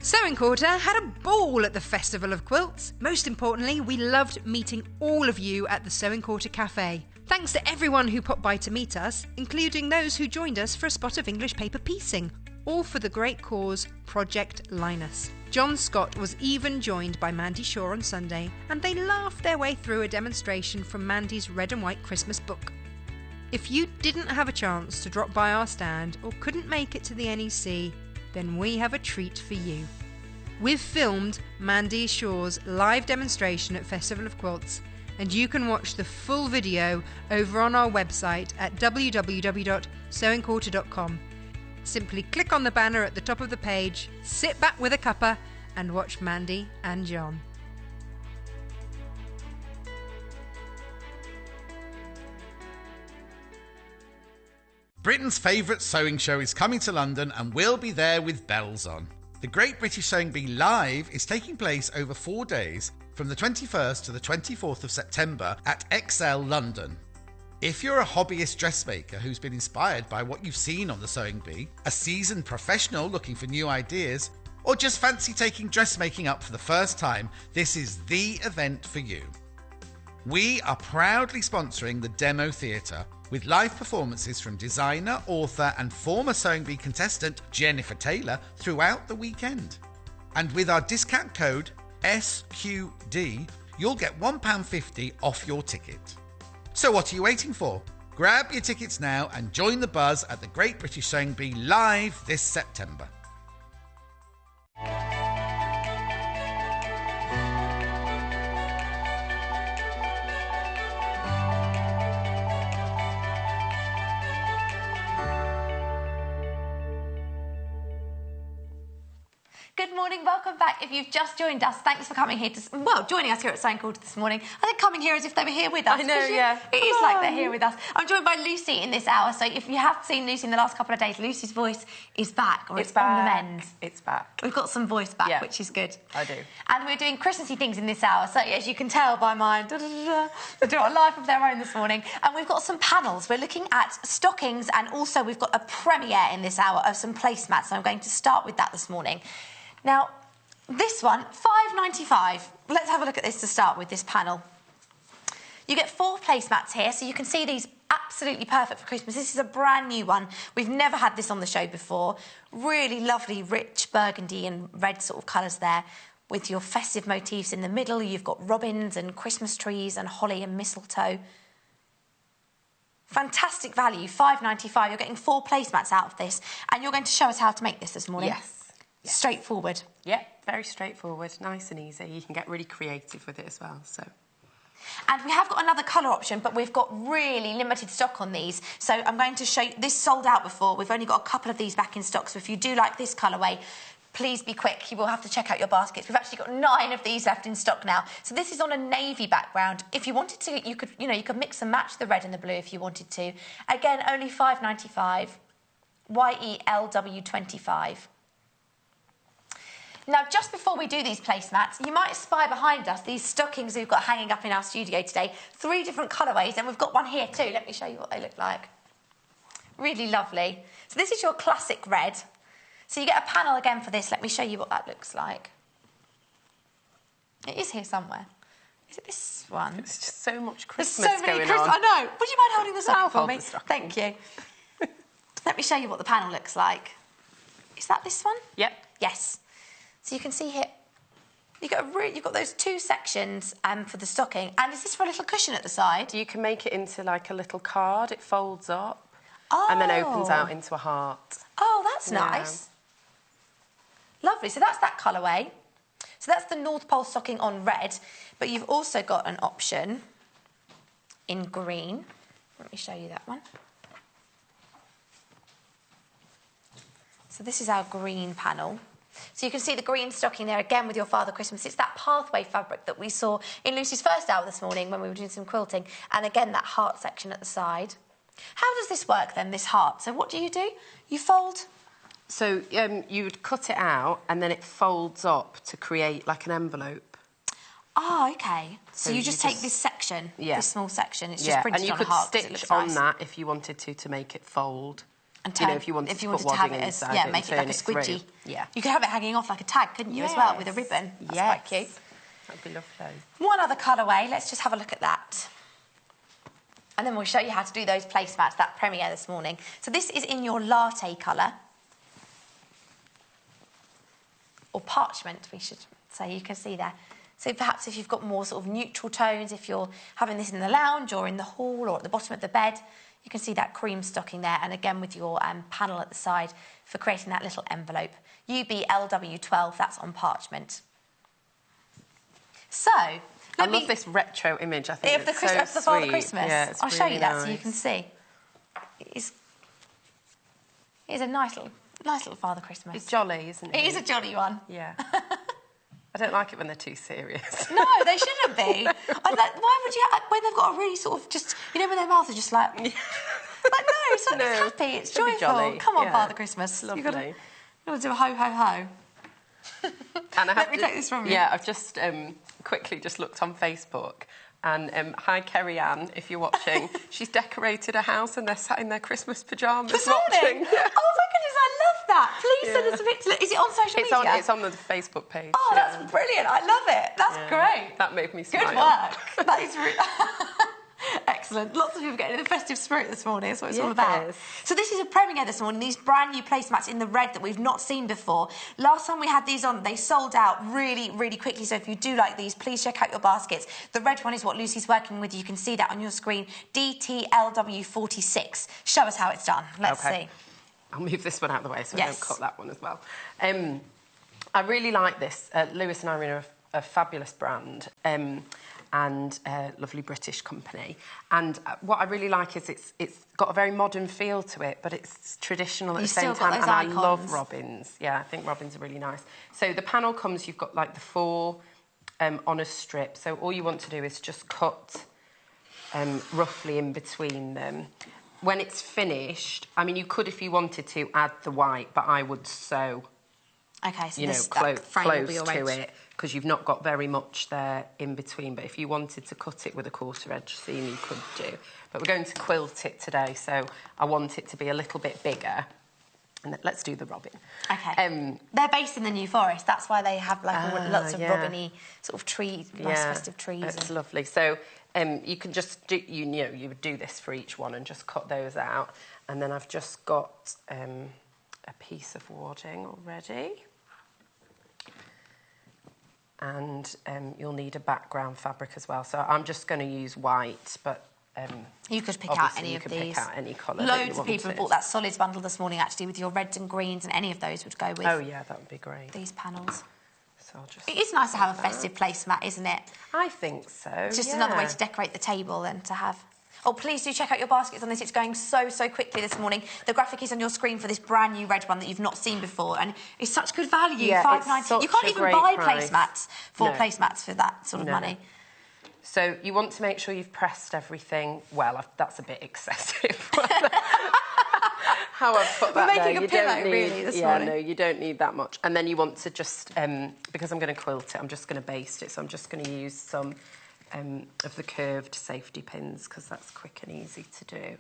Sewing Quarter had a ball at the Festival of Quilts. Most importantly, we loved meeting all of you at the Sewing Quarter Cafe. Thanks to everyone who popped by to meet us, including those who joined us for a spot of English paper piecing, all for the great cause Project Linus. John Scott was even joined by Mandy Shaw on Sunday, and they laughed their way through a demonstration from Mandy's red and white Christmas book. If you didn't have a chance to drop by our stand or couldn't make it to the NEC, then we have a treat for you. We've filmed Mandy Shaw's live demonstration at Festival of Quilts, and you can watch the full video over on our website at www.sewingquarter.com. Simply click on the banner at the top of the page, sit back with a cuppa, and watch Mandy and John. Britain's favourite sewing show is coming to London and we'll be there with bells on. The Great British Sewing Bee Live is taking place over 4 days from the 21st to the 24th of September at XL London. If you're a hobbyist dressmaker who's been inspired by what you've seen on the Sewing Bee, a seasoned professional looking for new ideas, or just fancy taking dressmaking up for the first time, this is the event for you. We are proudly sponsoring the Demo Theatre with live performances from designer, author and former Sewing Bee contestant Jennifer Taylor throughout the weekend. And with our discount code SQD, you'll get £1.50 off your ticket. So what are you waiting for? Grab your tickets now and join the buzz at the Great British Sewing Bee Live this September. Good morning, welcome back. If you've just joined us, thanks for coming here joining us here at Sewing Quarter this morning. I think coming here as if they were here with us. I know, yeah. It is like they're here with us. I'm joined by Lucy in this hour, so if you have seen Lucy in the last couple of days, Lucy's voice is back, or it's on the mend. It's back. We've got some voice back, which is good. I do. And we're doing Christmassy things in this hour, so as you can tell by mine, we're doing a life of their own this morning. And we've got some panels. We're looking at stockings, and also we've got a premiere in this hour of some placemats, so I'm going to start with that this morning. Now, this one, £5.95. Let's have a look at this to start with, this panel. You get 4 placemats here, so you can see these absolutely perfect for Christmas. This is a brand new one. We've never had this on the show before. Really lovely, rich burgundy and red sort of colours there with your festive motifs in the middle. You've got robins and Christmas trees and holly and mistletoe. Fantastic value, £5.95. You're getting 4 placemats out of this, and you're going to show us how to make this morning. Yes. Straightforward. Yeah, very straightforward, nice and easy. You can get really creative with it as well, so. And we have got another colour option, but we've got really limited stock on these. So I'm going to show you, this sold out before. We've only got a couple of these back in stock, so if you do like this colourway, please be quick. You will have to check out your baskets. We've actually got 9 of these left in stock now. So this is on a navy background. If you wanted to, you could mix and match the red and the blue if you wanted to. Again, only £5.95. YELW25. Now, just before we do these placemats, you might spy behind us these stockings we've got hanging up in our studio today. 3 different colourways, and we've got one here too. Let me show you what they look like. Really lovely. So this is your classic red. So you get a panel again for this. Let me show you what that looks like. It is here somewhere. Is it this one? It's just so much Christmas There's so many going on. I know. Would you mind holding this up for me? Thank you. Let me show you what the panel looks like. Is that this one? Yep. Yes. So you can see here, you've got those 2 sections for the stocking. And is this for a little cushion at the side? You can make it into like a little card. It folds up and then opens out into a heart. Oh, that's nice. Lovely. So that's that colourway. So that's the North Pole stocking on red. But you've also got an option in green. Let me show you that one. So this is our green panel. So you can see the green stocking there again with your Father Christmas. It's that pathway fabric that we saw in Lucy's first hour this morning when we were doing some quilting. And again, that heart section at the side. How does this work then, this heart? So what do? You fold? So you would cut it out and then it folds up to create like an envelope. Oh, OK. So you just take this section, this small section, it's just printed on a heart. And you could stitch on that if you wanted to make it fold. And turn, if you wanted to put have wadding it as, inside make it like a squidgy. Through. Yeah. You could have it hanging off like a tag, couldn't you, as well, with a ribbon? That's quite cute. That'd be lovely. One other colourway, let's just have a look at that. And then we'll show you how to do those placemats, that premiere this morning. So this is in your latte colour. Or parchment, we should say, you can see there. So perhaps if you've got more sort of neutral tones, if you're having this in the lounge or in the hall or at the bottom of the bed, you can see that cream stocking there, and again with your panel at the side for creating that little envelope. UBLW12, that's on parchment. So, I love this retro image, I think. Of the Father Christmas. Yeah, it's I'll show you that nice. so you can see. It is a nice little Father Christmas. It's jolly, isn't it? It is a jolly one. Yeah. I don't like it when they're too serious. No, they shouldn't be. Why would you... When they've got a really sort of just... You know, when their mouths are just like... like, no, it's happy, it's joyful. Come on, Father Christmas. Lovely. You've got to do a ho, ho, ho. And Let me take this from you. Yeah, I've just quickly just looked on Facebook. And hi, Kerry Ann, if you're watching. She's decorated a house and they're sat in their Christmas pyjamas watching. Yeah. Oh my goodness, I love that. Please send us a picture. Is it on social media? It's on the Facebook page. Oh, that's brilliant. I love it. That's great. That made me smile. Good work. That is really... Excellent. Lots of people getting in the festive spirit this morning. That's what it's all about. So this is a premiere this morning. These brand new placemats in the red that we've not seen before. Last time we had these on, they sold out really, really quickly. So if you do like these, please check out your baskets. The red one is what Lucy's working with. You can see that on your screen. DTLW46. Show us how it's done. Let's see. I'll move this one out of the way so I don't cut that one as well. I really like this. Lewis and Irene are a fabulous brand. And a lovely British company. And what I really like is it's got a very modern feel to it, but it's traditional at the same time. And I love robins. Yeah, I think robins are really nice. So the panel comes, you've got like the 4 on a strip. So all you want to do is just cut roughly in between them. When it's finished, I mean, you could, if you wanted to, add the white, but I would sew, okay, so close to it, because you've not got very much there in between. But if you wanted to cut it with a 1/4 edge seam, you could do. But we're going to quilt it today, so I want it to be a little bit bigger. And let's do the robin. Okay. They're based in the New Forest. That's why they have like lots of robin-y sort of trees, nice festive trees. It's lovely. So you can just do, you would do this for each one and just cut those out. And then I've just got a piece of wadding already. And you'll need a background fabric as well. So I'm just going to use white, but you could pick out any of these. Pick out any colour. Loads of people have bought that solids bundle this morning, actually, with your reds and greens, and any of those would go with. Oh yeah, that would be great. These panels. So I'll just. It is nice to have a festive placemat, isn't it? I think so. It's just another way to decorate the table and to have. Oh, please do check out your baskets on this. It's going so quickly this morning. The graphic is on your screen for this brand new red one that you've not seen before, and it's such good value. Yeah, $5.90. You can't even buy placemats for that sort of money. So you want to make sure you've pressed everything well. That's a bit excessive. How I've put that We're making a pillow really this morning. No, you don't need that much. And then you want to just, because I'm going to quilt it, I'm just going to baste it. So I'm just going to use some of the curved safety pins, because that's quick and easy to do.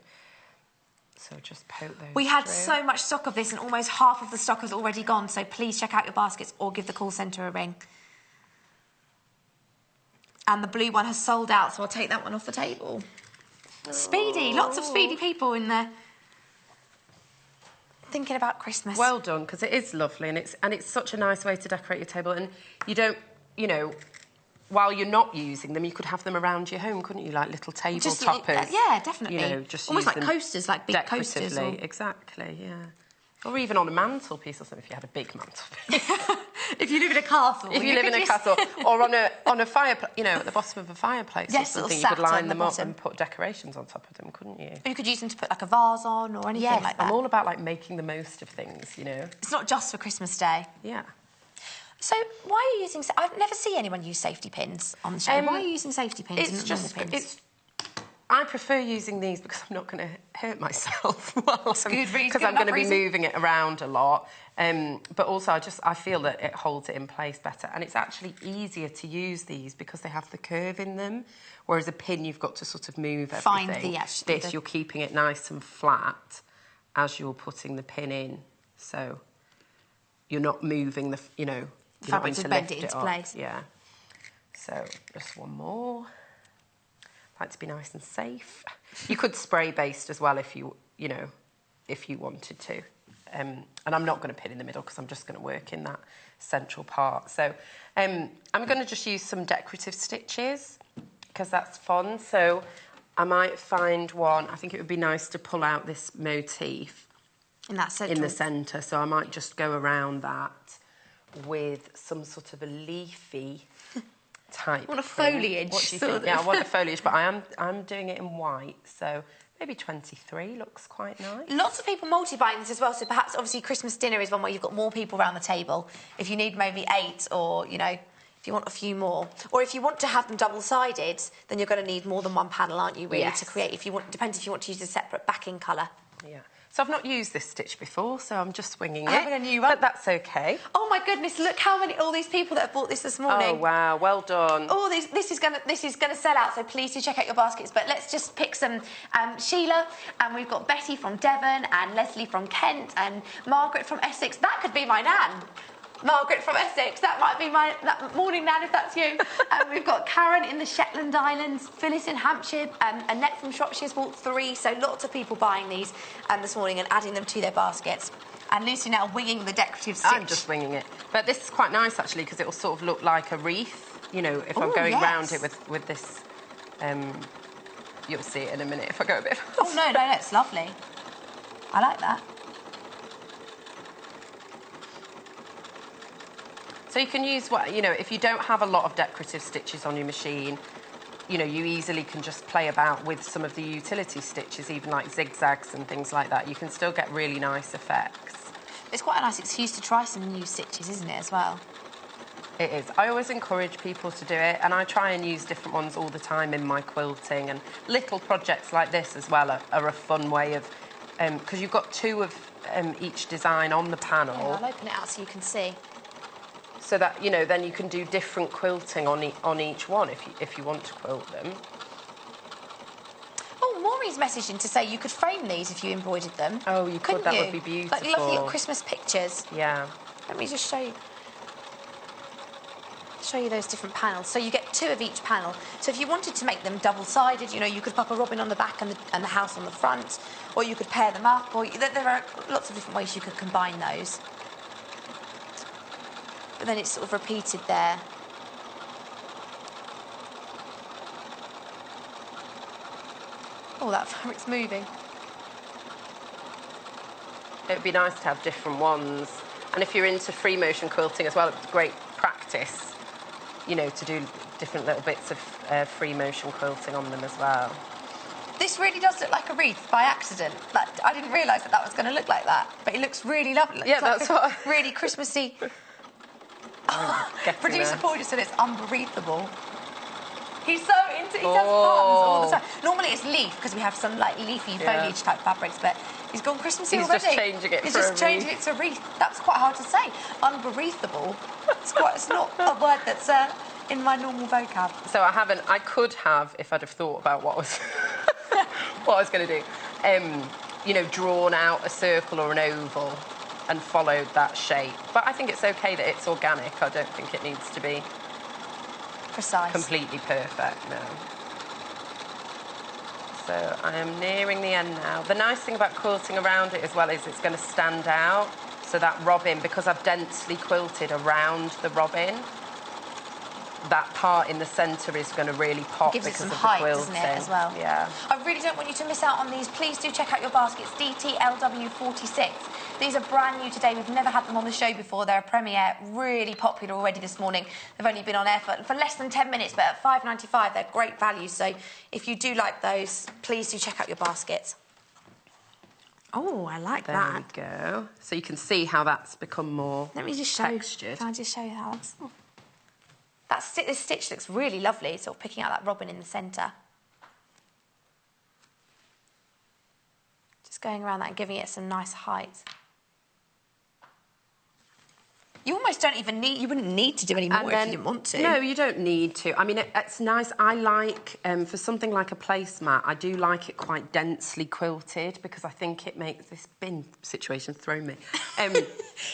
So just poke those We had through. so much stock of this, and almost half of the stock has already gone, so please check out your baskets or give the call centre a ring. And the blue one has sold out, so I'll take that one off the table. Speedy, lots of speedy people in there. Thinking about Christmas. Well done, because it is lovely, and it's such a nice way to decorate your table. And you don't, while you're not using them, you could have them around your home, couldn't you? Like little table toppers. Yeah, definitely. Just almost use like them coasters, like big coasters. Exactly, yeah. Or even on a mantelpiece or something, if you had a big mantelpiece. If you live in a castle. If you live in a castle. Or on a fireplace, at the bottom of a fireplace or something, you could line them up and put decorations on top of them, couldn't you? Or you could use them to put like a vase on or anything like that. I'm all about like making the most of things, It's not just for Christmas Day. Yeah. So why are you using... I've never seen anyone use safety pins on the show. Why are you using safety pins and normal pins? I prefer using these because I'm not going to hurt myself because I'm going to be moving it around a lot. But also, I feel that it holds it in place better. And it's actually easier to use these because they have the curve in them, whereas a pin, you've got to sort of move everything. You're keeping it nice and flat as you're putting the pin in. So you're not moving the, fabric to bend it into place. Yeah. So just one more. Like to be nice and safe. You could spray baste as well if you wanted to. And I'm not going to pin in the middle because I'm just going to work in that central part. So I'm going to just use some decorative stitches because that's fun. So I might find one. I think it would be nice to pull out this motif in the centre. So I might just go around that with some sort of a leafy type. I want a foliage. What do you think? Yeah, I want a foliage, but I'm doing it in white, so maybe 23 looks quite nice. Lots of people multi-buying this as well, so perhaps obviously Christmas dinner is one where you've got more people around the table. If you need maybe 8 or, if you want a few more. Or if you want to have them double-sided, then you're going to need more than one panel, aren't you, really, to create. Depends if you want to use a separate backing colour. Yeah. So I've not used this stitch before, so I'm just winging it. Having a new one. But that's okay. Oh my goodness, look how many, all these people that have bought this morning. Oh wow, well done. All these, this is gonna sell out, so please do check out your baskets. But let's just pick some. Sheila, and we've got Betty from Devon, and Leslie from Kent, and Margaret from Essex. That could be my nan. Margaret from Essex, that might be my morning nan if that's you. We've got Karen in the Shetland Islands, Phyllis in Hampshire, Annette from Shropshire's bought 3, so lots of people buying these this morning and adding them to their baskets. And Lucy now winging the decorative stitch. I'm just winging it. But this is quite nice actually because it will sort of look like a wreath, you know, if I'm going round it with this. You'll see it in a minute if I go a bit fast. Oh no, it's lovely. I like that. So you can use what, you know, if you don't have a lot of decorative stitches on your machine, you know, you easily can just play about with some of the utility stitches, even like zigzags and things like that. You can still get really nice effects. It's quite a nice excuse to try some new stitches, isn't it, as well? It is. I always encourage people to do it, and I try and use different ones all the time in my quilting, and little projects like this as well are a fun way of, because you've got 2 of each design on the panel. Yeah, I'll open it out so you can see. So that, you know, then you can do different quilting on each one if you want to quilt them. Oh, Maureen's messaging to say you could frame these if you embroidered them. Oh, you could. That would be beautiful. Like lovely Christmas pictures. Yeah. Let me just show you those different panels. So you get 2 of each panel. So if you wanted to make them double-sided, you know, you could pop a robin on the back and the house on the front, or you could pair them up, or there are lots of different ways you could combine those. But then it's sort of repeated there. Oh, that fabric's moving. It would be nice to have different ones. And if you're into free motion quilting as well, it's great practice, you know, to do different little bits of free motion quilting on them as well. This really does look like a wreath by accident. I didn't realise that was going to look like that, but it looks really lovely. Yeah, that's what... Really Christmassy... Producer Paul just said it's unbreathable. He's so into he does puns all the time. Normally it's leaf because we have some like leafy foliage type fabrics, but he's gone Christmassy already. He's just changing it. He's just changing it to wreath. That's quite hard to say. Unbreathable. It's not a word that's in my normal vocab. So I could have, if I'd have thought about what I was going to do, you know, drawn out a circle or an oval and followed that shape. But I think it's okay that it's organic. I don't think it needs to be precise, completely perfect, no. So I am nearing the end now. The nice thing about quilting around it as well is it's going to stand out. So that robin, because I've densely quilted around the robin, that part in the centre is going to really pop because of the quilting. Gives it some height, doesn't it, as well? Yeah. I really don't want you to miss out on these. Please do check out your baskets, DTLW46. These are brand new today. We've never had them on the show before. They're a premiere, really popular already this morning. They've only been on air for less than 10 minutes, but at $5.95, they're great value. So if you do like those, please do check out your baskets. Oh, I like that. There we go. So you can see how that's become more Let me just show textured. Can I just show you how that's... This stitch looks really lovely, sort of picking out that robin in the centre. Just going around that and giving it some nice height. You almost don't even need... You wouldn't need to do any more if you didn't want to. No, you don't need to. I mean, it's nice. I like, for something like a placemat, I do like it quite densely quilted because I think it makes... This bin situation's thrown me.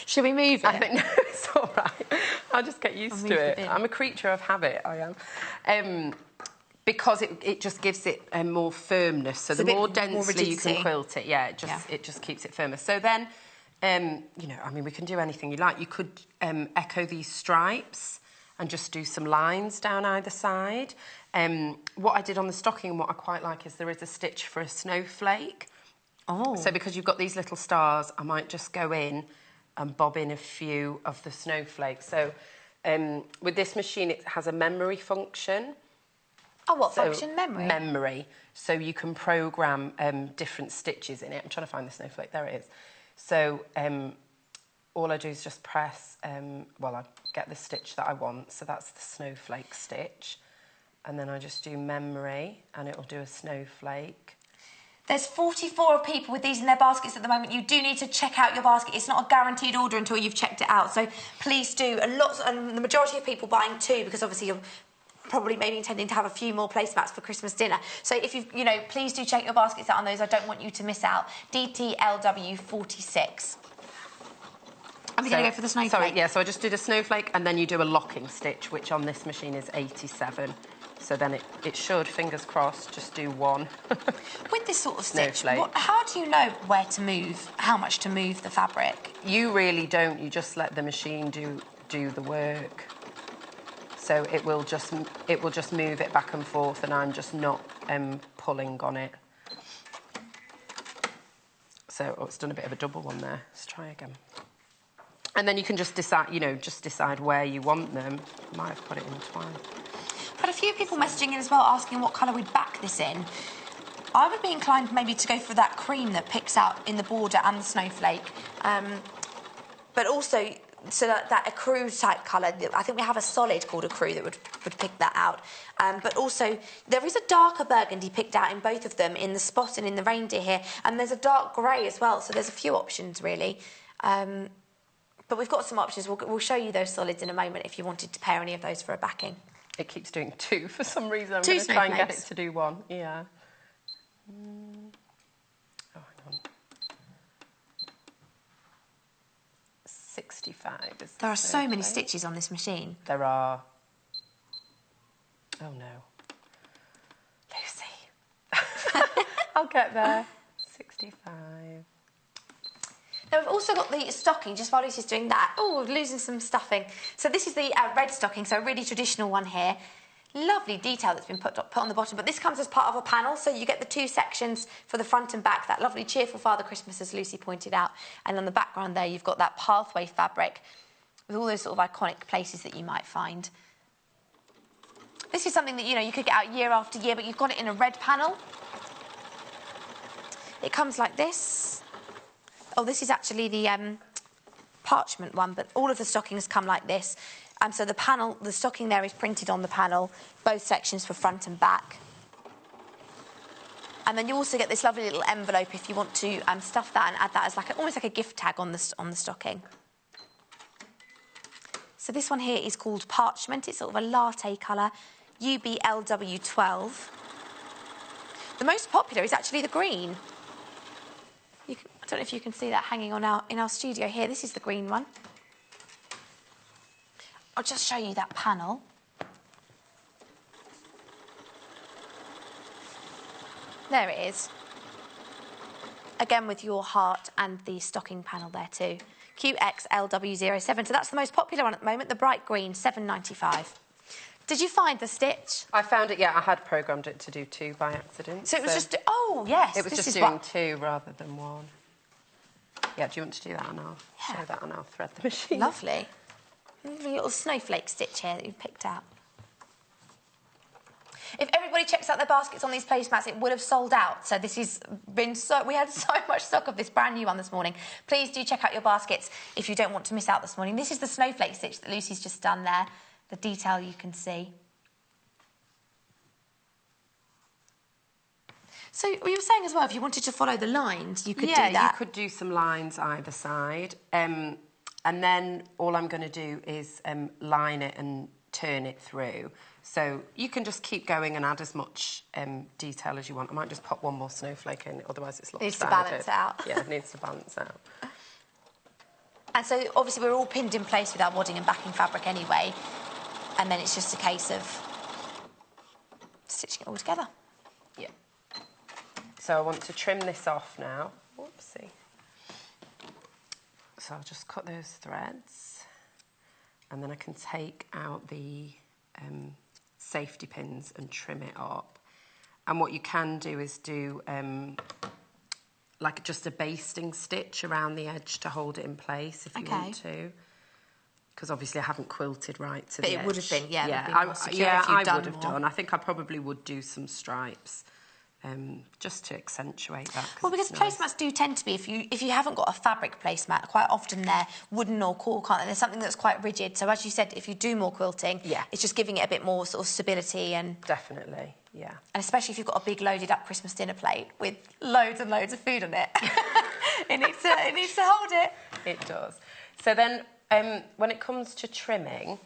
Should we move it? I think, no, it's all right. I'll just get used to it. I'm a creature of habit, I am. Because it just gives it more firmness. So the more densely you can quilt it, it just keeps it firmer. So then... you know, I mean, we can do anything you like. You could echo these stripes and just do some lines down either side. What I did on the stocking and what I quite like is there is a stitch for a snowflake. Oh. So because you've got these little stars, I might just go in and bob in a few of the snowflakes. So with this machine, it has a memory function. Oh, what function? Memory? Memory. So you can program different stitches in it. I'm trying to find the snowflake. There it is. So all I do is just press, well, I get the stitch that I want, so that's the snowflake stitch. And then I just do memory, and it'll do a snowflake. There's 44 people with these in their baskets at the moment. You do need to check out your basket. It's not a guaranteed order until you've checked it out. So please do. And the majority of people buying 2, because obviously you're probably maybe intending to have a few more placemats for Christmas dinner. So if please do check your baskets out on those. I don't want you to miss out. DTLW46. Are we going to go for the snowflake? Sorry, yeah, so I just did a snowflake and then you do a locking stitch, which on this machine is 87. So then it should, fingers crossed, just do 1. With this sort of stitch, how do you know where to move, how much to move the fabric? You really don't. You just let the machine do the work. So it will just move it back and forth, and I'm just not pulling on it. So it's done a bit of a double one there. Let's try again. And then you can just decide where you want them. Might have put it in twice. I've had a few people messaging in as well, asking what colour we'd back this in. I would be inclined maybe to go for that cream that picks out in the border and the snowflake. But also, so that ecru type colour, I think we have a solid called ecru that would pick that out. But also, there is a darker burgundy picked out in both of them, in the spot and in the reindeer here. And there's a dark grey as well, so there's a few options, really. But we've got some options. We'll show you those solids in a moment if you wanted to pair any of those for a backing. It keeps doing 2 for some reason. I'm going to try and get it to do 1. Yeah. Oh, hang on. 65 is There are so many stitches on this machine. There are. Oh, no. Lucy. I'll get there. 65. Now, we've also got the stocking, just while Lucy's doing that. Oh, losing some stuffing. So this is the red stocking, so a really traditional one here. Lovely detail that's been put on the bottom, but this comes as part of a panel, so you get the 2 sections for the front and back, that lovely cheerful Father Christmas, as Lucy pointed out. And on the background there, you've got that pathway fabric with all those sort of iconic places that you might find. This is something that, you could get out year after year, but you've got it in a red panel. It comes like this. Oh, this is actually the parchment one, but all of the stockings come like this. So the stocking there is printed on the panel, both sections for front and back. And then you also get this lovely little envelope if you want to stuff that and add that as almost like a gift tag on the stocking. So this one here is called Parchment. It's sort of a latte colour, UBLW12. The most popular is actually the green. I don't know if you can see that hanging on in our studio here. This is the green one. I'll just show you that panel. There it is. Again with your heart and the stocking panel there too. QXLW07. So that's the most popular one at the moment, the bright green, £7.95. Did you find the stitch? I found it, yeah. I had programmed it to do 2 by accident. So it was just... Oh, yes. It was just doing 2 rather than 1. Yeah, do you want to do that and I'll show that and I'll thread the machine? Lovely. Lovely little snowflake stitch here that you've picked out. If everybody checks out their baskets on these placemats, it would have sold out. So this has been we had so much stock of this brand new one this morning. Please do check out your baskets if you don't want to miss out this morning. This is the snowflake stitch that Lucy's just done there. The detail you can see. So you were saying as well, if you wanted to follow the lines, you could do that. Yeah, you could do some lines either side. And then all I'm going to do is line it and turn it through. So you can just keep going and add as much detail as you want. I might just pop one more snowflake in, otherwise it's lopsided. Needs to balance it out. Yeah, it needs to balance out. And so obviously we're all pinned in place with our wadding and backing fabric anyway. And then it's just a case of stitching it all together. Yeah. So I want to trim this off now. Whoopsie. So I'll just cut those threads and then I can take out the safety pins and trim it up. And what you can do is do like just a basting stitch around the edge to hold it in place if you want to. Because obviously I haven't quilted right to the edge. But it would have been, I would have done. I think I probably would do some stripes just to accentuate that. Well, because placemats do tend to be, if you haven't got a fabric placemat, quite often they're wooden or cork, aren't they? There's something that's quite rigid. So as you said, if you do more quilting, it's just giving it a bit more sort of stability and... Definitely, yeah. And especially if you've got a big loaded up Christmas dinner plate with loads and loads of food on it. it needs to hold it. It does. So then, when it comes to trimming,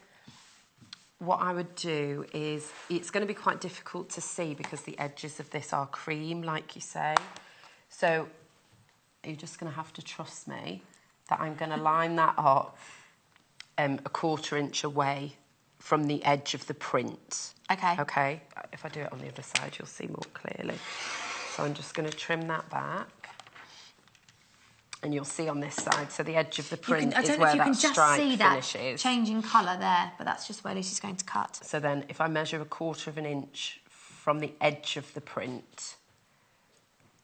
what I would do is, it's going to be quite difficult to see because the edges of this are cream, like you say. So you're just going to have to trust me that I'm going to line that up a 1/4 inch away from the edge of the print. Okay. Okay? If I do it on the other side, you'll see more clearly. So I'm just going to trim that back. And you'll see on this side, so the edge of the print is where that stripe finishes. I don't know if you can just see that changing colour there, but that's just where Lucy's going to cut. So then if I measure a 1/4 inch from the edge of the print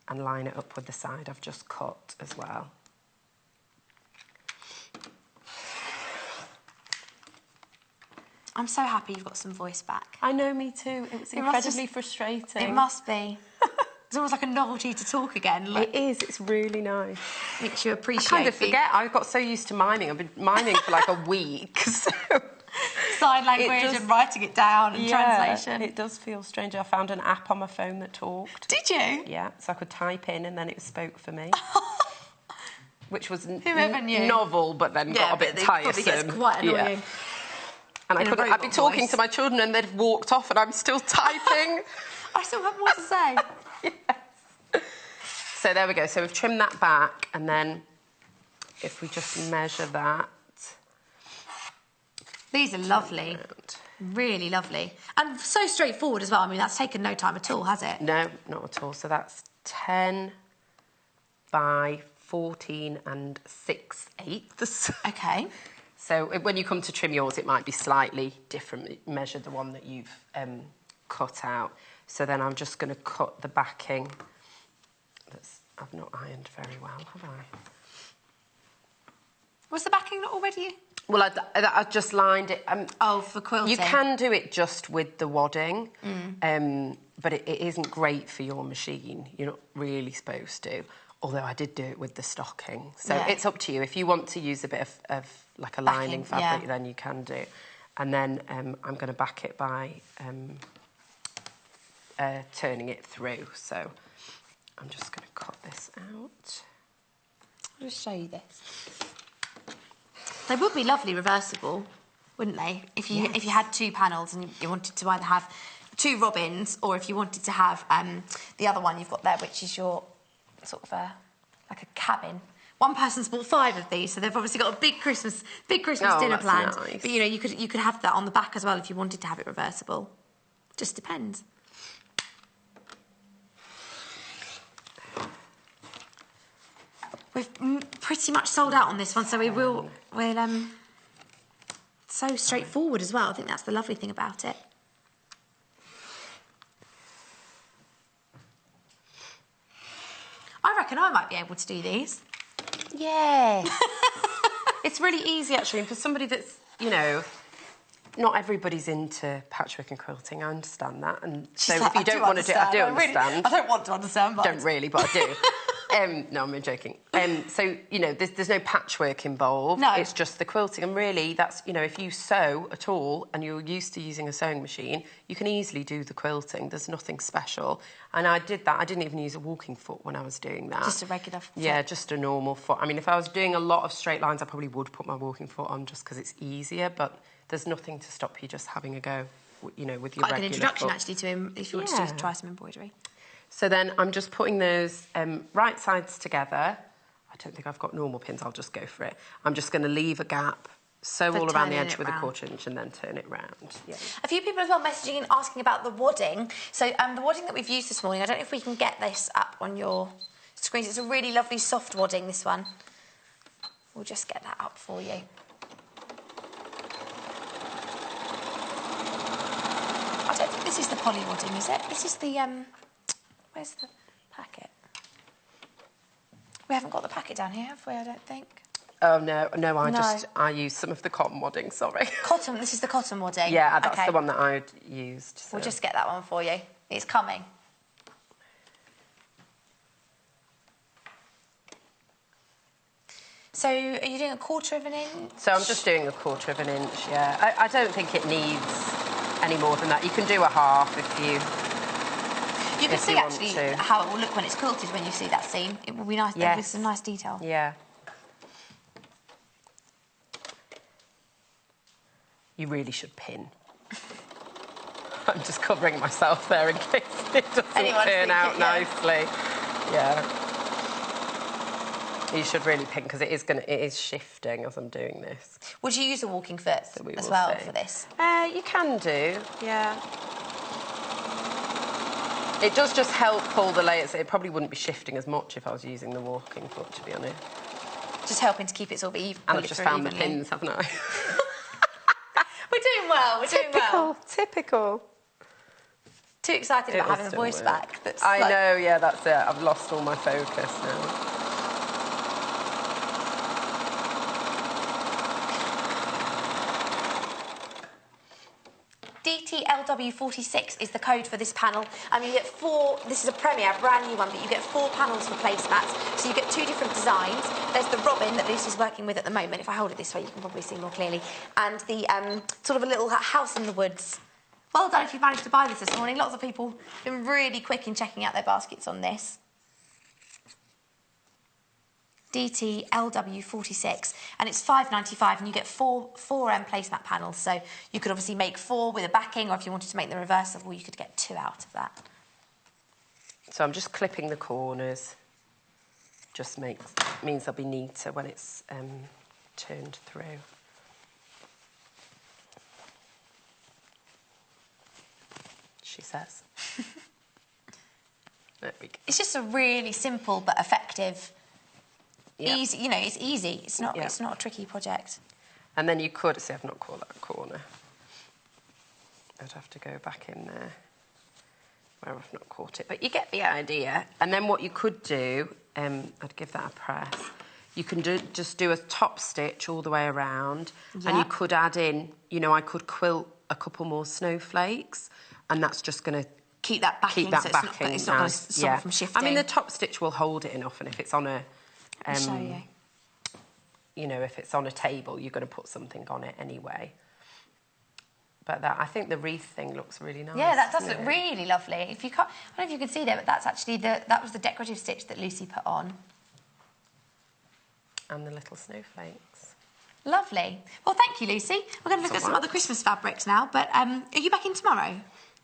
and line it up with the side I've just cut as well. I'm so happy you've got some voice back. I know, me too. It was incredibly frustrating. It must be. It's almost like a novelty to talk again. It is. It's really nice. Makes you appreciate it. I kind of forget. I got so used to miming. I've been miming for like a week. So sign language and writing it down and translation. It does feel strange. I found an app on my phone that talked. Did you? Yeah. So I could type in and then it spoke for me. Which was novel, but then got a bit tiresome. Probably gets quite annoying. Yeah. And I'd be talking to my children and they'd walked off and I'm still typing. I still have more to say. Yes. So there we go. So we've trimmed that back, and then if we just measure that. These are lovely. Really lovely. And so straightforward as well. I mean, that's taken no time at all, has it? No, not at all. So that's 10 by 14 6/8. Okay. So when you come to trim yours, it might be slightly different. Measure the one that you've cut out. So then I'm just going to cut the backing. I've not ironed very well, have I? Was the backing not already? Well, I just lined it. For quilting. You can do it just with the wadding, but it isn't great for your machine. You're not really supposed to. Although I did do it with the stocking. So it's up to you. If you want to use a bit of like a lining fabric, then you can do. And then I'm going to back it by turning it through. So I'm just going to cut this out. I'll just show you this. They would be lovely reversible, wouldn't they? If you had 2 panels and you wanted to either have 2 robins, or if you wanted to have the other one you've got there, which is your sort of like a cabin. One person's bought 5 of these, so they've obviously got a big Christmas dinner planned. Nice. But you could have that on the back as well if you wanted to have it reversible. Just depends. We've pretty much sold out on this one, so we'll so straightforward as well. I think that's the lovely thing about it. I reckon I might be able to do these. Yeah. It's really easy, actually, and for somebody that's, not everybody's into patchwork and quilting. I understand that, and so if you don't want to do it, I do understand. I don't want to understand, but don't really, but I do. No, I'm joking. So, there's no patchwork involved. No. It's just the quilting. And really, that's, if you sew at all and you're used to using a sewing machine, you can easily do the quilting. There's nothing special. And I did that. I didn't even use a walking foot when I was doing that. Just a regular foot? Yeah, just a normal foot. I mean, if I was doing a lot of straight lines, I probably would put my walking foot on just because it's easier, but there's nothing to stop you just having a go, with your regular foot. Quite a good introduction, actually, to him if you want to try some embroidery. So then I'm just putting those right sides together. I don't think I've got normal pins, I'll just go for it. I'm just going to leave a gap, sew all around the edge with a 1/4 inch and then turn it round. Yeah. A few people as well messaging and asking about the wadding. So the wadding that we've used this morning, I don't know if we can get this up on your screens. It's a really lovely soft wadding, this one. We'll just get that up for you. I don't think this is the poly wadding, is it? This is the... Where's the packet? We haven't got the packet down here, have we? I don't think. Oh, no, I used some of the cotton wadding, sorry. Cotton, this is the cotton wadding? Yeah, that's the one that I'd used. So. We'll just get that one for you. It's coming. So are you doing 1/4 of an inch? So I'm just doing 1/4 of an inch, yeah. I don't think it needs any more than that. You can do a half if you can see actually how it will look when it's quilted when you see that seam. It will be nice. Yes. With some nice detail. Yeah. You really should pin. I'm just covering myself there in case it doesn't turn out nicely. Yeah. You should really pin because it is shifting as I'm doing this. Would you use a walking foot as well for this? You can do, yeah. It does just help pull the layers. It probably wouldn't be shifting as much if I was using the walking foot, to be honest. Just helping to keep it sort of even. And I've just found the pins, haven't I? We're doing well. We're doing well. Typical. Too excited about having a voice back. I know. Yeah, that's it. I've lost all my focus now. DTLW46 is the code for this panel. You get 4, this is a Premier, brand new one, but you get 4 panels for placemats. So you get 2 different designs. There's the robin that Lucy's working with at the moment. If I hold it this way, you can probably see more clearly. And the sort of a little house in the woods. Well done if you managed to buy this morning. Lots of people have been really quick in checking out their baskets on this. DTLW46, and it's £5.95, and you get 4 placemat panels. So you could obviously make 4 with a backing, or if you wanted to make them reversible, you could get 2 out of that. So I'm just clipping the corners. Just means they'll be neater when it's turned through. She says. There we go. It's just a really simple but effective. Yep. Easy, it's easy. It's not. Yep. It's not a tricky project. And then you could see. I've not caught that corner. I'd have to go back in there where I've not caught it, but you get the idea. And then what you could do, I'd give that a press. You can just do a top stitch all the way around, and you could add in. I could quilt a couple more snowflakes, and that's just going to keep that backing. It's not going to stop it from shifting. I mean, the top stitch will hold it enough, and if it's on a I'll show you. If it's on a table, you're going to put something on it anyway. But I think the wreath thing looks really nice. Yeah, that does look really lovely. If you can't, I don't know if you can see there, but that's actually that was the decorative stitch that Lucy put on. And the little snowflakes. Lovely. Well, thank you, Lucy. We're going to look at some other Christmas fabrics now. But are you back in tomorrow?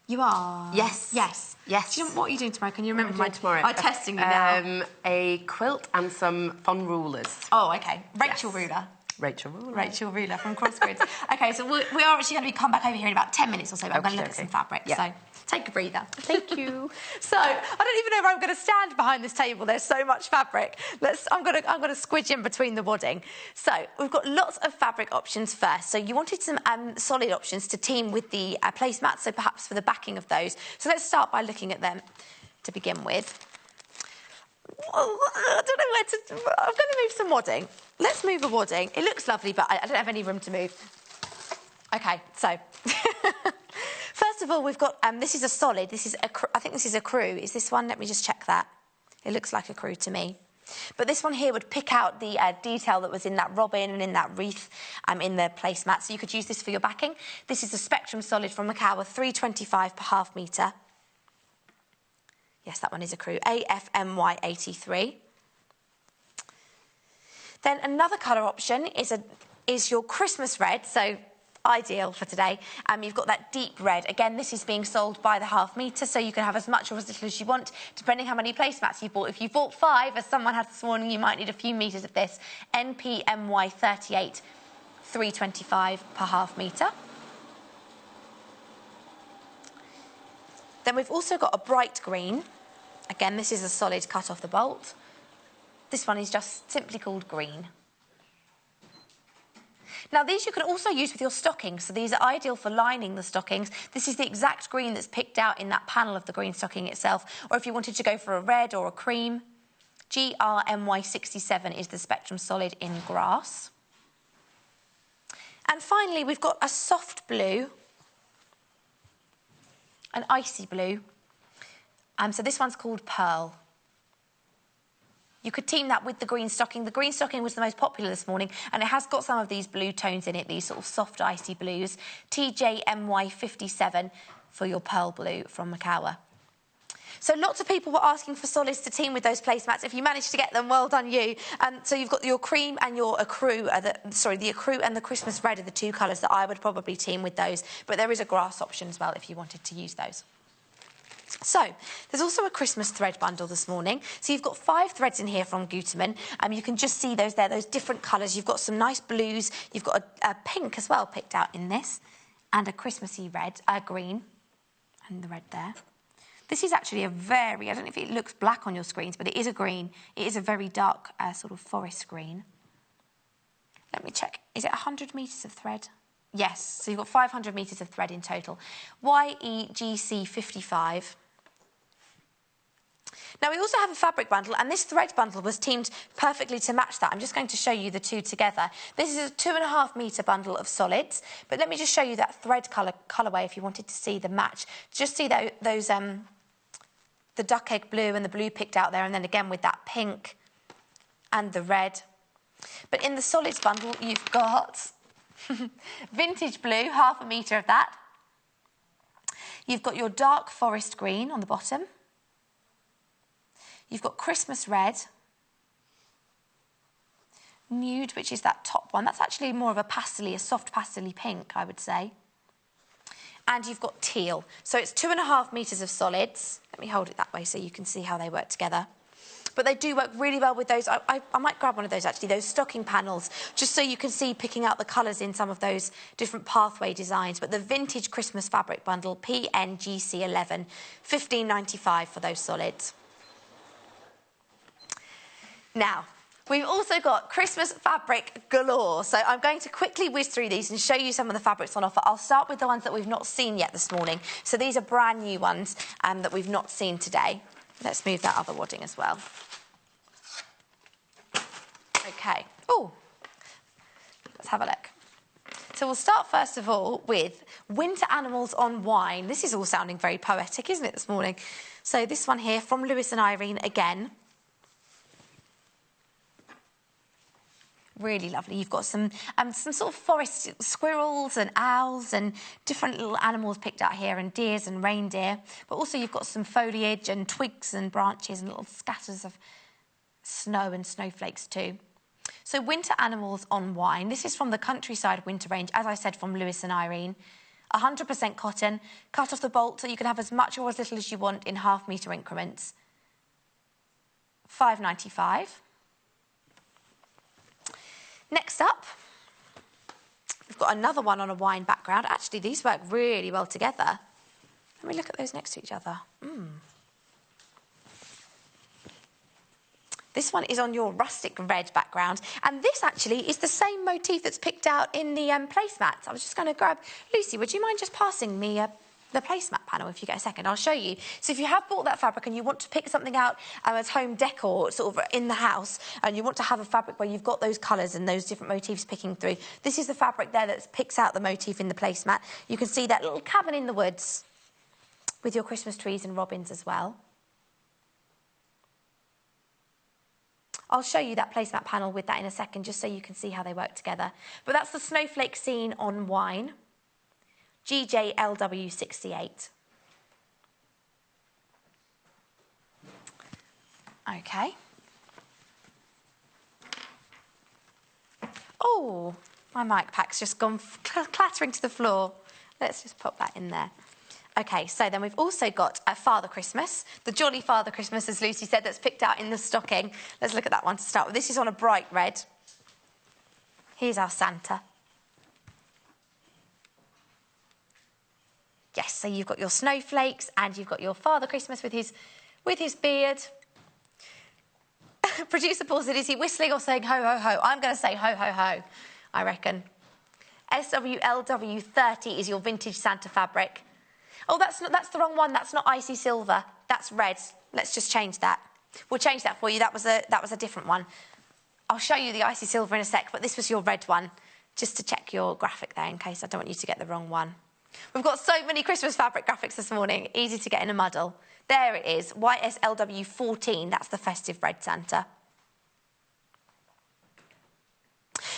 You are? Yes. Yes. Yes. Do you know what are you doing tomorrow? Can you remember tomorrow? I'm testing you now. A quilt and some fun rulers. Oh, OK. Rachel Ruler. Rachel Ruler. Rachel Ruler from Crossgrids. OK, so we are actually going to come back over here in about 10 minutes or so, but I'm going to look at some fabric. Yeah. So take a breather. Thank you. So I don't even know if I'm going to stand behind this table. There's so much fabric. I'm going to squidge in between the wadding. So we've got lots of fabric options first. So you wanted some solid options to team with the placemats, so perhaps for the backing of those. So let's start by looking at them to begin with. I don't know where to... I'm going to move some wadding. Let's move a wadding. It looks lovely, but I don't have any room to move. OK, so... First of all, we've got... this is a solid. I think this is a crew. Is this one? Let me just check that. It looks like a crew to me. But this one here would pick out the detail that was in that robin and in that wreath in the placemat. So you could use this for your backing. This is a Spectrum solid from Macauer, £3.25 per half metre. Yes, that one is a crew. AFMY83. Then another colour option is your Christmas red, so ideal for today. You've got that deep red. Again, this is being sold by the half metre, so you can have as much or as little as you want, depending how many placemats you bought. If you bought 5, as someone had this morning, you might need a few metres of this. NPMY38, £3.25 per half metre. Then we've also got a bright green. Again, this is a solid cut off the bolt. This one is just simply called green. Now, these you can also use with your stockings, so these are ideal for lining the stockings. This is the exact green that's picked out in that panel of the green stocking itself, or if you wanted to go for a red or a cream. GRMY67 is the Spectrum solid in grass. And finally, we've got a soft blue, an icy blue. So this one's called Pearl. You could team that with the green stocking. The green stocking was the most popular this morning, and it has got some of these blue tones in it, these sort of soft, icy blues. TJMY57 for your pearl blue from Makawa. So lots of people were asking for solids to team with those placemats. If you managed to get them, well done you. So you've got your cream and your ecru, the ecru and the Christmas red are the two colours that I would probably team with those. But there is a grass option as well if you wanted to use those. So, there's also a Christmas thread bundle this morning. So you've got 5 threads in here from Gutermann. You can just see those there, those different colours. You've got some nice blues. You've got a pink as well picked out in this. And a Christmassy red, green. And the red there. This is actually a very, I don't know if it looks black on your screens, but it is a green. It is a very dark sort of forest green. Let me check. Is it 100 metres of thread? Yes, so you've got 500 metres of thread in total. YEGC55. Now, we also have a fabric bundle, and this thread bundle was teamed perfectly to match that. I'm just going to show you the two together. This is a 2.5 metre bundle of solids, but let me just show you that thread colourway if you wanted to see the match. Just see those the duck egg blue and the blue picked out there, and then again with that pink and the red. But in the solids bundle, you've got vintage blue, 1/2 metre of that. You've got your dark forest green on the bottom. You've got Christmas red. Nude, which is that top one. That's actually more of a pastel-y, a soft pastel-y pink, I would say. And you've got teal. So it's 2.5 metres of solids. Let me hold it that way so you can see how they work together. But they do work really well with those. I might grab one of those, actually, those stocking panels, just so you can see picking out the colours in some of those different pathway designs. But the vintage Christmas fabric bundle, PNGC11, $15.95 for those solids. Now, we've also got Christmas fabric galore. So I'm going to quickly whiz through these and show you some of the fabrics on offer. I'll start with the ones that we've not seen yet this morning. So these are brand new ones that we've not seen today. Let's move that other wadding as well. OK. Oh, let's have a look. So we'll start, first of all, with Winter Animals on Wine. This is all sounding very poetic, isn't it, this morning? So this one here from Lewis and Irene again. Really lovely. You've got some sort of forest squirrels and owls and different little animals picked out here, and deers and reindeer. But also you've got some foliage and twigs and branches and little scatters of snow and snowflakes too. So Winter Animals on Wine. This is from the Countryside Winter range, as I said, from Lewis and Irene. 100% cotton, cut off the bolt so you can have as much or as little as you want in 1/2 metre increments. $5.95. Next up, we've got another one on a wine background. Actually, these work really well together. Let me look at those next to each other. This one is on your rustic red background. And this actually is the same motif that's picked out in the placemats. I was just going to grab... Lucy, would you mind just passing me the placemat panel if you get a second? I'll show you. So if you have bought that fabric and you want to pick something out as home decor sort of in the house, and you want to have a fabric where you've got those colours and those different motifs picking through, this is the fabric there that picks out the motif in the placemat. You can see that little cabin in the woods with your Christmas trees and robins as well. I'll show you that placemat panel with that in a second, just so you can see how they work together. But that's the snowflake scene on wine. GJLW68. OK. Oh, my mic pack's just gone clattering to the floor. Let's just pop that in there. OK, so then we've also got a Father Christmas, the Jolly Father Christmas, as Lucy said, that's picked out in the stocking. Let's look at that one to start with. This is on a bright red. Here's our Santa. Yes, so you've got your snowflakes and you've got your Father Christmas with his beard. Producer Paul said, is he whistling or saying ho, ho, ho? I'm going to say ho, ho, ho, I reckon. SWLW30 is your vintage Santa fabric. Oh, that's the wrong one. That's not icy silver. That's red. Let's just change that. We'll change that for you. That was a different one. I'll show you the icy silver in a sec, but this was your red one, just to check your graphic there in case I don't want you to get the wrong one. We've got so many Christmas fabric graphics this morning. Easy to get in a muddle. There it is. YSLW14. That's the festive red Santa.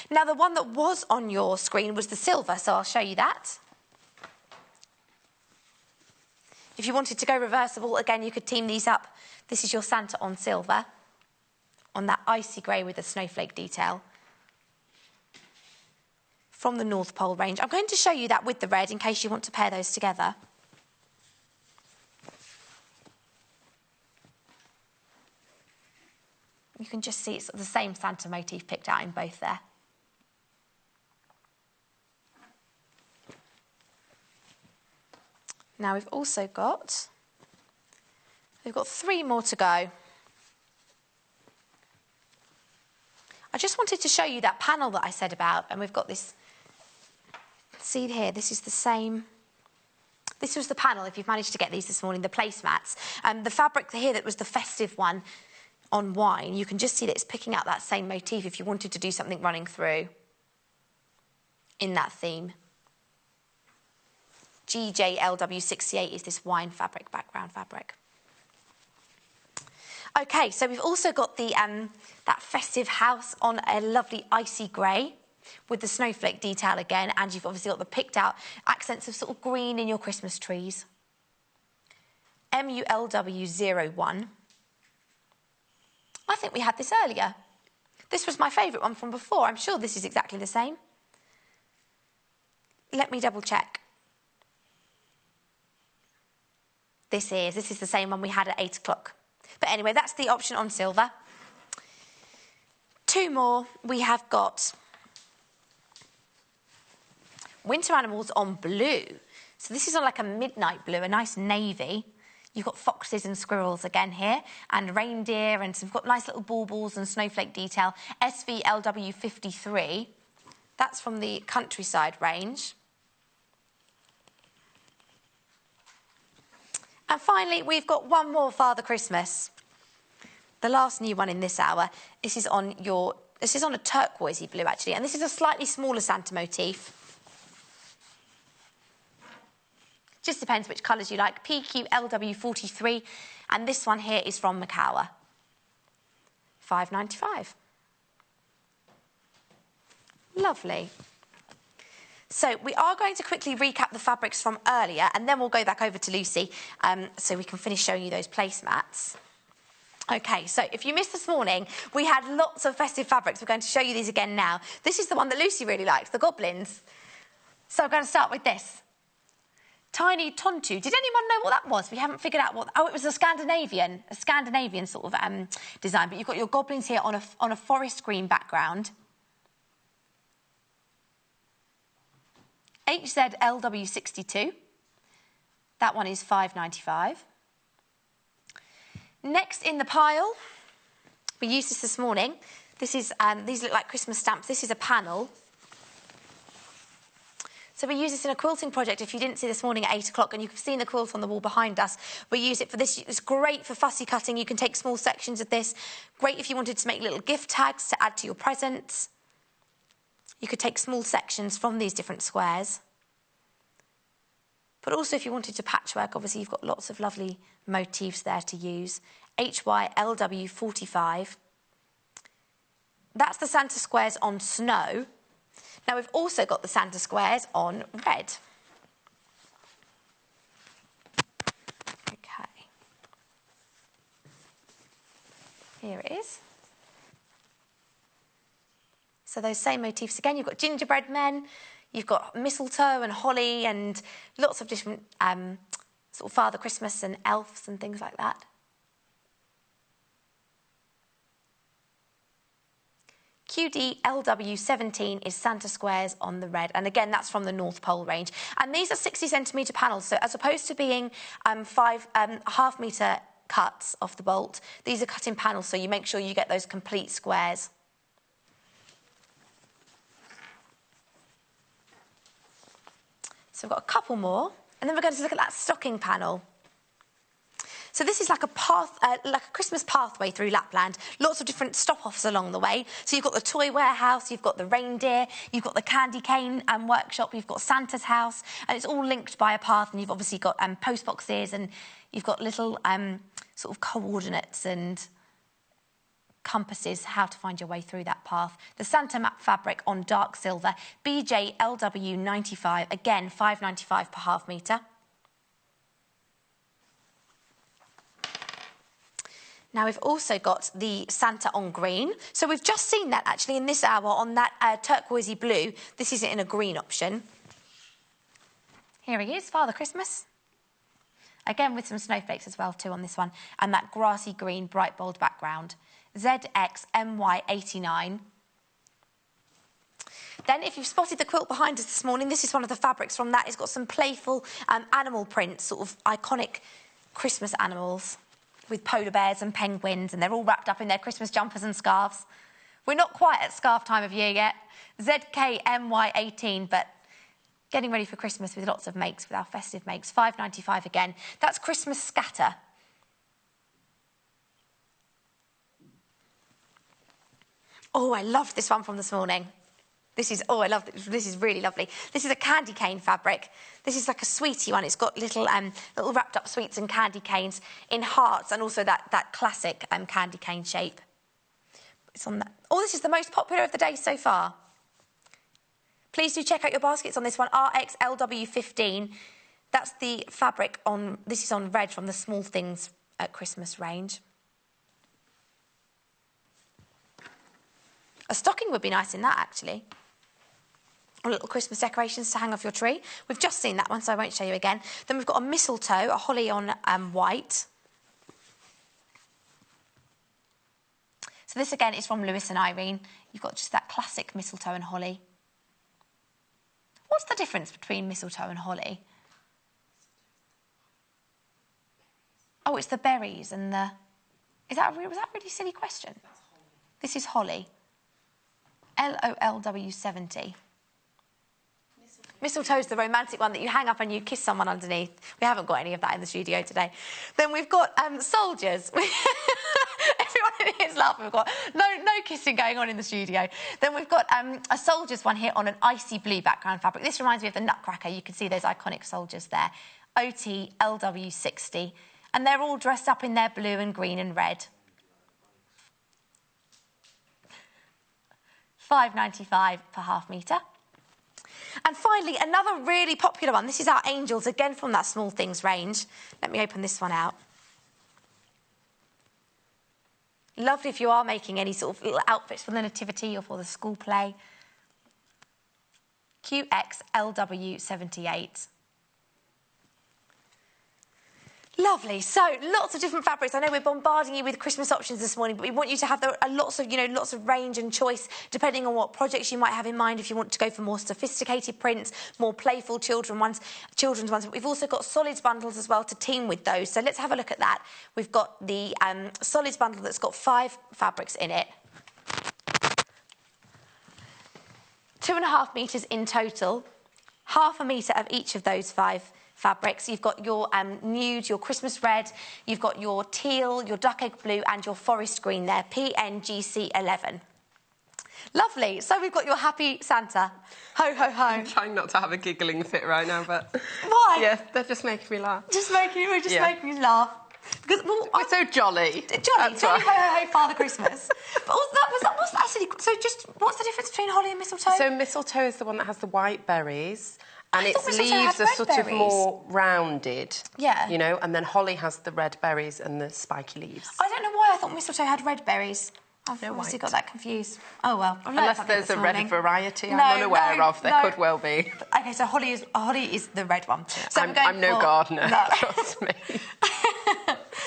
Now, the one that was on your screen was the silver, so I'll show you that. If you wanted to go reversible, again, you could team these up. This is your Santa on silver, on that icy grey with the snowflake detail. From the North Pole range. I'm going to show you that with the red in case you want to pair those together. You can just see it's the same Santa motif picked out in both there. Now we've got 3 more to go. I just wanted to show you that panel that I said about, and we've got this, see here, this is the same. This was the panel, if you've managed to get these this morning, the placemats. The fabric here that was the festive one on wine, you can just see that it's picking out that same motif if you wanted to do something running through in that theme. GJLW68 is this wine fabric, background fabric. Okay, so we've also got the that festive house on a lovely icy grey with the snowflake detail again, and you've obviously got the picked out accents of sort of green in your Christmas trees. MULW01. I think we had this earlier. This was my favourite one from before. I'm sure this is exactly the same. Let me double check. This is the same one we had at 8 o'clock. But anyway, that's the option on silver. 2 more. We have got winter animals on blue. So this is on like a midnight blue, a nice navy. You've got foxes and squirrels again here, and reindeer, and we've got nice little baubles and snowflake detail. SVLW53. That's from the countryside range. And finally, we've got one more Father Christmas. The last new one in this hour. This is on a turquoisey blue, actually, and this is a slightly smaller Santa motif. Just depends which colours you like. PQLW43, and this one here is from Macawa. $5.95. Lovely. So we are going to quickly recap the fabrics from earlier, and then we'll go back over to Lucy so we can finish showing you those placemats. Okay, so if you missed this morning, we had lots of festive fabrics. We're going to show you these again now. This is the one that Lucy really liked, the goblins. So I'm going to start with this. Tiny Tontu. Did anyone know what that was? We haven't figured out what... Oh, it was a Scandinavian sort of design. But you've got your goblins here on a forest green background. HZLW62. That one is $5.95. Next in the pile, we used this morning. This is these look like Christmas stamps. This is a panel. So we use this in a quilting project. If you didn't see this morning at 8 o'clock, and you've seen the quilt on the wall behind us, we use it for this. It's great for fussy cutting. You can take small sections of this. Great if you wanted to make little gift tags to add to your presents. You could take small sections from these different squares. But also if you wanted to patchwork, obviously you've got lots of lovely motifs there to use. HYLW45. That's the Santa squares on snow. Now we've also got the Santa squares on red. Okay. Here it is. So those same motifs again. You've got gingerbread men, you've got mistletoe and holly and lots of different sort of Father Christmas and elves and things like that. QDLW17 is Santa squares on the red, and again that's from the North Pole range. And these are 60cm panels, so as opposed to being half metre cuts off the bolt, these are cut in panels, so you make sure you get those complete squares. So we've got a couple more, and then we're going to look at that stocking panel. So this is like a path, like a Christmas pathway through Lapland. Lots of different stop-offs along the way. So you've got the toy warehouse, you've got the reindeer, you've got the candy cane workshop, you've got Santa's house, and it's all linked by a path. And you've obviously got post boxes, and you've got little sort of coordinates and compasses how to find your way through that path. The Santa Map fabric on dark silver, BJLW95, again £5.95 per half metre. Now we've also got the Santa on green. So we've just seen that actually in this hour on that turquoisey blue. This is in a green option. Here he is, Father Christmas. Again with some snowflakes as well too on this one. And that grassy green, bright bold background. ZXMY89. Then if you've spotted the quilt behind us this morning, this is one of the fabrics from that. It's got some playful animal prints, sort of iconic Christmas animals, with polar bears and penguins, and they're all wrapped up in their Christmas jumpers and scarves. We're not quite at scarf time of year yet. ZKMY18, but getting ready for Christmas with lots of makes, with our festive makes. £5.95 again. That's Christmas scatter. Oh, I love this one from this morning. This is, oh, I love this. This is really lovely. This is a candy cane fabric. This is like a sweetie one. It's got little wrapped up sweets and candy canes in hearts, and also that classic candy cane shape. It's on that. Oh, this is the most popular of the day so far. Please do check out your baskets on this one. RXLW15. That's the fabric on. This is on red from the Small Things at Christmas range. A stocking would be nice in that, actually. Or little Christmas decorations to hang off your tree. We've just seen that one, so I won't show you again. Then we've got a mistletoe, a holly on white. So this, again, is from Lewis and Irene. You've got just that classic mistletoe and holly. What's the difference between mistletoe and holly? Oh, it's the berries and the... was that a really silly question? This is holly. LOLW70. Mistletoe's the romantic one that you hang up and you kiss someone underneath. We haven't got any of that in the studio today. Then we've got soldiers. Everyone in here is laughing. We've got no kissing going on in the studio. Then we've got a soldiers one here on an icy blue background fabric. This reminds me of the Nutcracker. You can see those iconic soldiers there. OT LW60. And they're all dressed up in their blue and green and red. £5.95 per half metre. And finally, another really popular one. This is our Angels, again from that Small Things range. Let me open this one out. Lovely if you are making any sort of little outfits for the Nativity or for the school play. QXLW78. Lovely. So, lots of different fabrics. I know we're bombarding you with Christmas options this morning, but we want you to have lots of range and choice, depending on what projects you might have in mind. If you want to go for more sophisticated prints, more playful children's ones. But we've also got solids bundles as well to team with those. So let's have a look at that. We've got the solids bundle that's got 5 fabrics in it. 2.5 metres in total. Half a metre of each of those 5 fabrics. You've got your nude, your Christmas red, you've got your teal, your duck egg blue and your forest green there, PNGC11. Lovely. So we've got your happy Santa. Ho, ho, ho. I'm trying not to have a giggling fit right now, but... Why? Yeah, they're just making me laugh. Making me laugh. Because, well, we're so jolly. Jolly, ho, ho, ho, Father Christmas. But what's that silly... So just, what's the difference between holly and mistletoe? So mistletoe is the one that has the white berries. And its leaves are sort of more rounded. Yeah. You know, and then holly has the red berries and the spiky leaves. I don't know why I thought mistletoe had red berries. I've obviously got that confused. Oh, well. Unless there's a red variety I'm unaware of. There could well be. OK, so holly is the red one. So I'm no gardener, trust me.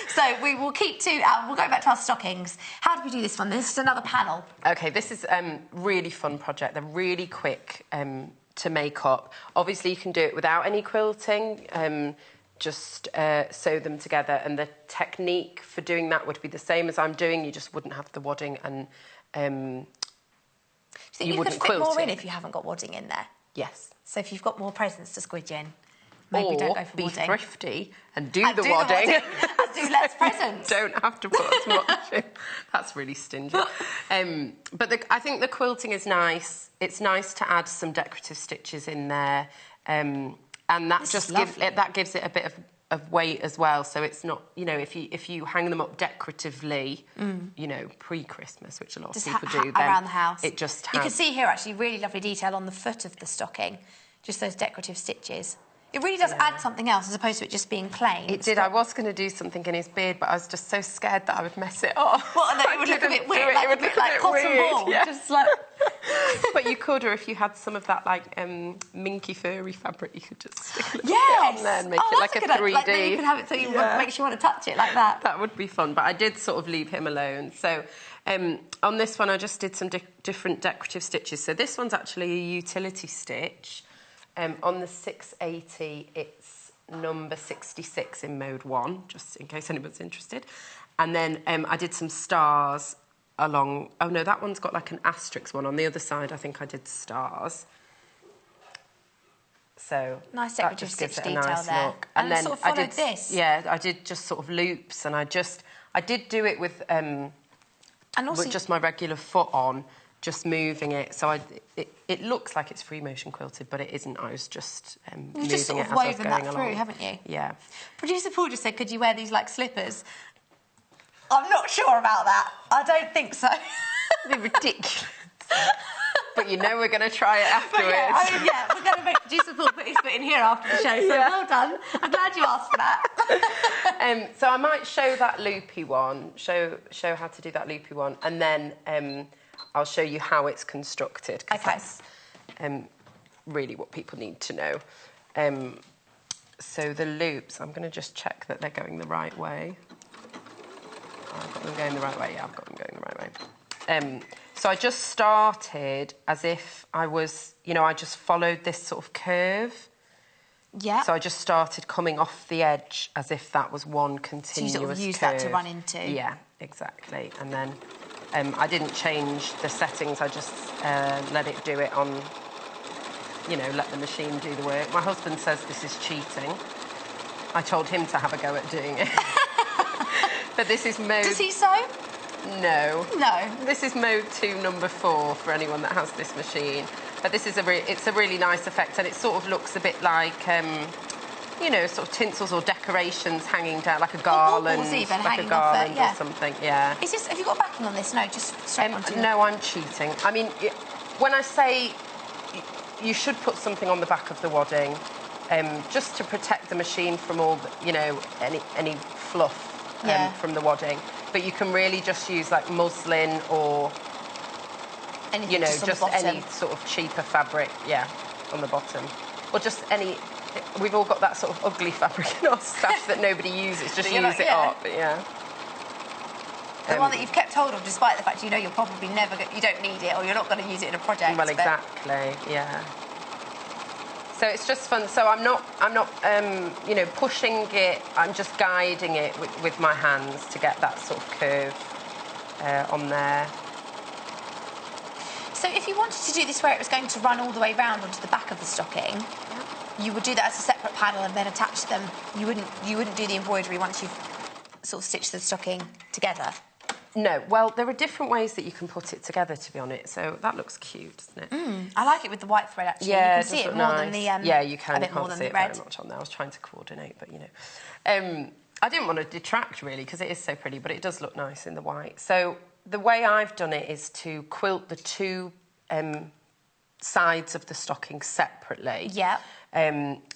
So we will keep to... we'll go back to our stockings. How do we do this one? This is another panel. OK, this is a really fun project. They're really quick... to make up. Obviously, you can do it without any quilting, just sew them together, and the technique for doing that would be the same as I'm doing. You just wouldn't have the wadding, and so you wouldn't quilt more in if you haven't got wadding in there. Yes. So if you've got more presents to squidge in, maybe don't go for be wadding. Thrifty and do the wadding. And do less presents. Don't have to put as much in. That's really stingy. But I think the quilting is nice. It's nice to add some decorative stitches in there, and that gives it a bit of of weight as well, so it's not, you know, if you hang them up decoratively, you know, pre-Christmas, which a lot of people do, then around the house. It just has... You can see here actually really lovely detail on the foot of the stocking, just those decorative stitches. It really does add something else as opposed to it just being plain. It did. I was going to do something in his beard, but I was just so scared that I would mess it up. What? And then it would look a bit weird. It would look like cotton ball. Yeah. Just like... But you could, or if you had some of that, like, minky furry fabric, you could just stick a little bit on there and make it like a 3D. Like, then you can have it so you makes you want to touch it like that. That would be fun, but I did sort of leave him alone. So on this one, I just did some different decorative stitches. So this one's actually a utility stitch. On the 680, it's number 66 in mode 1, just in case anyone's interested. And then I did some stars along... Oh, no, that one's got like an asterisk one. On the other side, I think I did stars. So nice decorative stitch detail nice there. Look. And then sort of followed this. Yeah, I did just sort of loops, and I did do it with just my regular foot on, just moving it. So it looks like it's free motion quilted, but it isn't. I was just moving just sort of it as I was woven going that along. through, haven't you? Yeah. Producer Paul just said, could you wear these like slippers? I'm not sure about that. I don't think so. It'd be ridiculous. But you know we're going to try it afterwards. We're going to make producer Paul put his foot in here after the show, so well done. I'm glad you asked for that. So I might show that loopy one, show how to do that loopy one, and then I'll show you how it's constructed, because that's really what people need to know. So the loops, I'm going to just check that they're going the right way. I've got them going the right way. Yeah, I've got them going the right way. So I just started as if I was, you know, I just followed this sort of curve. Yeah. So I just started coming off the edge as if that was one continuous curve. So you sort of used that to run into. Yeah, exactly. And then I didn't change the settings. I just let it do it on, you know, let the machine do the work. My husband says this is cheating. I told him to have a go at doing it. But this is mode... Does he sew? No. No. This is mode 2, number 4 for anyone that has this machine. But this is it's a really nice effect, and it sort of looks a bit like, you know, sort of tinsels or decorations hanging down, like a garland, even like a garland or something. Yeah. Is this? Have you got backing on this? No, just straight onto it. No, I'm cheating. I mean, when I say you should put something on the back of the wadding, just to protect the machine from all, you know, any fluff from the wadding. But you can really just use like muslin or anything, you know, just any sort of cheaper fabric, on the bottom, or just any. We've all got that sort of ugly fabric in our stash that nobody uses. Just use it up, The one that you've kept hold of, despite the fact you know you'll probably never, you don't need it, or you're not going to use it in a project. Well, exactly, yeah. So it's just fun. So I'm not, you know, pushing it. I'm just guiding it with my hands to get that sort of curve on there. So if you wanted to do this where it was going to run all the way round onto the back of the stocking, you would do that as a separate panel and then attach them. You wouldn't do the embroidery once you've sort of stitched the stocking together. No, well, there are different ways that you can put it together, to be honest. So that looks cute, doesn't it? I like it with the white thread, actually. Yeah, you can see it more than the yeah, you can. A bit more than the red. Very much on there. I was trying to coordinate, but you know, I didn't want to detract really because it is so pretty, but it does look nice in the white. So the way I've done it is to quilt the two sides of the stocking separately. Yeah.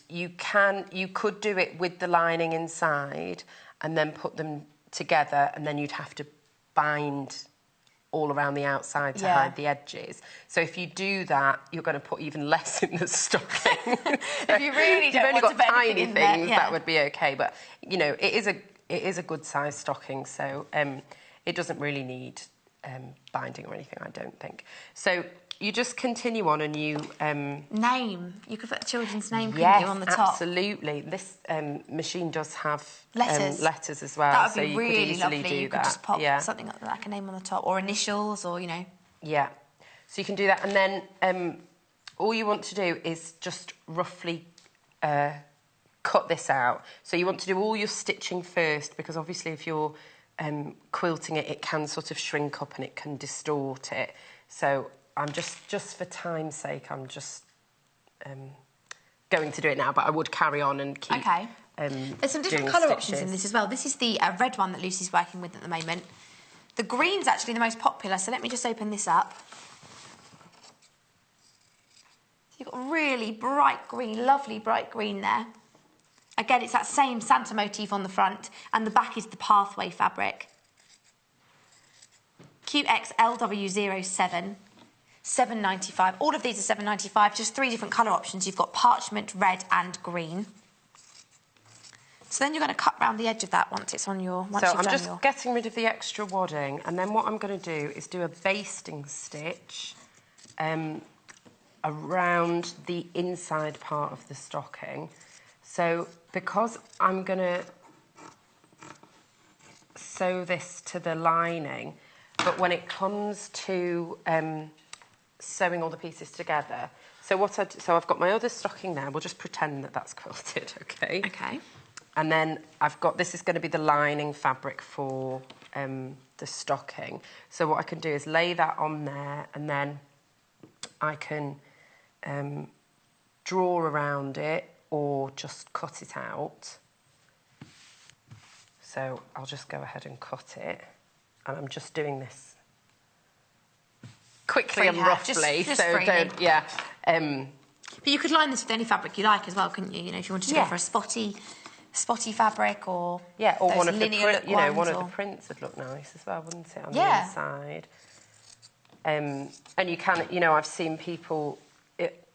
You could do it with the lining inside and then put them together, and then you'd have to bind all around the outside to hide the edges. So if you do that, you're going to put even less in the stocking. If you really don't want want to to tiny in things, there, that would be okay. But you know, it is a good size stocking, so it doesn't really need binding or anything, I don't think. So you just continue on, and you name. You could put a children's name, couldn't you, on the top? Absolutely. This machine does have letters as well. That would so be you really could easily lovely. do You that. could just pop something like a name on the top, or initials, or you know. Yeah. So you can do that, and then all you want to do is just roughly cut this out. So you want to do all your stitching first, because obviously if you're quilting it, it can sort of shrink up and it can distort it. So I'm just for time's sake, I'm just going to do it now, but I would carry on and keep There's some different colour options in this as well. This is the red one that Lucy's working with at the moment. The green's actually the most popular, so let me just open this up. So you've got really bright green, lovely bright green there. Again, it's that same Santa motif on the front, and the back is the pathway fabric. QXLW07, $7.95. All of these are $7.95, just 3 different colour options. You've got parchment, red and green. So then you're going to cut round the edge of that once it's on your... So I'm just getting rid of the extra wadding, and then what I'm going to do is do a basting stitch around the inside part of the stocking. So because I'm going to sew this to the lining, but when it comes to sewing all the pieces together, so I've got my other stocking there. We'll just pretend that that's quilted, okay? Okay. And then I've got, this is going to be the lining fabric for the stocking. So what I can do is lay that on there, and then I can draw around it or just cut it out. So I'll just go ahead and cut it. And I'm just doing this quickly and roughly. Just so don't, yeah. But you could line this with any fabric you like as well, couldn't you? You know, if you wanted to go for a spotty fabric, or or one of the one of the prints would look nice as well, wouldn't it, on the inside? And you can, I've seen people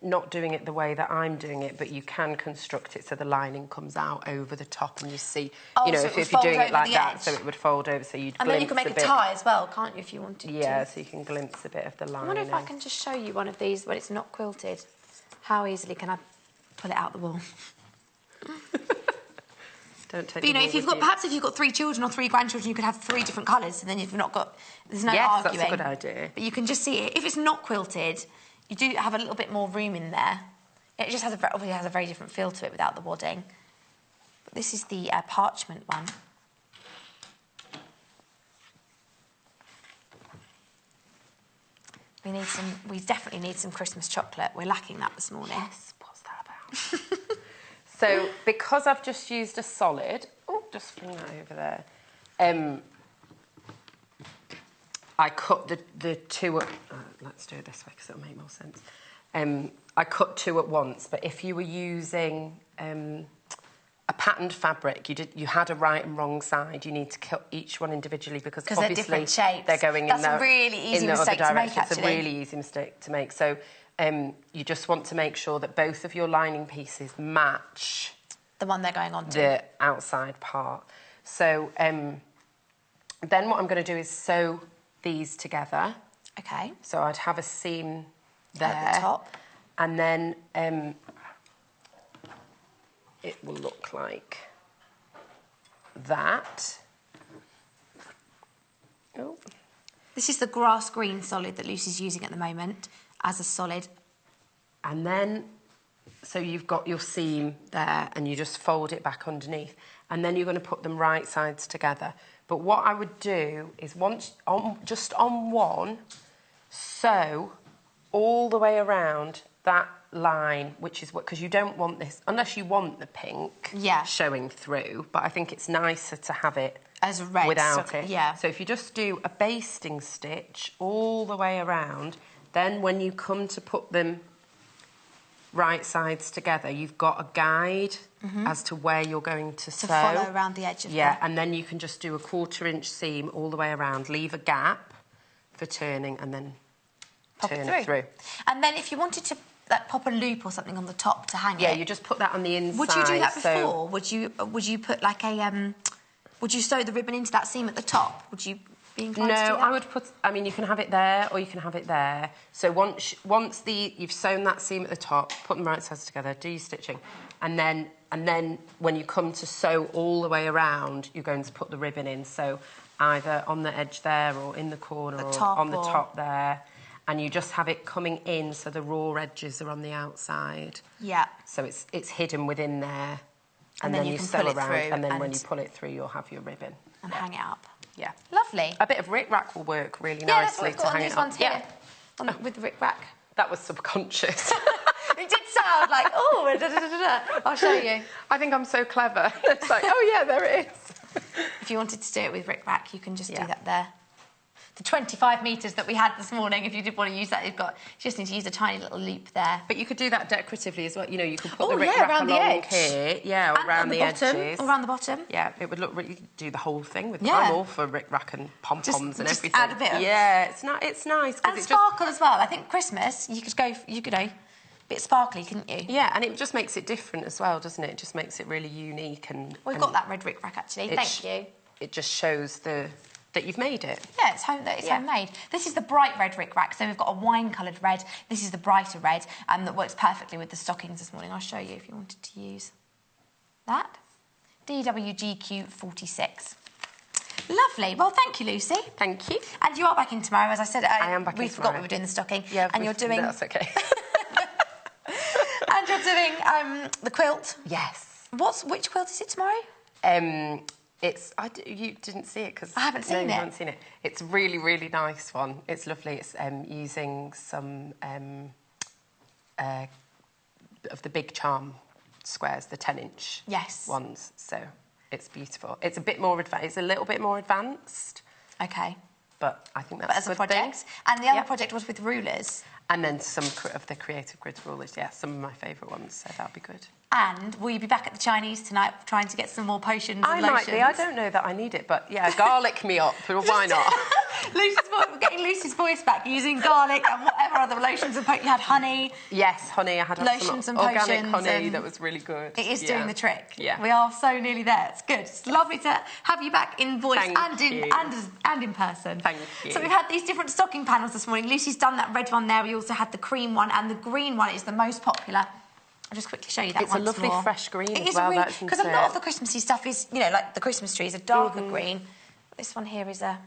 not doing it the way that I'm doing it, but you can construct it so the lining comes out over the top, and you see, so if you're doing it like that, so it would fold over, so you'd glimpse a bit. And then you can make a tie as well, can't you, if you wanted to? Yeah, so you can glimpse a bit of the lining. I wonder if I can just show you one of these when it's not quilted. How easily can I pull it out the wall? Don't take. But if you've got 3 children or 3 grandchildren, you could have 3 different colours, and then you've not got. There's no arguing. Yes, that's a good idea. But you can just see it. If it's not quilted, you do have a little bit more room in there. It just obviously has a very different feel to it without the wadding. But this is the parchment one. We definitely need some Christmas chocolate. We're lacking that this morning. Yes, what's that about? So, because I've just used a solid... Oh, just bring that over there. I cut the 2... let's do it this way, because it'll make more sense. I cut 2 at once, but if you were using a patterned fabric, you had a right and wrong side. You need to cut each one individually because obviously they're different shapes. They're going in the really easy mistake to make, actually. It's a really easy mistake to make. So you just want to make sure that both of your lining pieces match the one they're going on to, the outside part. So then what I'm going to do is sew these together. Okay. So I'd have a seam there at the top, and then it will look like that. Oh. This is the grass green solid that Lucy's using at the moment as a solid. And then, so you've got your seam there, and you just fold it back underneath, and then you're going to put them right sides together. But what I would do is just on one, sew all the way around that line, which is what, because you don't want this, unless you want the pink showing through, but I think it's nicer to have it as a red without it. Yeah. So if you just do a basting stitch all the way around, then when you come to put them right sides together, you've got a guide as to where you're going to sew. Follow around the edge of them. And then you can just do a 1/4 inch seam all the way around, leave a gap for turning, and then turn it through. And then if you wanted to pop a loop or something on the top to hang it. Yeah, you just put that on the inside. Would you do that before? Would you put like a would you sew the ribbon into that seam at the top? Would you be inclined to do that? I would put. I mean, you can have it there or you can have it there. So once you've sewn that seam at the top, put them right sides together, do your stitching, and then when you come to sew all the way around, you're going to put the ribbon in. So either on the edge there or in the corner or on the top there. And you just have it coming in so the raw edges are on the outside. Yeah. So it's hidden within there. And then you can sew pull it around, through. and then when you pull it through, you'll have your ribbon. And hang it up. Yeah. Lovely. A bit of rickrack will work really nicely that's what we've got to on hang these it ones up. here. With the rickrack. That was subconscious. It did sound like, oh, da, da, da, da. I'll show you. I think I'm so clever. It's like, oh yeah, there it is. If you wanted to do it with rickrack, you can just do that there. The 25 metres that we had this morning, if you did want to use that, you just need to use a tiny little loop there. But you could do that decoratively as well. You know, you could put the rickrack around the edge. Here. Yeah, and around the bottom, edges. or around the bottom. Yeah, it would look really, you could do the whole thing with Yeah. I'm all for rickrack and pom-poms and just everything. add a bit of... Yeah, it's nice. And sparkle as well. I think Christmas, you could go, a bit sparkly, couldn't you? Yeah, and it just makes it different as well, doesn't it? It just makes it really unique and... We've got that red rickrack, actually. Thank you. It just shows that you've made it. Yeah, it's homemade. This is the bright red rickrack, so we've got a wine-coloured red. This is the brighter red, that works perfectly with the stockings this morning. I'll show you if you wanted to use that. DWGQ 46. Lovely. Well, thank you, Lucy. Thank you. And you are back in tomorrow, as I said. I am back in tomorrow. We forgot we were doing the stocking. Yeah, and you're doing... That's okay. And you're doing the quilt. Yes. Which quilt is it tomorrow? You didn't see it because... I haven't seen it. You haven't seen it. It's a really, really nice one. It's lovely. It's using some of the big charm squares, the 10-inch ones. So it's beautiful. It's a bit more advanced. It's a little bit more advanced. Okay. But I think that's as a a good project. thing. And the other project was with rulers. And then some of the creative grid rulers, some of my favourite ones, so that'll be good. And will you be back at the Chinese tonight trying to get some more potions and lotions? I might be. I don't know that I need it, but yeah, garlic me up. Why not? We're getting Lucy's voice back using garlic and whatever other lotions and potions. You had honey. Yes, honey. I had lotions some and organic potions honey that was really good. It is doing the trick. Yeah. We are so nearly there. It's good. It's lovely to have you back in voice and in person. Thank you. So we've had these different stocking panels this morning. Lucy's done that red one there. We also had the cream one, and the green one is the most popular. I'll just quickly show you that it's once more. It's a lovely fresh green as well, really, because a lot of the Christmassy stuff is, like the Christmas tree is a darker green. This one here is a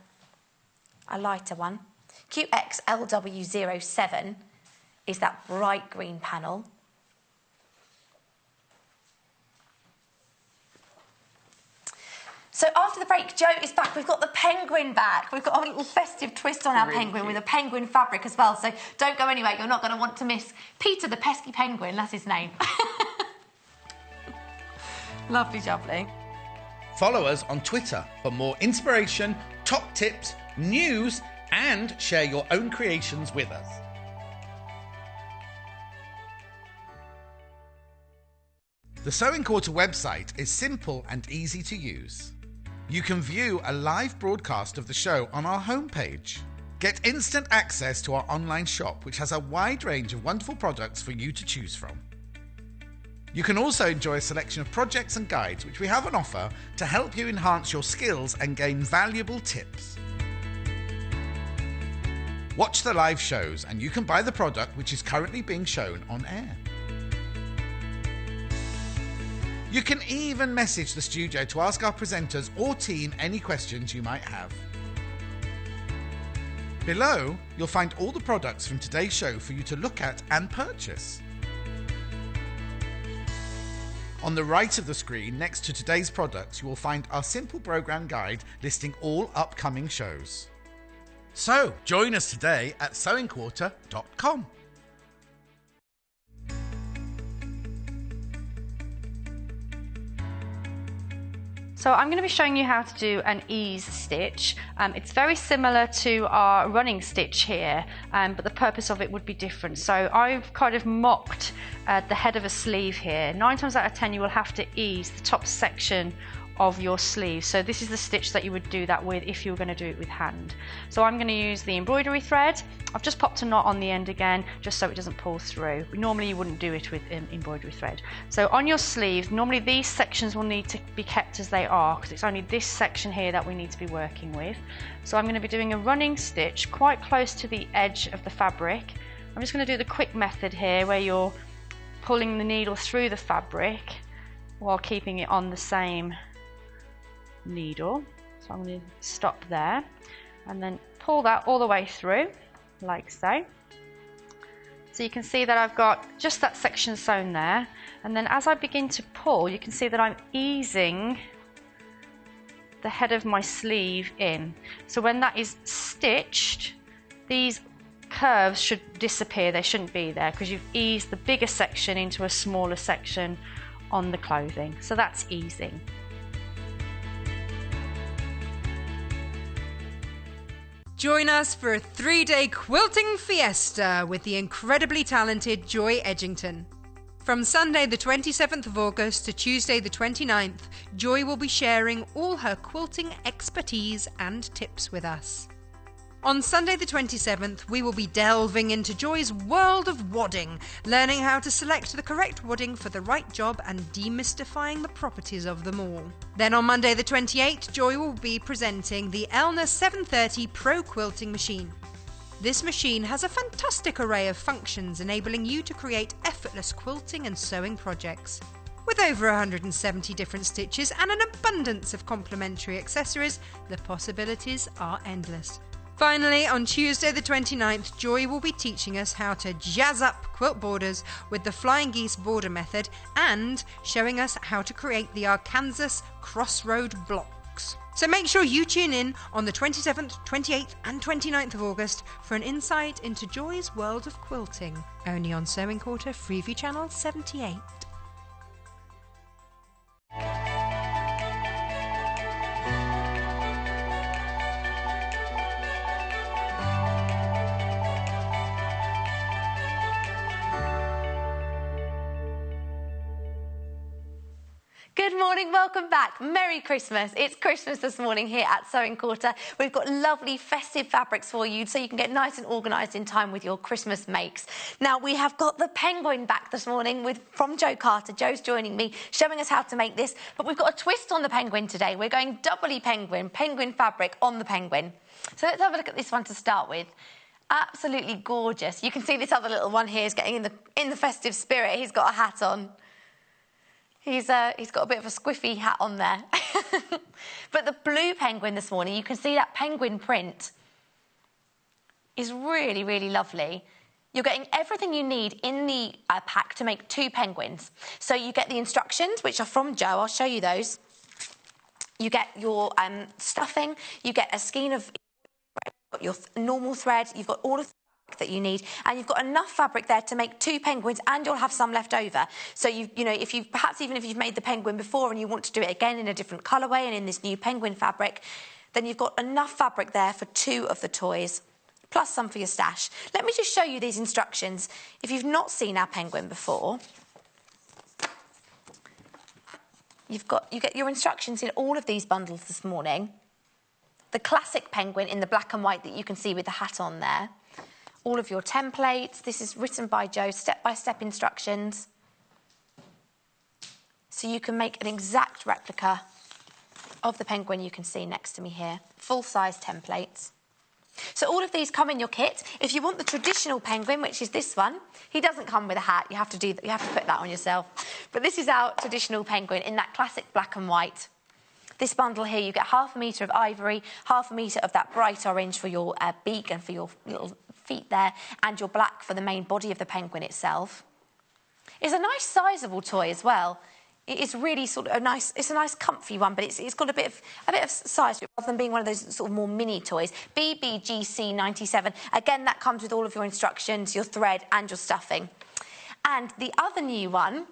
lighter one. QXLW07 is that bright green panel. So after the break, Jo is back. We've got the penguin back. We've got a little festive twist on our penguin with a penguin fabric as well. So don't go anywhere. You're not going to want to miss Peter the pesky penguin. That's his name. Lovely jubbly. Follow us on Twitter for more inspiration, top tips, news, and share your own creations with us. The Sewing Quarter website is simple and easy to use. You can view a live broadcast of the show on our homepage. Get instant access to our online shop, which has a wide range of wonderful products for you to choose from. You can also enjoy a selection of projects and guides which we have on offer to help you enhance your skills and gain valuable tips. Watch the live shows and you can buy the product which is currently being shown on air. You can even message the studio to ask our presenters or team any questions you might have. Below, you'll find all the products from today's show for you to look at and purchase. On the right of the screen, next to today's products, you will find our simple programme guide listing all upcoming shows. So, join us today at sewingquarter.com. So I'm going to be showing you how to do an ease stitch. It's very similar to our running stitch here, but the purpose of it would be different. So I've kind of mocked the head of a sleeve here. 9 times out of 10 you will have to ease the top section of your sleeve. So this is the stitch that you would do that with if you were going to do it with hand. So I'm going to use the embroidery thread. I've just popped a knot on the end again just so it doesn't pull through. Normally you wouldn't do it with embroidery thread. So on your sleeve, normally these sections will need to be kept as they are because it's only this section here that we need to be working with. So I'm going to be doing a running stitch quite close to the edge of the fabric. I'm just going to do the quick method here where you're pulling the needle through the fabric while keeping it on the same needle. So I'm going to stop there and then pull that all the way through like so. So you can see that I've got just that section sewn there, and then as I begin to pull you can see that I'm easing the head of my sleeve in. So when that is stitched, these curves should disappear. They shouldn't be there because you've eased the bigger section into a smaller section on the clothing. So that's easing. Join us for a 3-day quilting fiesta with the incredibly talented Joy Edgington. From Sunday the 27th of August to Tuesday the 29th, Joy will be sharing all her quilting expertise and tips with us. On Sunday the 27th, we will be delving into Joy's world of wadding, learning how to select the correct wadding for the right job and demystifying the properties of them all. Then on Monday the 28th, Joy will be presenting the Elna 730 Pro Quilting Machine. This machine has a fantastic array of functions enabling you to create effortless quilting and sewing projects. With over 170 different stitches and an abundance of complementary accessories, the possibilities are endless. Finally, on Tuesday the 29th, Joy will be teaching us how to jazz up quilt borders with the Flying Geese border method and showing us how to create the Arkansas crossroad blocks. So make sure you tune in on the 27th, 28th and 29th of August for an insight into Joy's world of quilting, only on Sewing Quarter Freeview Channel 78. Good morning, welcome back. Merry Christmas. It's Christmas this morning here at Sewing Quarter. We've got lovely festive fabrics for you so you can get nice and organised in time with your Christmas makes. Now, we have got the penguin back this morning from Jo Carter. Jo's joining me, showing us how to make this. But we've got a twist on the penguin today. We're going doubly penguin fabric on the penguin. So let's have a look at this one to start with. Absolutely gorgeous. You can see this other little one here is getting in the festive spirit. He's got a hat on. He's got a bit of a squiffy hat on there. But the blue penguin this morning, you can see that penguin print is really, really lovely. You're getting everything you need in the pack to make 2 penguins. So you get the instructions, which are from Jo. I'll show you those. You get your stuffing. You get a skein of your normal thread. You've got all of that you need, and you've got enough fabric there to make 2 penguins, and you'll have some left over. So you know, if you've made the penguin before and you want to do it again in a different colourway and in this new penguin fabric, then you've got enough fabric there for 2 of the toys, plus some for your stash. Let me just show you these instructions. If you've not seen our penguin before, you get your instructions in all of these bundles this morning. The classic penguin in the black and white that you can see with the hat on there. All of your templates. This is written by Jo, step-by-step instructions. So you can make an exact replica of the penguin you can see next to me here. Full-size templates. So all of these come in your kit. If you want the traditional penguin, which is this one, he doesn't come with a hat. You have to put that on yourself. But this is our traditional penguin in that classic black and white. This bundle here, you get 1/2 metre of ivory, 1/2 metre of that bright orange for your beak and for your little feet there, and your black for the main body of the penguin itself. It's a nice sizable toy as well. It is really sort of it's a nice comfy one, but it's got a bit of size to it, rather than being one of those sort of more mini toys. BBGC 97. Again, that comes with all of your instructions, your thread and your stuffing. And the other new one,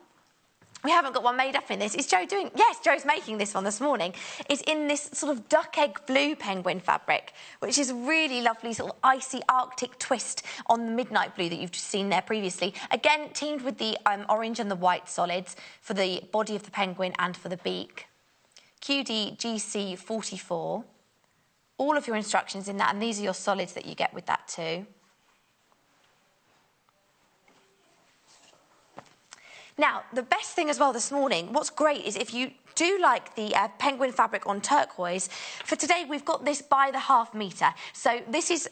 we haven't got one made up in this. Is Jo doing? Yes, Jo's making this one this morning. It's in this sort of duck egg blue penguin fabric, which is a really lovely sort of icy Arctic twist on the midnight blue that you've just seen there previously. Again, teamed with the orange and the white solids for the body of the penguin and for the beak. QDGC 44. All of your instructions in that, and these are your solids that you get with that too. Now, the best thing as well this morning, what's great is if you do like the penguin fabric on turquoise, for today we've got this by the 1/2 metre. So this is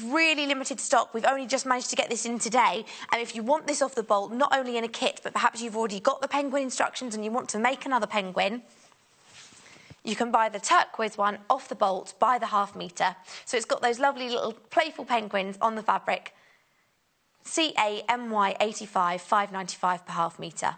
really limited stock. We've only just managed to get this in today. And if you want this off the bolt, not only in a kit, but perhaps you've already got the penguin instructions and you want to make another penguin, you can buy the turquoise one off the bolt by the 1/2 metre. So it's got those lovely little playful penguins on the fabric. CAMY 85, $5.95 per 1/2 metre.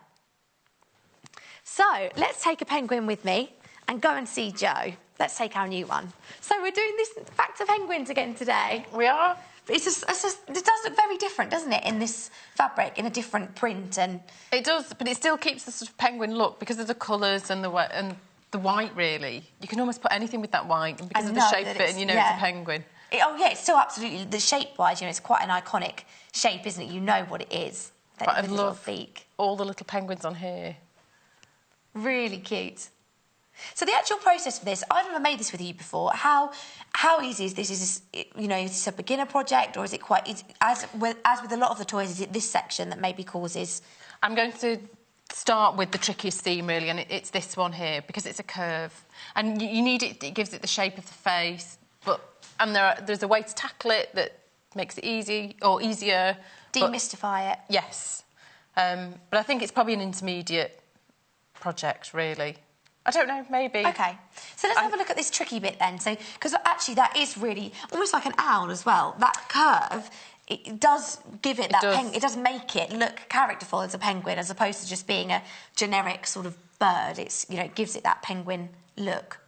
So let's take a penguin with me and go and see Jo. Let's take our new one. So we're doing this back to penguins again today. We are. It does look very different, doesn't it, in this fabric, in a different print and... It does, but it still keeps the sort of penguin look because of the colours and the white, really. You can almost put anything with that white, and because of the shape of it, and you know it's a penguin. It's still absolutely... The shape-wise, you know, it's quite an iconic shape, isn't it? You know what it is. But I love all the little penguins on here. Really cute. So the actual process for this, I've never made this with you before. How easy is this? Is this, you know, is this a beginner project, or is it quite... As with a lot of the toys, is it this section that maybe causes... I'm going to start with the trickiest theme, really, and it's this one here, because it's a curve. And you need it, it gives it the shape of the face, and there's a way to tackle it that makes it easier. Demystify it. Yes. But I think it's probably an intermediate project, really. I don't know, maybe. OK. So let's have a look at this tricky bit then. So, because actually that is really almost like an owl as well. That curve, it does give it that... It does make it look characterful as a penguin, as opposed to just being a generic sort of bird. It's, you know, it gives it that penguin look.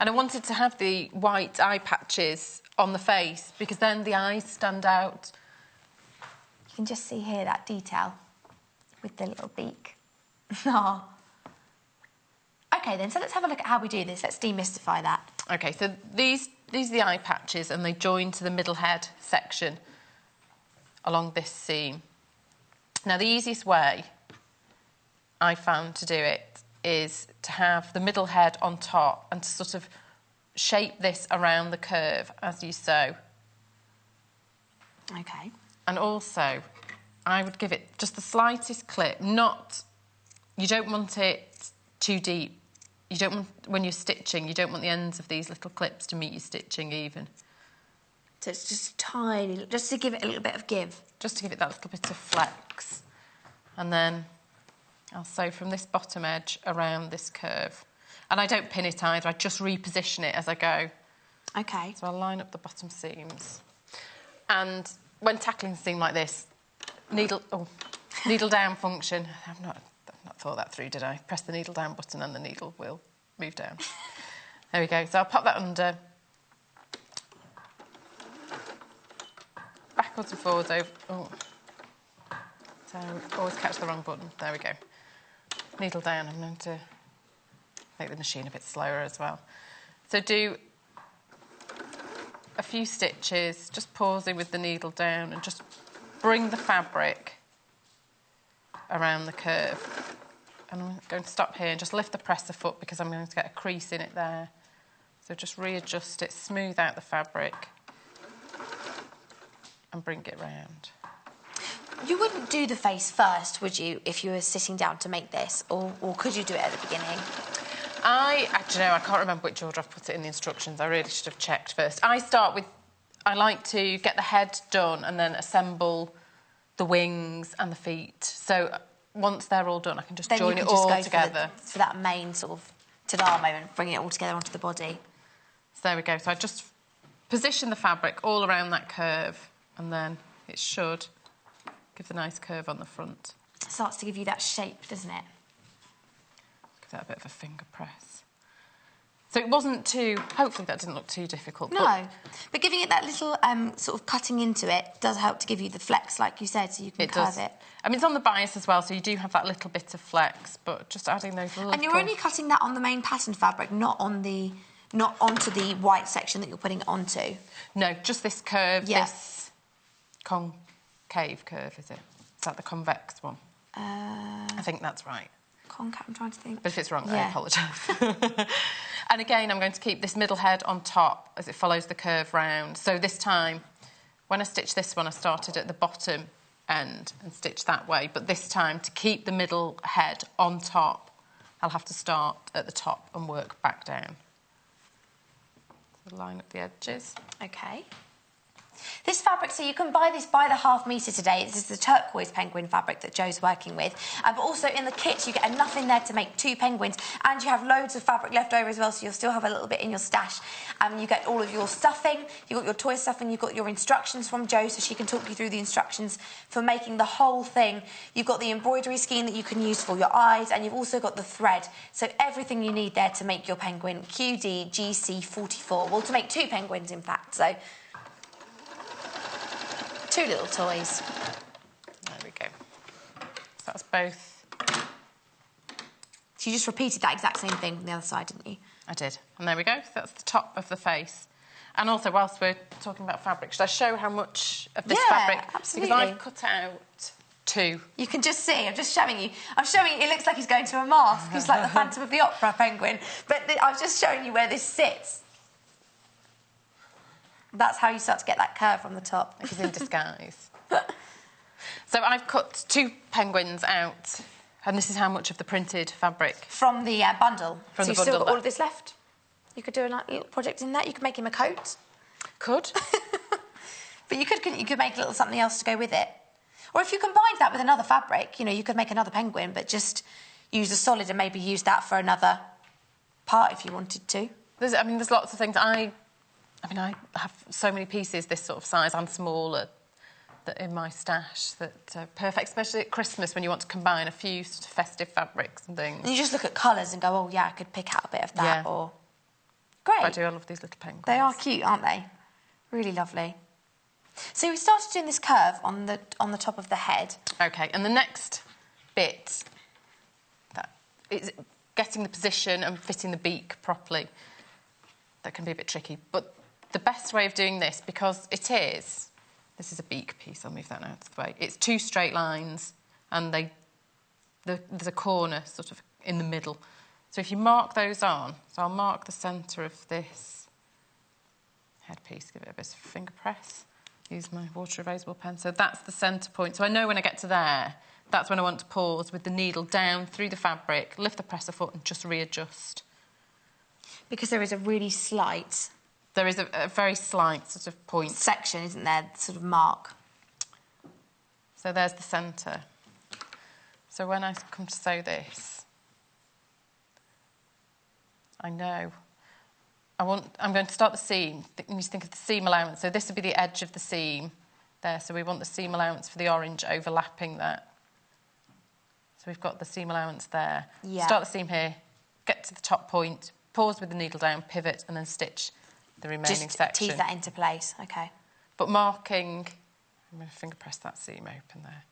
And I wanted to have the white eye patches on the face, because then the eyes stand out. You can just see here that detail with the little beak. Oh. OK, then, so let's have a look at how we do this. Let's demystify that. OK, so these are the eye patches, and they join to the middle head section along this seam. Now, the easiest way I found to do it is to have the middle head on top and to sort of shape this around the curve as you sew. OK. And also, I would give it just the slightest clip, not... You don't want it too deep. You don't want, when you're stitching, you don't want the ends of these little clips to meet your stitching even. So it's just tiny, just to give it a little bit of give. Just to give it that little bit of flex. And then I'll sew from this bottom edge around this curve. And I don't pin it either, I just reposition it as I go. OK. So I'll line up the bottom seams. And when tackling a seam like this, needle down function, I've not thought that through, did I? Press the needle down button and the needle will move down. There we go. So I'll pop that under. Backwards and forwards over. Oh. So always catch the wrong button. There we go. Needle down. I'm going to make the machine a bit slower as well. So do a few stitches, just pausing with the needle down, and just bring the fabric around the curve. And I'm going to stop here and just lift the presser foot because I'm going to get a crease in it there. So just readjust it, smooth out the fabric and bring it round. You wouldn't do the face first, would you, if you were sitting down to make this? Or could you do it at the beginning? I can't remember which order I've put it in the instructions. I really should have checked first. I like to get the head done and then assemble the wings and the feet. So once they're all done, I can just join it all together. For that main sort of ta-da moment, bringing it all together onto the body. So there we go. So I just position the fabric all around that curve, and then it should give the nice curve on the front. It starts to give you that shape, doesn't it? Give that a bit of a finger press. So it wasn't too... Hopefully that didn't look too difficult. No, but giving it that little sort of cutting into it does help to give you the flex, like you said, so you can curve it. I mean, it's on the bias as well, so you do have that little bit of flex, but just adding those little... And you're only cutting that on the main pattern fabric, not onto the white section that you're putting it onto. No, just this curve, this concave curve, is it? Is that the convex one? I think that's right. Concave, I'm trying to think. But if it's wrong, I apologise. And again, I'm going to keep this middle head on top as it follows the curve round. So this time, when I stitched this one, I started at the bottom end and stitched that way. But this time, to keep the middle head on top, I'll have to start at the top and work back down. So line up the edges. OK. This fabric, so you can buy this by the ½ metre today. This is the turquoise penguin fabric that Jo's working with. But also in the kit, you get enough in there to make 2 penguins. And you have loads of fabric left over as well, so you'll still have a little bit in your stash. You get all of your stuffing. You've got your toy stuffing. You've got your instructions from Jo, so she can talk you through the instructions for making the whole thing. You've got the embroidery scheme that you can use for your eyes, and you've also got the thread. So everything you need there to make your penguin QD GC44. Well, to make 2 penguins, in fact. So 2 little toys. There we go. So that's both. So you just repeated that exact same thing from the other side, didn't you? I did. And there we go. So that's the top of the face. And also, whilst we're talking about fabric, should I show how much of this fabric? Absolutely. Because I've cut out 2. You can just see, I'm just showing you. I'm showing you, it looks like he's going to a mask. He's like the Phantom of the Opera penguin. But I've just shown you where this sits. That's how you start to get that curve from the top. He's in disguise. So I've cut 2 penguins out, and this is how much of the printed fabric. From the bundle. From so the you've still bundle got all of this left? You could do a little project in that. You could make him a coat. Could. But you could make a little something else to go with it. Or if you combined that with another fabric, you know, you could make another penguin, but just use a solid and maybe use that for another part if you wanted to. There's lots of things. I have so many pieces this sort of size and smaller that in my stash that are perfect, especially at Christmas when you want to combine a few sort of festive fabrics and things. And you just look at colours and go, oh, yeah, I could pick out a bit of that. Yeah. Or... Great. I do. I love these little penguins. They are cute, aren't they? Really lovely. So we started doing this curve on the top of the head. OK, and the next bit that is getting the position and fitting the beak properly. That can be a bit tricky. But the best way of doing this, because this is a beak piece, I'll move that out of the way. It's 2 straight lines, and there's a corner sort of in the middle. So if you mark those on, so I'll mark the centre of this headpiece, give it a bit of finger press, use my water erasable pen. So that's the centre point. So I know when I get to there, that's when I want to pause with the needle down through the fabric, lift the presser foot and just readjust. Because there is a really slight... There is a very slight sort of point. Section, isn't there? Sort of mark. So there's the centre. So when I come to sew this, I know. I'm going to start the seam. You need to think of the seam allowance. So this would be the edge of the seam there. So we want the seam allowance for the orange overlapping that. So we've got the seam allowance there. Yeah. Start the seam here, get to the top point, pause with the needle down, pivot, and then stitch the remaining section. Tease that into place, OK. But marking... I'm going to finger press that seam open there.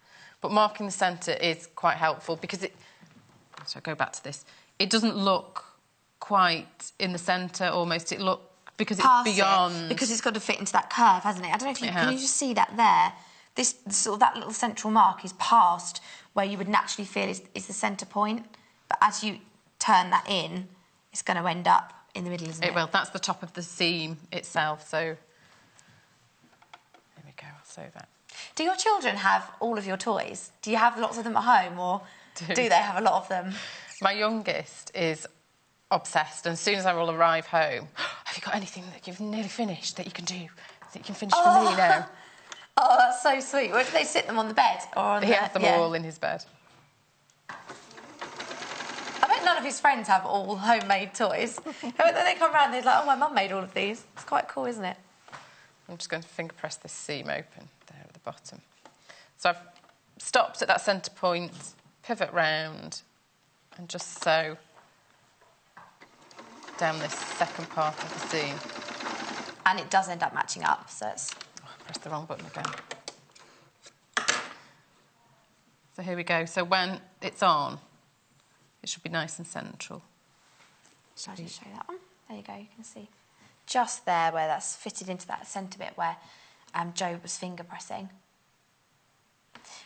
But marking the centre is quite helpful because it... So I'll go back to this. It doesn't look quite in the centre, almost. Because it's beyond... Because it's got to fit into that curve, hasn't it? I don't know if you... Can you just see that there? This sort of that little central mark is past where you would naturally feel is the centre point. But as you turn that in, it's going to end up in the middle, isn't it? It will. That's the top of the seam itself, so... There we go, I'll sew that. Do your children have all of your toys? Do you have lots of them at home, or do they have a lot of them? My youngest is obsessed, and as soon as I will arrive home, have you got anything that you've nearly finished that you can do, that you can finish for me now? Oh, that's so sweet. Where do they sit them on the bed? Or on he has them all in his bed. I bet none of his friends have all homemade toys. And then they come round and they're like, oh, my mum made all of these. It's quite cool, isn't it? I'm just going to finger press this seam open there at the bottom. So I've stopped at that centre point, pivot round, and just sew down this second part of the seam. And it does end up matching up, so it's... Oh, I pressed the wrong button again. So here we go. So when it's on, it should be nice and central. Shall I just show that one? There you go, you can see. Just there where that's fitted into that centre bit where Jo was finger pressing.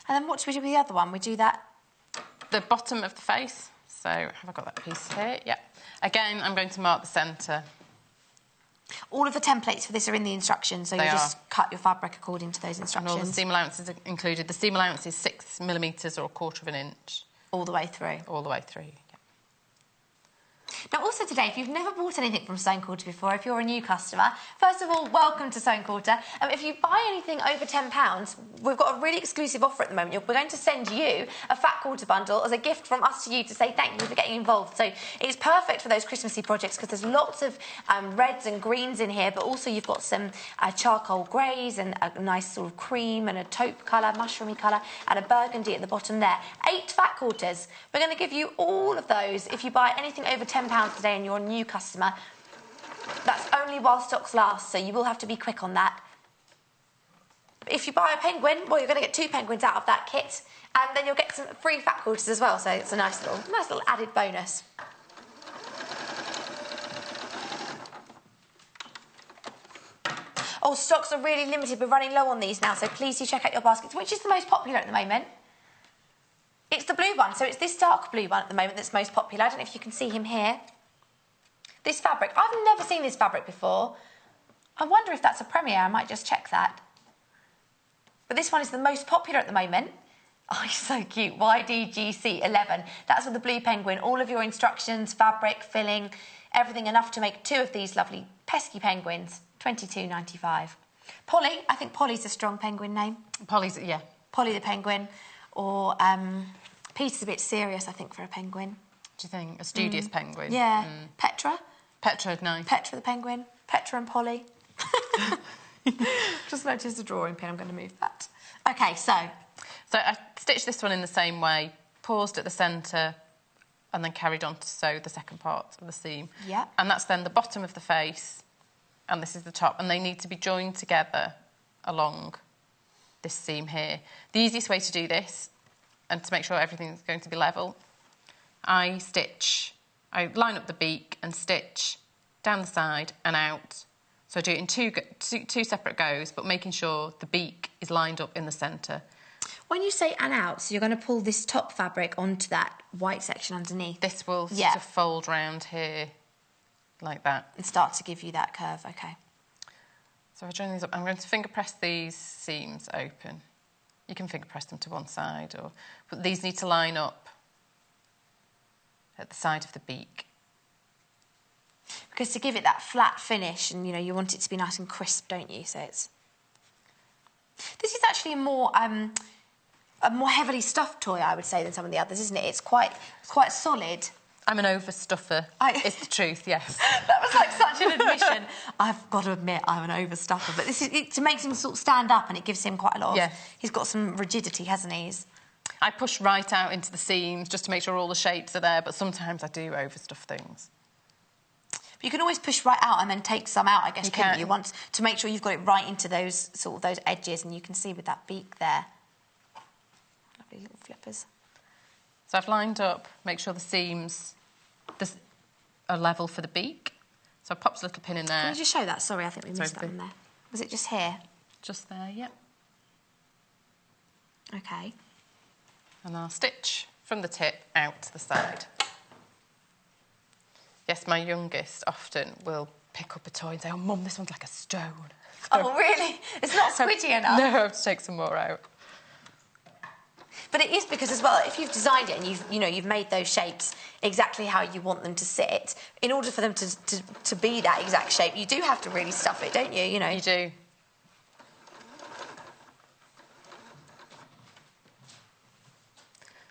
And then what do we do with the other one? We do that... The bottom of the face. So have I got that piece here? Yeah. Again, I'm going to mark the centre. All of the templates for this are in the instructions, so you just cut your fabric according to those instructions. And all the seam allowances are included. The seam allowance is 6 millimetres or a quarter of an inch. All the way through? All the way through, yeah. Now, also today, if you've never bought anything from Sewing Quarter before, if you're a new customer, first of all, welcome to Sewing Quarter. If you buy anything over £10, we've got a really exclusive offer at the moment. We're going to send you a Fat Quarter bundle as a gift from us to you to say thank you for getting involved. So it's perfect for those Christmassy projects because there's lots of reds and greens in here, but also you've got some charcoal greys and a nice sort of cream and a taupe colour, mushroomy colour, and a burgundy at the bottom there. 8 Fat Quarters. We're going to give you all of those if you buy anything over £10 today and you're a new customer. That's only while stocks last, so you will have to be quick on that. if you buy a penguin, well, you're going to get 2 penguins out of that kit, and then you'll get some free fat quarters as well. So it's a nice little added bonus. Oh, stocks are really limited. We're running low on these now, so please do check out your baskets. Which is the most popular at the moment? It's the blue one. So it's this dark blue one at the moment that's most popular. I don't know if you can see him here. This fabric. I've never seen this fabric before. I wonder if that's a premiere. I might just check that. But this one is the most popular at the moment. Oh, he's so cute. YDGC 11. That's with the blue penguin. All of your instructions, fabric, filling, everything enough to make 2 of these lovely pesky penguins. $22.95. Polly, I think Polly's a strong penguin name. Polly's, yeah. Polly the penguin. Or Peter's a bit serious, I think, for a penguin. Do you think? A studious penguin? Yeah. Petra. Petra, nice. Petra the penguin. Petra and Polly. Just noticed a drawing pin. I'm going to move that. OK, so I stitched this one in the same way, paused at the centre, and then carried on to sew the second part of the seam. Yeah. And that's then the bottom of the face, and this is the top, and they need to be joined together along this seam here. The easiest way to do this, and to make sure everything's going to be level, I line up the beak and stitch down the side and out. So I do it in two separate goes, but making sure the beak is lined up in the centre. when you say and out, so you're going to pull this top fabric onto that white section underneath. This will sort of fold round here like that. And start to give you that curve, OK. So I join these up. I'm going to finger press these seams open. You can finger press them to one side, but these need to line up at the side of the beak. Because to give it that flat finish, and, you know, you want it to be nice and crisp, don't you? So it's... This is actually a more heavily stuffed toy, I would say, than some of the others, isn't it? It's quite solid. I'm an overstuffer. It's the truth, yes. That was like such an admission. I've got to admit, I'm an overstuffer. But this is it makes him sort of stand up, and it gives him quite a lot of... Yeah. He's got some rigidity, hasn't he? I push right out into the seams just to make sure all the shapes are there, but sometimes I do overstuff things. But you can always push right out and then take some out, I guess, couldn't you? Want to make sure you've got it right into those edges, and you can see with that beak there. Lovely little flippers. So I've lined up, make sure the seams are level for the beak. So I popped a little pin in there. Can you just show that? Sorry, I think we missed that one there. Was it just here? Just there, yep. OK. And I'll stitch from the tip out to the side. Yes, my youngest often will pick up a toy and say, "Oh, Mum, this one's like a stone." Oh, really? It's not squidgy enough? No, I have to take some more out. But it is because, as well, if you've designed it and you've made those shapes exactly how you want them to sit, in order for them to be that exact shape, you do have to really stuff it, don't you? You know. You do.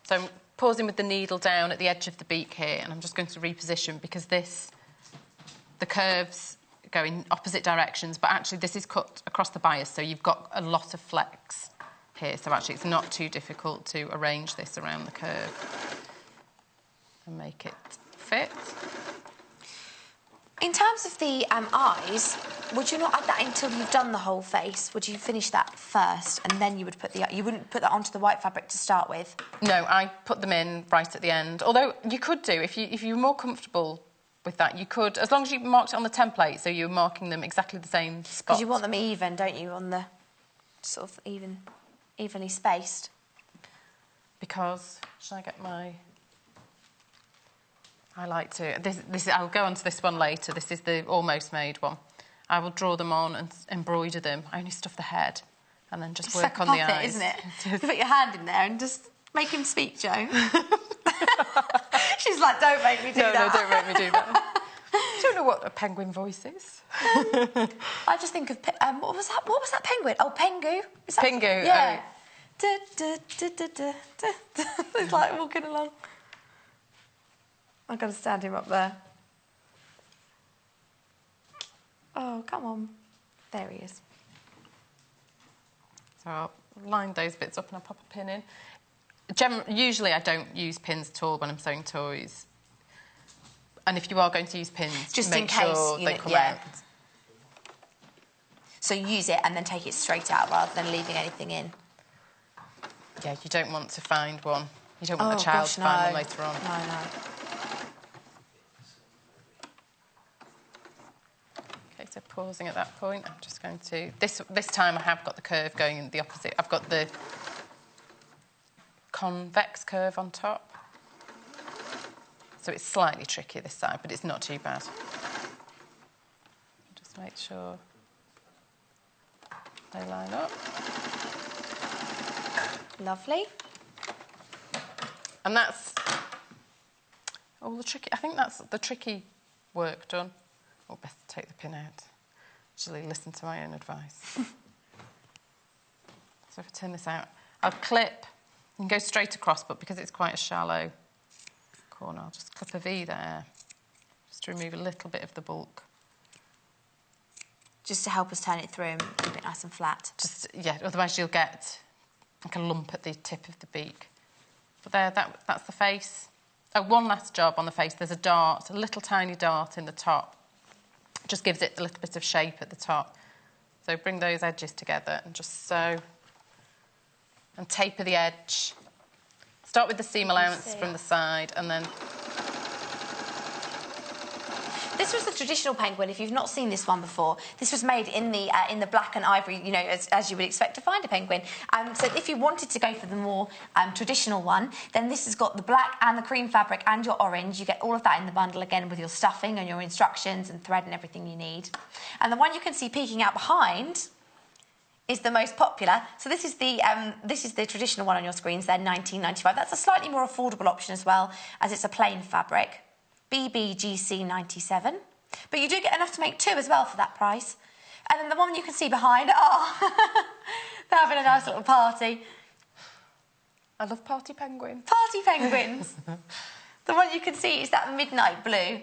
So I'm pausing with the needle down at the edge of the beak here, and I'm just going to reposition because the curves go in opposite directions, but actually this is cut across the bias, so you've got a lot of flex here. So actually it's not too difficult to arrange this around the curve and make it fit. In terms of the eyes, would you not add that until you've done the whole face? Would you finish that first and then you would put you wouldn't put that onto the white fabric to start with? No, I put them in right at the end. Although you could do, if you're more comfortable with that, you could, as long as you marked it on the template, so you're marking them exactly the same spot. Because you want them even, don't you, on the sort of evenly spaced. Because, should I get my... I like to... I'll go on to this one later. This is the almost made one. I will draw them on and embroider them. I only stuff the head and then just work on the eyes. Isn't it? You put your hand in there and just make him speak, Jo. She's like, don't make me do that. No, don't make me do that. I don't know what a penguin voice is. I just think of... what was that penguin? Oh, Pengu. Pengu. Yeah. Oh. It's like walking along. I've got to stand him up there. Oh, come on. There he is. So I'll line those bits up and I'll pop a pin in. Usually I don't use pins at all when I'm sewing toys. And if you are going to use pins, just make in case, sure they come out. So use it and then take it straight out rather than leaving anything in. Yeah, you don't want to find one. You don't want the child to find one later on. No. Okay, so pausing at that point, I'm just going to... This time I have got the curve going in the opposite. I've got the convex curve on top. So it's slightly tricky this side, but it's not too bad. Just make sure they line up. Lovely. And that's all the tricky... I think that's the tricky work done. Or best to take the pin out. Actually, listen to my own advice. So if I turn this out, I'll clip. You can go straight across, but because it's quite a shallow corner, I'll just clip a V there, just to remove a little bit of the bulk. Just to help us turn it through and keep it nice and flat. Yeah, otherwise you'll get like a lump at the tip of the beak. But there, that's the face. Oh, one last job on the face. There's a dart, a little tiny dart in the top. Just gives it a little bit of shape at the top. So bring those edges together and just sew. And taper the edge. Start with the seam allowance from the side and then... This was the traditional penguin, if you've not seen this one before. This was made in the black and ivory, you know, as you would expect to find a penguin. So if you wanted to go for the more traditional one, then this has got the black and the cream fabric and your orange. You get all of that in the bundle again with your stuffing and your instructions and thread and everything you need. And the one you can see peeking out behind is the most popular. So this is the traditional one on your screens there, £19.95. That's a slightly more affordable option as well, as it's a plain fabric. BBGC 97. But you do get enough to make two as well for that price. And then the one you can see behind, they're having a nice little party. I love party penguins. Party penguins. The one you can see is that midnight blue.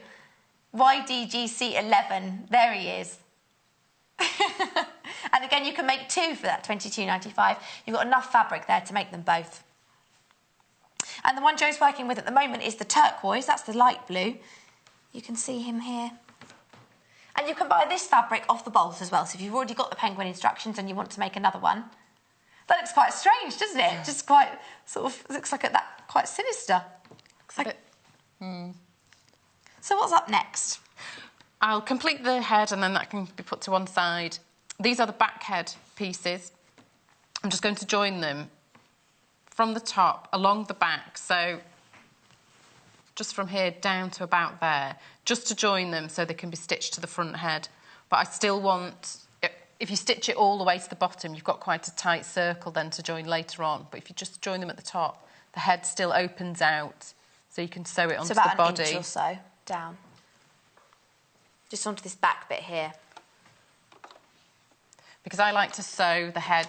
YDGC 11. There he is. And again, you can make two for that £22.95. You've got enough fabric there to make them both. And the one Joe's working with at the moment is the turquoise. That's the light blue. You can see him here. And you can buy this fabric off the bolt as well. So if you've already got the penguin instructions and you want to make another one, that looks quite strange, doesn't it? Yeah. Just quite sort of looks like that quite sinister. Like... So what's up next? I'll complete the head and then that can be put to one side. These are the back head pieces. I'm just going to join them from the top along the back, so just from here down to about there, just to join them so they can be stitched to the front head. But I still want, if you stitch it all the way to the bottom, you've got quite a tight circle then to join later on. But if you just join them at the top, the head still opens out, so you can sew it onto the body. So about an inch or so down. Just onto this back bit here. Because I like to sew the head.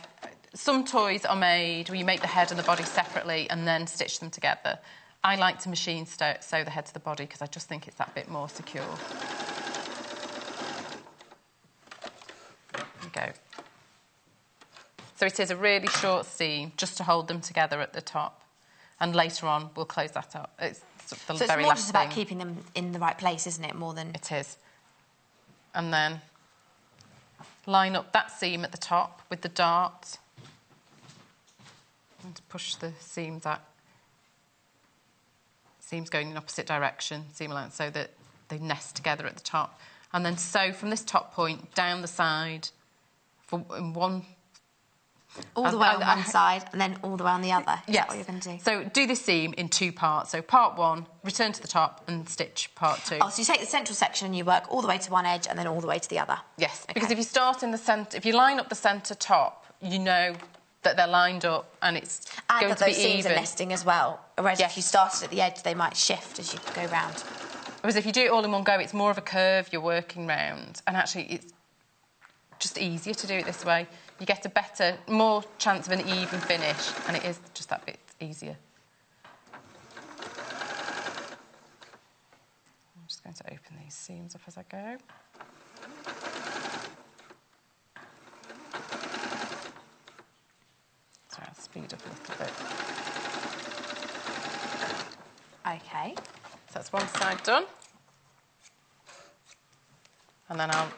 Some toys are made where you make the head and the body separately and then stitch them together. I like to machine sew the head to the body because I just think it's that bit more secure. There we go. So it is a really short seam just to hold them together at the top. And later on, we'll close that up. It's the so it's very more last just about thing. keeping them in the right place, isn't it, more than... It is. And then line up that seam at the top with the dart. And push the seams out. Seams going in opposite direction, seam allowance, so that they nest together at the top. And then sew from this top point down the side for one... All the way on one side and then all the way on the other. Is that what you're going to do? So do this seam in two parts. So part one, return to the top and stitch part two. Oh, so you take the central section and you work all the way to one edge and then all the way to the other? Yes, okay. Because if you start in the centre, if you line up the centre top, you know that they're lined up and it's going to be even. And that those seams are nesting as well. Whereas if you started at the edge, they might shift as you go round. Whereas if you do it all in one go, it's more of a curve you're working round. And actually, it's just easier to do it this way. You get a better, more chance of an even finish, and it is just that bit easier. I'm just going to open these seams up as I go. So I'll speed up a little bit. OK. So that's one side done. And then I'll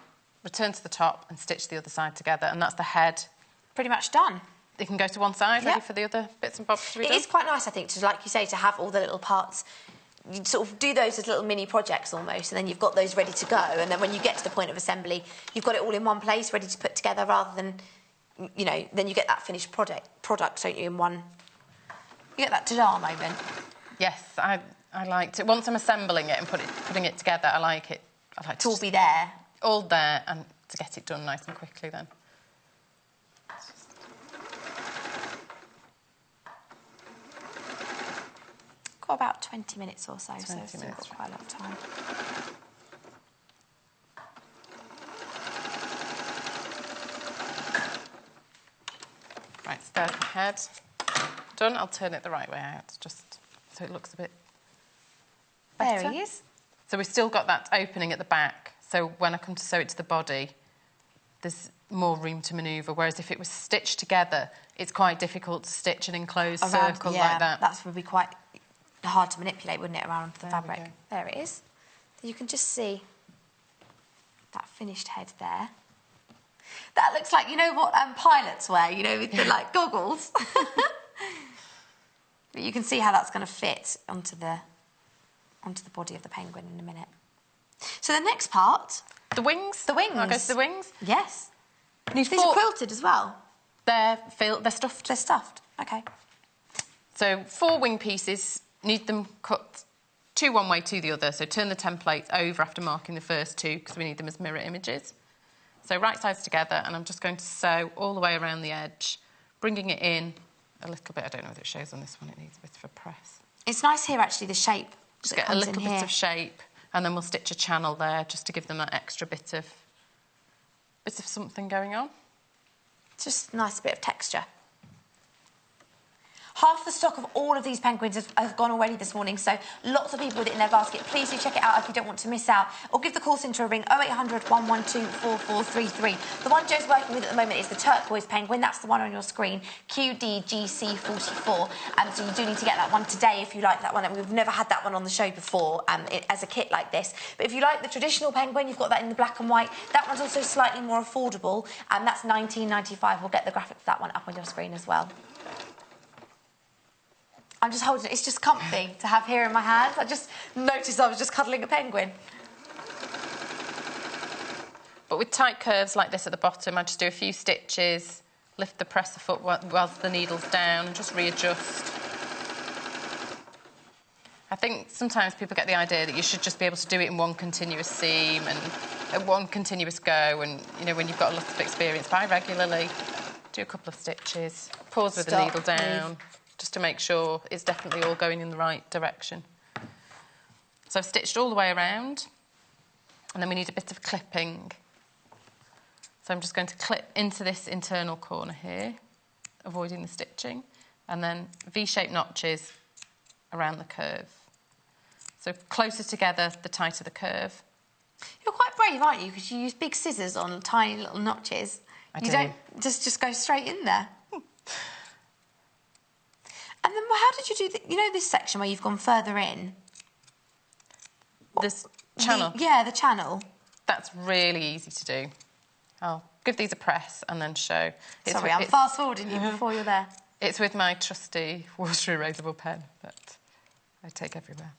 return to the top and stitch the other side together, and that's the head. Pretty much done. It can go to one side, ready for the other bits and bobs to be done. It is quite nice, I think, to, like you say, to have all the little parts. You sort of do those as little mini projects almost, and then you've got those ready to go, and then when you get to the point of assembly, you've got it all in one place, ready to put together, rather than, you know, then you get that finished product, don't you, in one... You get that ta-da moment. Yes, I liked it. Once I'm assembling it and putting it together, I like it. I like to all be there. All there, and to get it done nice and quickly then. Got about 20 minutes or so, so minutes. We've got quite a lot of time. Right, so there's the head. Done. I'll turn it the right way out, just so it looks a bit better. There he is. So we've still got that opening at the back, so when I come to sew it to the body, there's more room to manoeuvre, whereas if it was stitched together, it's quite difficult to stitch an enclosed circle like that. That would be quite hard to manipulate, wouldn't it, around the fabric? There it is. You can just see that finished head there. That looks like, you know what pilots wear, you know, with the, like, goggles. But you can see how that's going to fit onto the body of the penguin in a minute. So the next part... The wings. The wings. I'll go to the wings. Yes. These are quilted as well? They're stuffed. They're stuffed, OK. So 4 wing pieces, need them cut 2 one way, 2 the other. So turn the template over after marking the first 2, because we need them as mirror images. So right sides together, and I'm just going to sew all the way around the edge, bringing it in a little bit. I don't know whether it shows on this one. It needs a bit of a press. It's nice here, actually, the shape. Just get a little bit of shape, and then we'll stitch a channel there just to give them that extra bit of something going on. It's just a nice bit of texture. Half the stock of all of these penguins have gone already this morning, so lots of people with it in their basket. Please do check it out if you don't want to miss out, or give the call centre a ring, 0800 112 4433. The one Joe's working with at the moment is the turquoise penguin. That's the one on your screen, QDGC44. So you do need to get that one today if you like that one. We've never had that one on the show before as a kit like this. But if you like the traditional penguin, you've got that in the black and white. That one's also slightly more affordable, and that's £19.95. We'll get the graphics of that one up on your screen as well. I'm just holding it. It's just comfy to have here in my hands. I just noticed I was just cuddling a penguin. But with tight curves like this at the bottom, I just do a few stitches, lift the presser foot whilst the needle's down, and just readjust. I think sometimes people get the idea that you should just be able to do it in one continuous seam and at one continuous go, and, you know, when you've got a lot of experience, buy regularly, do a couple of stitches, pause with the needle down, just to make sure it's definitely all going in the right direction. So I've stitched all the way around, and then we need a bit of clipping. So I'm just going to clip into this internal corner here, avoiding the stitching, and then V-shaped notches around the curve. So closer together, the tighter the curve. You're quite brave, aren't you? Because you use big scissors on tiny little notches. You don't just go straight in there. And then how did you do you know this section where you've gone further in? This channel? The channel. That's really easy to do. I'll give these a press and then show. Sorry, I'm fast-forwarding you before you're there. It's with my trusty water erasable pen that I take everywhere.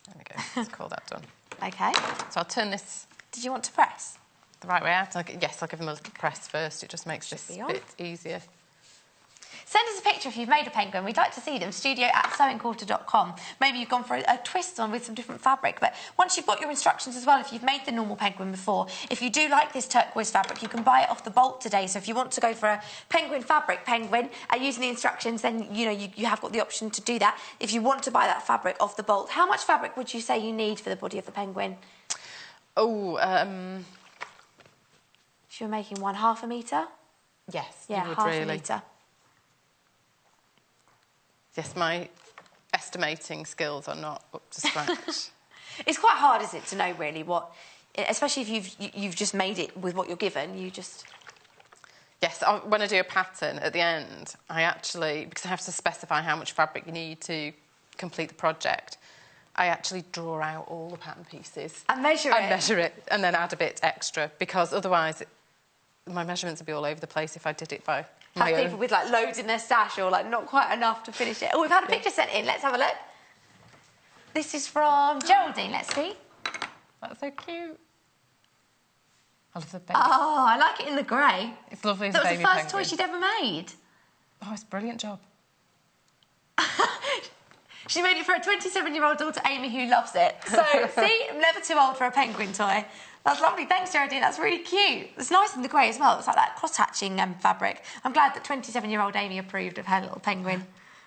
There we go. Let's call that done. OK. So I'll turn this... Did you want to press? The right way out? Yes, I'll give them a little press first. It just makes this bit easier. Send us a picture if you've made a penguin. We'd like to see them. studio@sewingquarter.com. Maybe you've gone for a twist on with some different fabric. But once you've got your instructions as well, if you've made the normal penguin before, if you do like this turquoise fabric, you can buy it off the bolt today. So if you want to go for a penguin fabric penguin using the instructions, then you have got the option to do that. If you want to buy that fabric off the bolt, how much fabric would you say you need for the body of the penguin? Oh, if you're making one, half a metre? Yes, yeah, you would half really. A metre. Yes, my estimating skills are not up to scratch. It's quite hard, isn't it, to know really what, especially if you've just made it with what you're given. You just. Yes, when I do a pattern at the end, I actually, because I have to specify how much fabric you need to complete the project, I actually draw out all the pattern pieces. And measure it. And then add a bit extra, because otherwise my measurements would be all over the place if I did it by my own. People with like loads in their stash or like not quite enough to finish it. Oh, we've had a picture sent in. Let's have a look. This is from Geraldine. Let's see. That's so cute. I love the baby. Oh, I like it in the grey. It's lovely as a a baby penguin. That was the first penguin. toy she'd ever made. Oh, it's a brilliant job. She made it for her 27-year-old daughter, Amy, who loves it. So, see, I'm never too old for a penguin toy. That's lovely. Thanks, Geraldine. That's really cute. It's nice in the grey as well. It's like that cross-hatching fabric. I'm glad that 27-year-old Amy approved of her little penguin.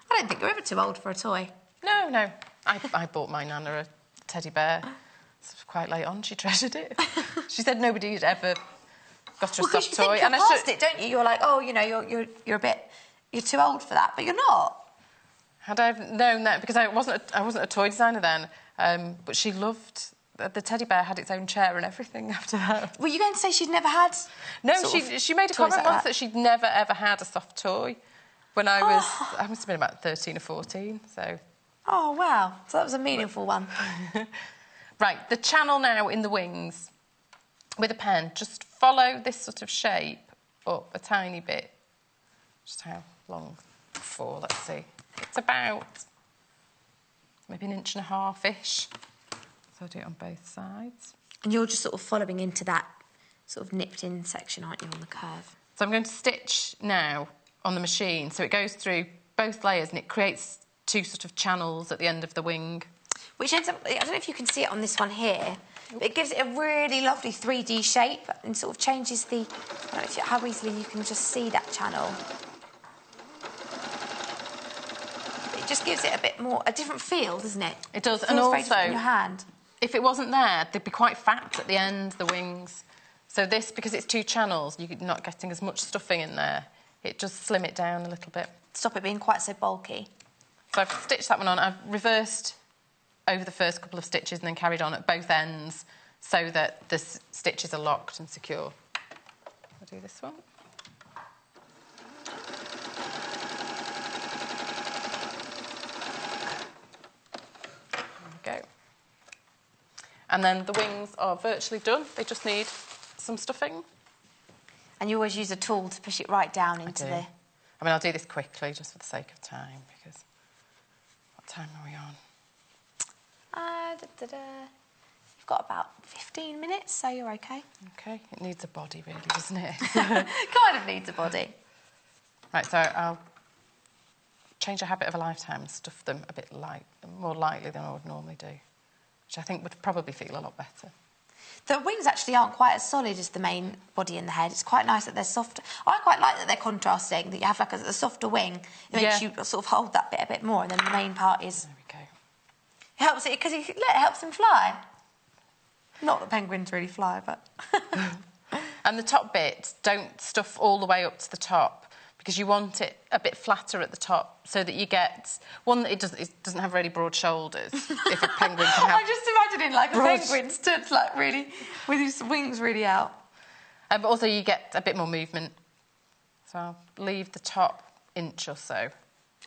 I don't think you're ever too old for a toy. No. I bought my Nana a teddy bear. It's quite late on. She treasured it. She said nobody had ever got her a soft toy. And you're past it, don't you? You're like, oh, you know, you're a bit... You're too old for that, but you're not. Had I known that, because I wasn't a toy designer then, but she loved... The teddy bear had its own chair and everything after that. Were you going to say she'd never had... No, she made a comment once that she'd never, ever had a soft toy when I was... I must have been about 13 or 14, so... Oh, wow. So that was a meaningful one. Right, the channel now in the wings. With a pen, just follow this sort of shape up a tiny bit. Just how long for, let's see. It's about maybe 1.5 inches-ish. So I'll do it on both sides. And you're just sort of following into that sort of nipped-in section, aren't you, on the curve? So I'm going to stitch now on the machine. So it goes through both layers and it creates 2 sort of channels at the end of the wing. Which ends up, I don't know if you can see it on this one here, but it gives it a really lovely 3D shape and sort of changes the... I don't know how easily you can just see that channel. It just gives it a bit more... a different feel, doesn't it? It does, and also, in your hand. If it wasn't there, they'd be quite fat at the end, the wings. So this, because it's 2 channels, you're not getting as much stuffing in there. It just slim it down a little bit. Stop it being quite so bulky. So I've stitched that one on. I've reversed over the first couple of stitches and then carried on at both ends so that the stitches are locked and secure. I'll do this one. There we go. And then the wings are virtually done. They just need some stuffing. And you always use a tool to push it right down into the... I mean, I'll do this quickly just for the sake of time, because... What time are we on? You've got about 15 minutes, so you're OK. OK. It needs a body, really, doesn't it? Kind of needs a body. Right, so I'll change a habit of a lifetime and stuff them a bit more lightly than I would normally do, which I think would probably feel a lot better. The wings actually aren't quite as solid as the main body and the head. It's quite nice that they're soft. I quite like that they're contrasting, that you have like a softer wing. It makes you sort of hold that bit a bit more, and then the main part is... There we go. It helps it, because it helps them fly. Not that penguins really fly, but... And the top bit, don't stuff all the way up to the top, because you want it a bit flatter at the top so that you get... One, it doesn't have really broad shoulders, if a penguin can have... I'm just imagining, like, a penguin stood, like, really... with his wings really out. But also you get a bit more movement. So I'll leave the top inch or so.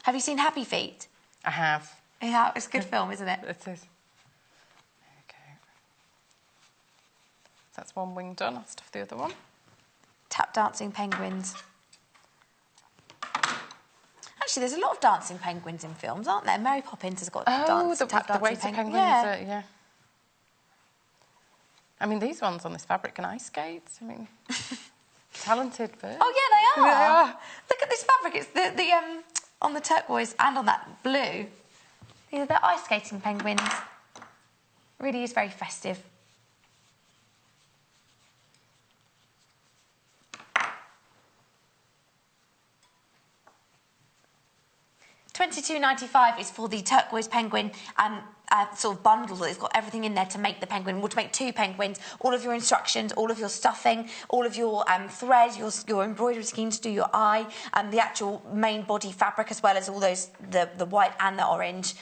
Have you seen Happy Feet? I have. Yeah, it's a good film, isn't it? It is. There we go. So that's one wing done. I'll stuff the other one. Tap dancing penguins. Actually, there's a lot of dancing penguins in films, aren't there? Mary Poppins has got tap dancing penguins. Yeah. I mean, these ones on this fabric can ice skate. I mean, talented birds. Oh yeah, they are. Look at this fabric. It's the on the turquoise and on that blue. These are the ice skating penguins. Really is very festive. £22.95 is for the turquoise penguin and sort of bundle that has got everything in there to make the penguin. Well, to make 2 penguins, all of your instructions, all of your stuffing, all of your thread, your embroidery scheme to do your eye, and the actual main body fabric, as well as all those, the white and the orange.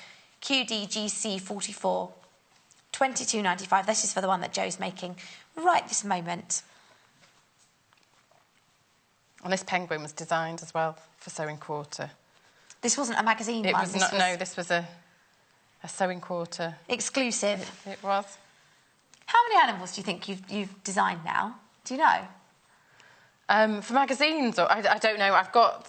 QDGC 44. £22.95. This is for the one that Joe's making right this moment. And this penguin was designed as well for Sewing Quarter. This wasn't a magazine one? No, this was a a sewing quarter. Exclusive. It was. How many animals do you think you've designed now? Do you know? For magazines, or I don't know. I've got,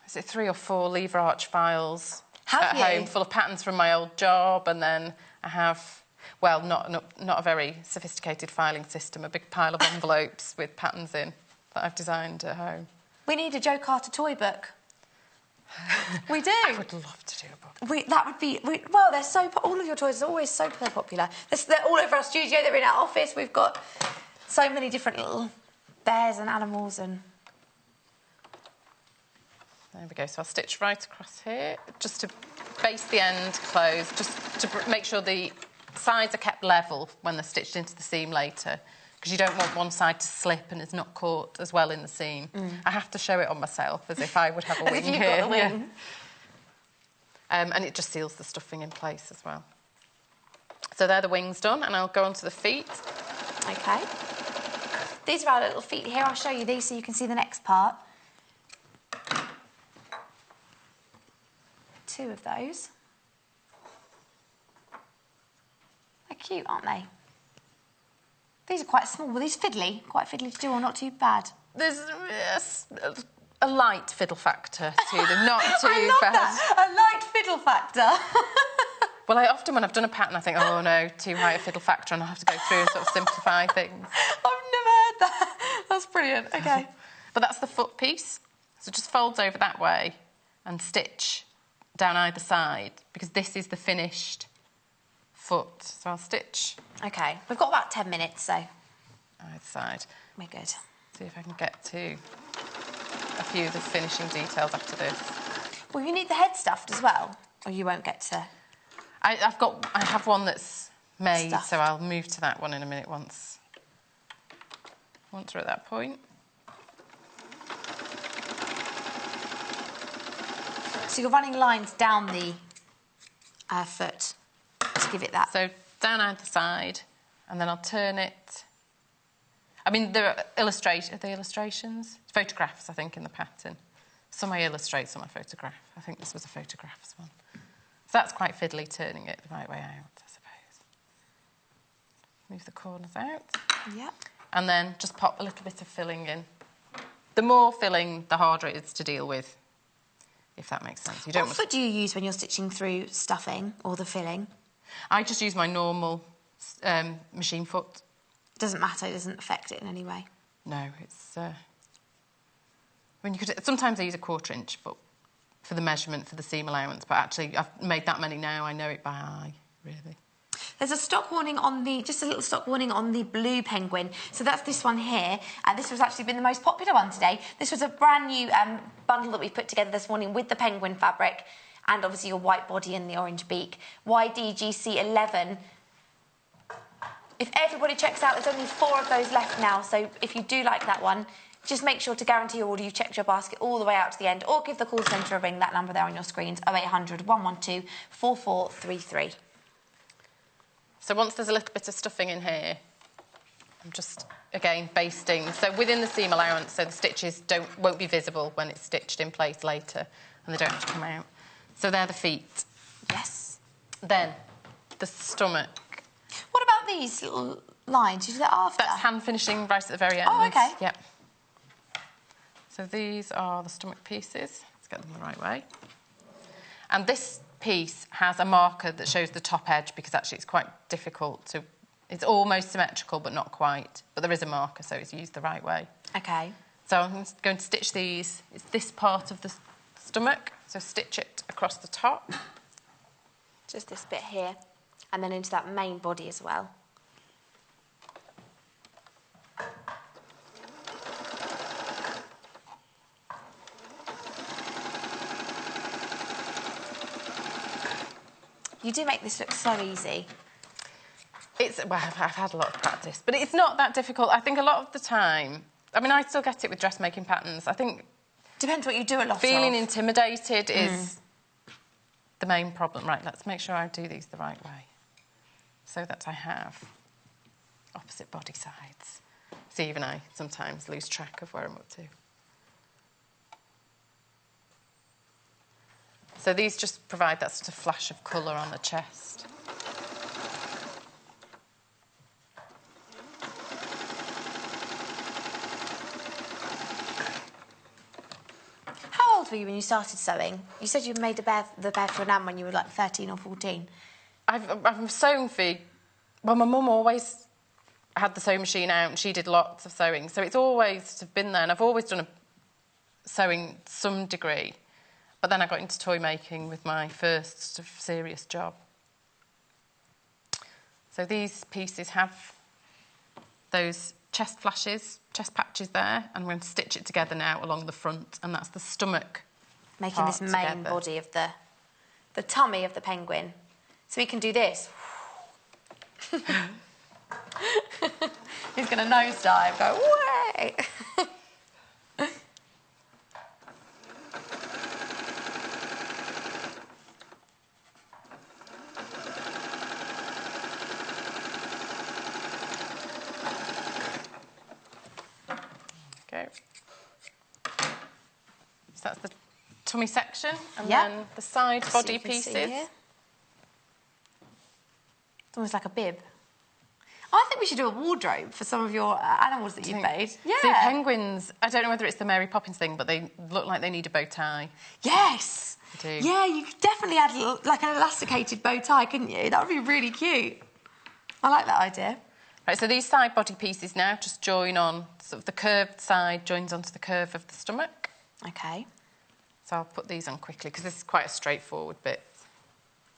is it 3 or 4 lever arch files at home full of patterns from my old job, and then I have, well, not a very sophisticated filing system, a big pile of envelopes with patterns in that I've designed at home. We need a Jo Carter toy book. We do. I would love to do a book. That would be... well, they're so... all of your toys are always so popular. They're all over our studio, they're in our office. We've got so many different little bears and animals and... There we go. So I'll stitch right across here, just to base the end closed, just to make sure the sides are kept level when they're stitched into the seam later, because you don't want one side to slip and it's not caught as well in the seam. I have to show it on myself as if I would have a wing as if you've here. got the wing. Yeah. And it just seals the stuffing in place as well. So they're the wings done, and I'll go on to the feet. OK. These are our little feet here. I'll show you these so you can see the next part. 2 of those. They're cute, aren't they? These are quite small. Were these fiddly? Quite fiddly to do, or not too bad? There's a light fiddle factor to them, not too I love bad. That. A light fiddle factor. Well, I often, when I've done a pattern, I think, oh no, too high a fiddle factor, and I have to go through and sort of simplify things. I've never heard that. That's brilliant. OK. But that's the foot piece. So just folds over that way and stitch down either side, because this is the finished foot. So I'll stitch. OK. We've got about 10 minutes, so... either side. We're good. See if I can get to a few of the finishing details after this. Well, you need the head stuffed as well, or you won't get to... I have one that's made, stuffed. so I'll move to that one in a minute once we're at that point. So you're running lines down the foot to give it that. So down either side, and then I'll turn it. I mean, there are illustrations. Are they illustrations? Photographs, I think, in the pattern. Some I illustrate, some I photograph. I think this was a photographs one. So that's quite fiddly, turning it the right way out, I suppose. Move the corners out. Yeah. And then just pop a little bit of filling in. The more filling, the harder it is to deal with, if that makes sense. What foot do you use when you're stitching through stuffing or the filling? I just use my normal machine foot. It doesn't matter, it doesn't affect it in any way? No, it's... I mean, you could... Sometimes I use a 1/4 inch foot for the measurement, for the seam allowance, but actually I've made that many now, I know it by eye, really. There's a stock warning on the... just a little stock warning on the blue penguin. So that's this one here. This has actually been the most popular one today. This was a brand new bundle that we put together this morning with the penguin fabric and obviously your white body and the orange beak. YDGC11. If everybody checks out, there's only 4 of those left now, so if you do like that one, just make sure to guarantee your order you've checked your basket all the way out to the end, or give the call centre a ring, that number there on your screens, 0800 112 4433. So once there's a little bit of stuffing in here, I'm just, again, basting. So within the seam allowance, so the stitches won't be visible when it's stitched in place later, and they don't have to come out. So they're the feet. Yes. Then, the stomach. What about these little lines? You do that after? That's hand finishing right at the very end. Oh, OK. Yep. So these are the stomach pieces. Let's get them the right way. And this piece has a marker that shows the top edge, because actually it's quite difficult to... It's almost symmetrical, but not quite. But there is a marker, so it's used the right way. OK. So I'm going to stitch these. It's this part of the stomach, so stitch it across the top. Just this bit here, and then into that main body as well. You do make this look so easy. Well, I've had a lot of practice, but it's not that difficult. I think a lot of the time... I mean, I still get it with dressmaking patterns. I think... Depends what you do a lot of. Feeling intimidated is the main problem. Right, let's make sure I do these the right way, so that I have opposite body sides. See, even I sometimes lose track of where I'm up to. So these just provide that sort of flash of colour on the chest. How old were you when you started sewing? You said you made the bed for Nan when you were like 13 or 14. I've sewn for... Well, my mum always had the sewing machine out and she did lots of sewing, so it's always been there, and I've always done sewing to some degree. But then I got into toy making with my first sort of serious job. So these pieces have those chest flashes, chest patches there, and I'm going to stitch it together now along the front, and that's the stomach. Making this main body of the tummy of the penguin. So we can do this. He's going to nosedive, go, way! So that's the tummy section, and then the side body pieces. It's almost like a bib. I think we should do a wardrobe for some of your animals that you've made. Yeah. See, penguins, I don't know whether it's the Mary Poppins thing, but they look like they need a bow tie. Yes. They do. Yeah, you could definitely add like an elasticated bow tie, couldn't you? That would be really cute. I like that idea. Right, so these side body pieces now just join on, sort of the curved side joins onto the curve of the stomach. OK. So I'll put these on quickly, because this is quite a straightforward bit.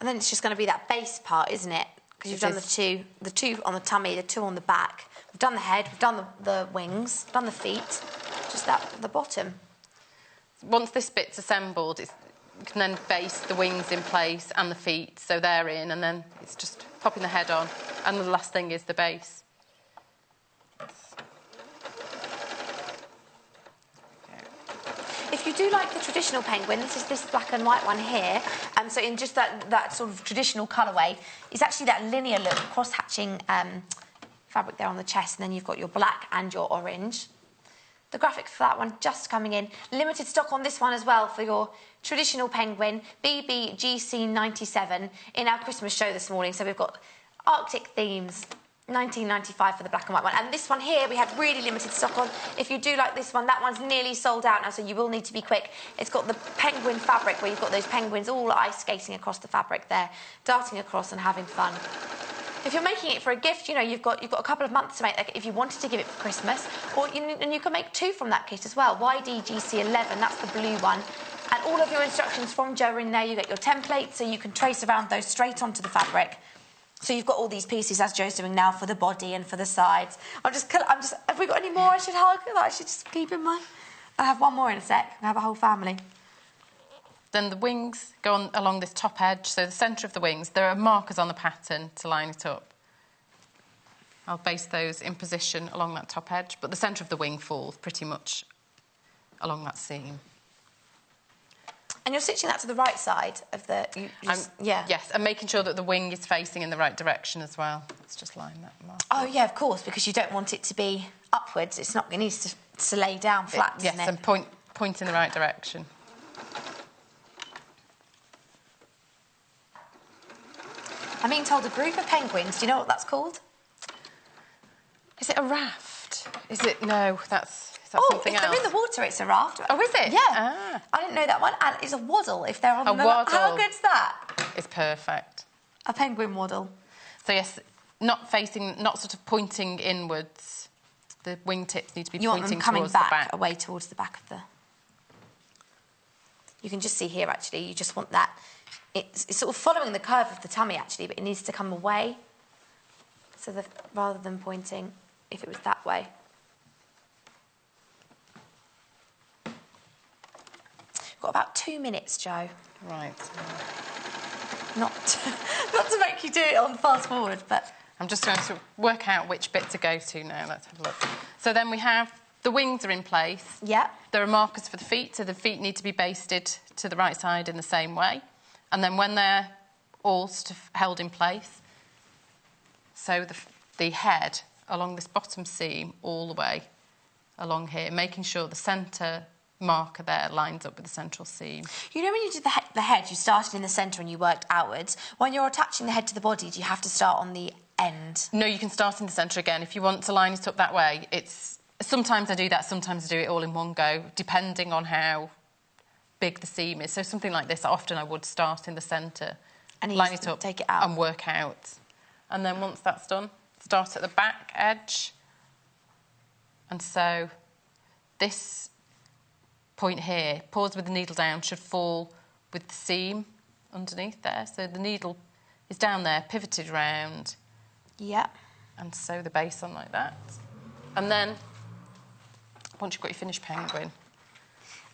And then it's just going to be that base part, isn't it? Because you've done the two on the tummy, the two on the back. We've done the head, we've done the wings, we've done the feet, just the bottom. Once this bit's assembled, you can then base the wings in place and the feet, so they're in, and then it's just popping the head on. And the last thing is the base. If you do like the traditional penguin, this is this black and white one here, so in just that sort of traditional colourway, it's actually that linear look, cross-hatching fabric there on the chest, and then you've got your black and your orange. The graphic for that one just coming in. Limited stock on this one as well for your traditional penguin, BBGC97, in our Christmas show this morning. So we've got Arctic themes, 1995 for the black and white one. And this one here, we had really limited stock on. If you do like this one, that one's nearly sold out now, so you will need to be quick. It's got the penguin fabric, where you've got those penguins all ice skating across the fabric there, darting across and having fun. If you're making it for a gift, you know, you've got a couple of months to make that if you wanted to give it for Christmas. And you can make two from that kit as well. YDGC11, that's the blue one. And all of your instructions from Jo are in there. You get your template, so you can trace around those straight onto the fabric. So you've got all these pieces, as Jo's doing now, for the body and for the sides. Have we got any more I should hug that I should just keep in mind? I'll have one more in a sec. I have a whole family. Then the wings go on along this top edge, so the centre of the wings. There are markers on the pattern to line it up. I'll base those in position along that top edge, but the centre of the wing falls pretty much along that seam. And you're stitching that to the right side of the... Yes, and making sure that the wing is facing in the right direction as well. Let's just line that mark. Oh, yeah, of course, because you don't want it to be upwards. It needs to lay down flat, doesn't it? Yes, and point in the right direction. I'm being told a group of penguins. Do you know what that's called? Is it a raft? Is it... No, that's something else. If they're in the water, it's a raft. Oh, is it? Yeah. Ah. I didn't know that one. And it's a waddle if they're on the... waddle. How good's that? It's perfect. A penguin waddle. So, yes, not sort of pointing inwards. The wingtips need to be pointing towards the back. Away towards the back of the... You can just see here, actually, you just want that... It's sort of following the curve of the tummy, actually, but it needs to come away. So rather than pointing, if it was that way. We've got about 2 minutes, Jo. Right. Not to make you do it on fast forward, but... I'm just going to work out which bit to go to now. Let's have a look. So then we have... The wings are in place. Yeah. There are markers for the feet, so the feet need to be basted to the right side in the same way. And then when they're all sort of held in place, so the head along this bottom seam all the way along here, making sure the centre marker there lines up with the central seam. You know when you did the head, you started in the centre and you worked outwards. When you're attaching the head to the body, do you have to start on the end? No, you can start in the centre again. If you want to line it up that way, sometimes I do that, sometimes I do it all in one go, depending on how big the seam is. So something like this, often I would start in the centre, and line it up, take it out, and work out. And then once that's done, start at the back edge. And so this point here, pause with the needle down, should fall with the seam underneath there. So the needle is down there, pivoted round. Yeah. And sew the base on like that. And then, once you've got your finished penguin...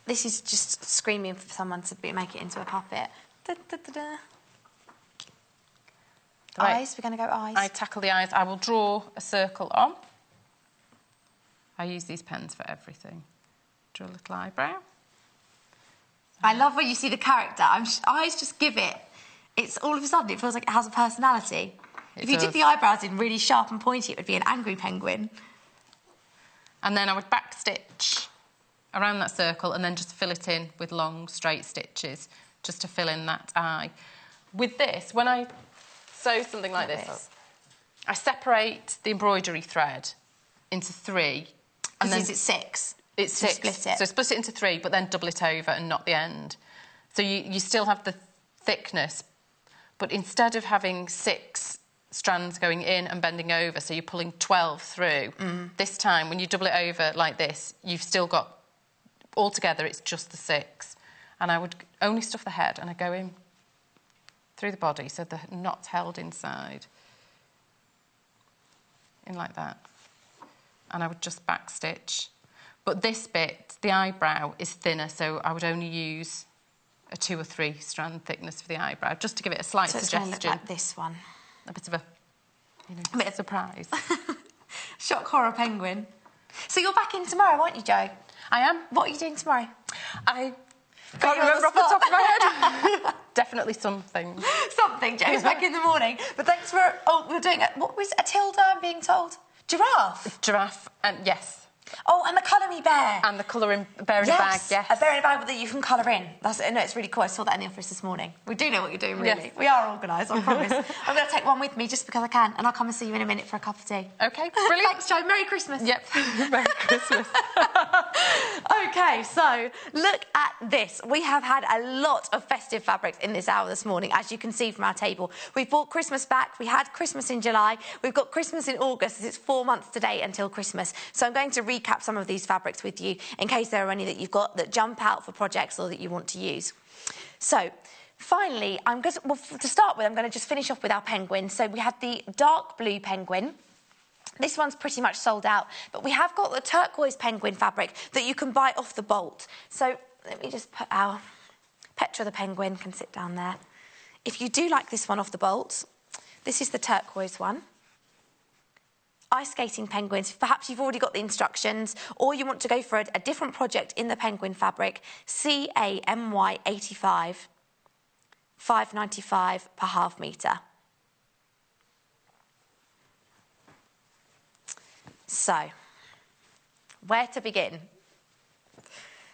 This is just screaming for someone to make it into a puppet. Da, da, da, da. Eyes, we're going to go eyes. I tackle the eyes. I will draw a circle on. I use these pens for everything. Draw a little eyebrow. I love when you see the character. Eyes just give it. It's all of a sudden, it feels like it has a personality. If you did the eyebrows in really sharp and pointy, it would be an angry penguin. And then I would back stitch around that circle and then just fill it in with long, straight stitches just to fill in that eye. With this, when I sew something like this, I separate the embroidery thread into 3. And then it's 6? It's 6. Split it. So split it into 3, but then double it over and knot the end. So you still have the thickness, but instead of having 6 strands going in and bending over, so you're pulling 12 through, this time, when you double it over like this, you've still got... Altogether, it's just the 6. And I would only stuff the head and I go in through the body so the knot's held inside. In like that. And I would just back stitch. But this bit, the eyebrow, is thinner, so I would only use a 2 or 3 strand thickness for the eyebrow, just to give it a slight suggestion. So it's going to look like this one. A bit of a, a bit of surprise. Shock horror penguin. So you're back in tomorrow, aren't you, Jo? I am. What are you doing tomorrow? I can't remember off the top of my head. Definitely something. Something. Jo's back in the morning. But thanks for... Oh, we're doing... What was Atilda, I'm being told? Giraffe? Giraffe, and yes. Oh, and the Colour Me Bear. And the colouring bear in a bag, yes. A bear in a bag that you can colour in. No, it's really cool. I saw that in the office this morning. We do know what you're doing, really. Yes. We are organised, I promise. I'm going to take one with me just because I can, and I'll come and see you in a minute for a cup of tea. OK, brilliant. Thanks, Jo. Merry Christmas. Yep, Merry Christmas. OK, so look at this. We have had a lot of festive fabrics in this hour this morning, as you can see from our table. We've brought Christmas back. We had Christmas in July. We've got Christmas in August. It's 4 months today until Christmas. So I'm going to recap some of these fabrics with you in case there are any that you've got that jump out for projects or that you want to use. So finally, to start with, I'm going to just finish off with our penguin. So we have the dark blue penguin. This one's pretty much sold out, but we have got the turquoise penguin fabric that you can buy off the bolt. So let me just put our Petra the penguin can sit down there. If you do like this one off the bolt, this is the turquoise one. Ice skating penguins, perhaps you've already got the instructions, or you want to go for a different project in the penguin fabric, CAMY 85, £5.95 per half metre. So, where to begin?